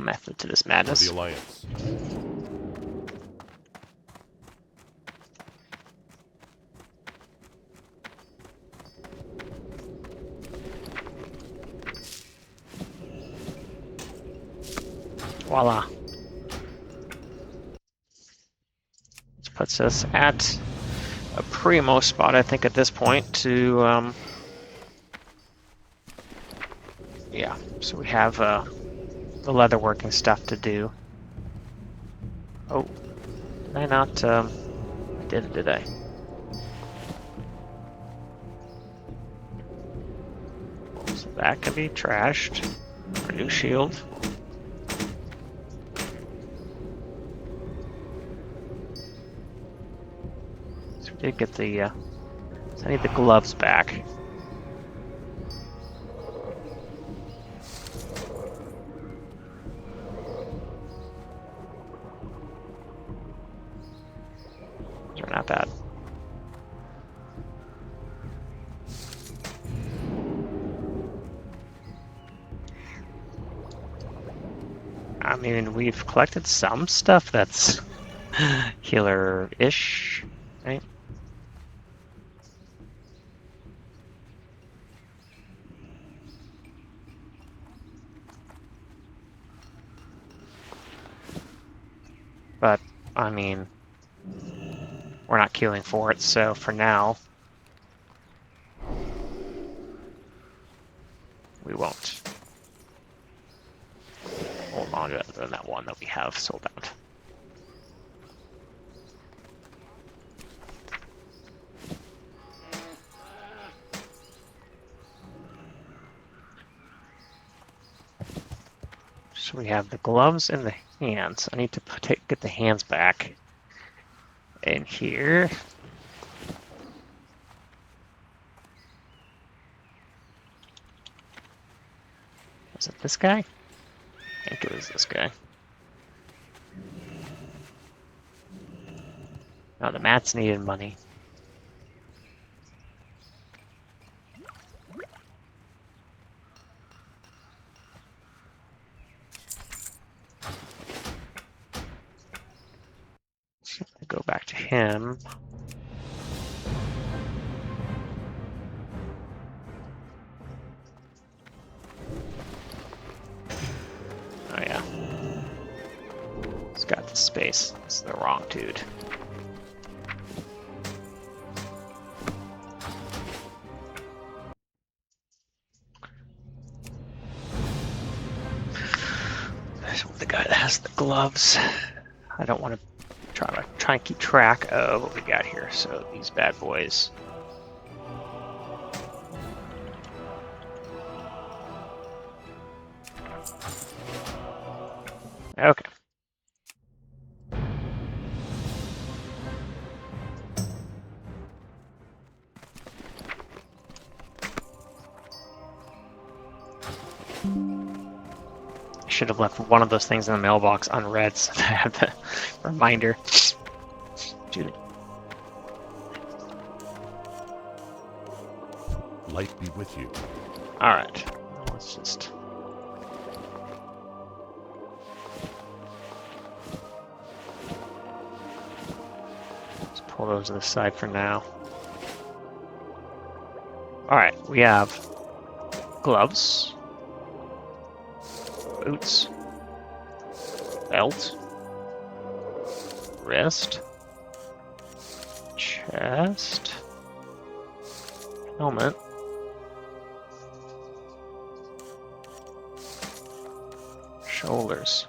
method to this For madness. the Alliance. Voila. This puts us at a primo spot, I think, at this point to, yeah, so we have the leatherworking stuff to do. Oh, did I not, I didn't, did I? So that can be trashed. Our new shield. So we did get the, so I need the gloves back. They're not bad. I mean, we've collected some stuff that's healer-ish, right? But, I mean, we're not queuing for it, so for now, we won't. Hold on to that one that we have sold out. So we have the gloves and the hands. I need to get the hands back in here. Was it this guy? I think it was this guy. No, the mats needed money. So go back to him. Oh yeah. He's got the space. It's the wrong dude. I just want the guy that has the gloves. I don't want to try and keep track of what we got here. So these bad boys. Okay. I should have left one of those things in the mailbox unread so that I have the reminder. Dude. Light be with you. Alright. Let's just... Let's pull those to the side for now. Alright, we have gloves. Boots, belt, wrist, chest, helmet, shoulders.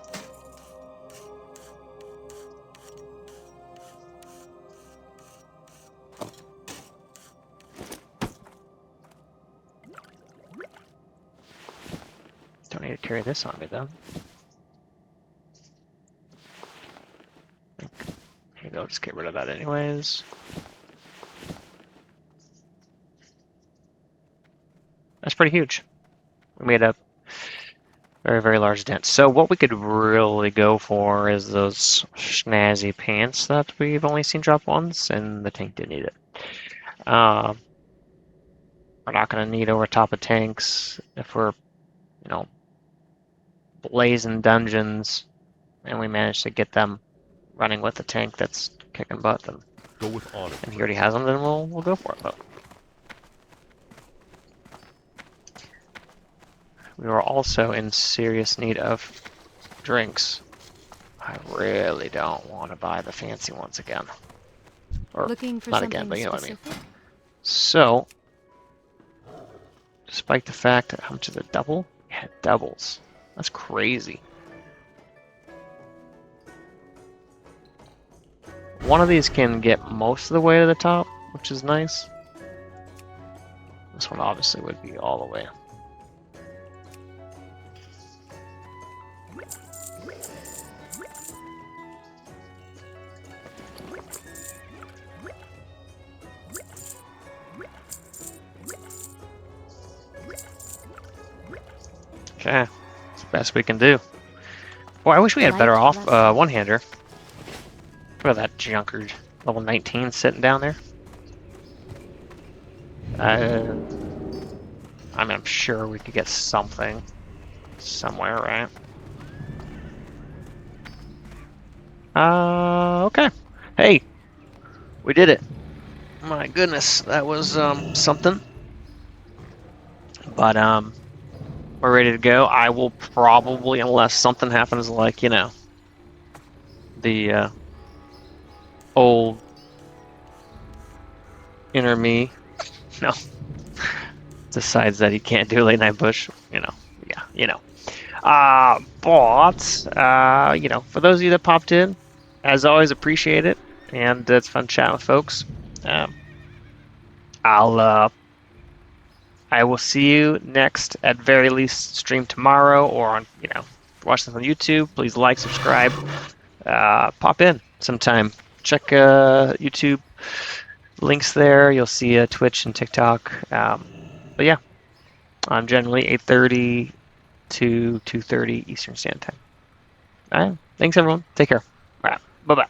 Don't need to carry this on me though. Here you go, just get rid of that anyways. That's pretty huge. We made a very, very large dent. So what we could really go for is those snazzy pants that we've only seen drop once, and the tank didn't need it. We're not going to need over top of tanks if we're, you know, blazing dungeons, and we managed to get them running with a tank that's kicking butt, then, Go with honor. and he already has them, then we'll go for it. But we were also in serious need of drinks. I really don't want to buy the fancy ones again. Or Looking for not something again, but you know what I mean. specific? So, despite the fact that how much is it, double? Yeah, it doubles. That's crazy. One of these can get most of the way to the top, which is nice. This one obviously would be all the way. Okay, it's the best we can do. Boy, I wish we had better off one-hander. Look at that junker, level 19 sitting down there. I mean, I'm sure we could get something somewhere, right? Okay. Hey, we did it. My goodness, that was something. But we're ready to go. I will probably, unless something happens, like the old inner me, no, decides that he can't do late night bush. Yeah. But for those of you that popped in, as always, appreciate it, and it's fun chatting with folks. I will see you next, at very least, stream tomorrow, or on watch this on YouTube. Please like, subscribe, pop in sometime. Check YouTube links there. You'll see Twitch and TikTok. But yeah, I'm generally 8:30 to 2:30 Eastern Standard Time. All right. Thanks, everyone. Take care. All right. Bye-bye.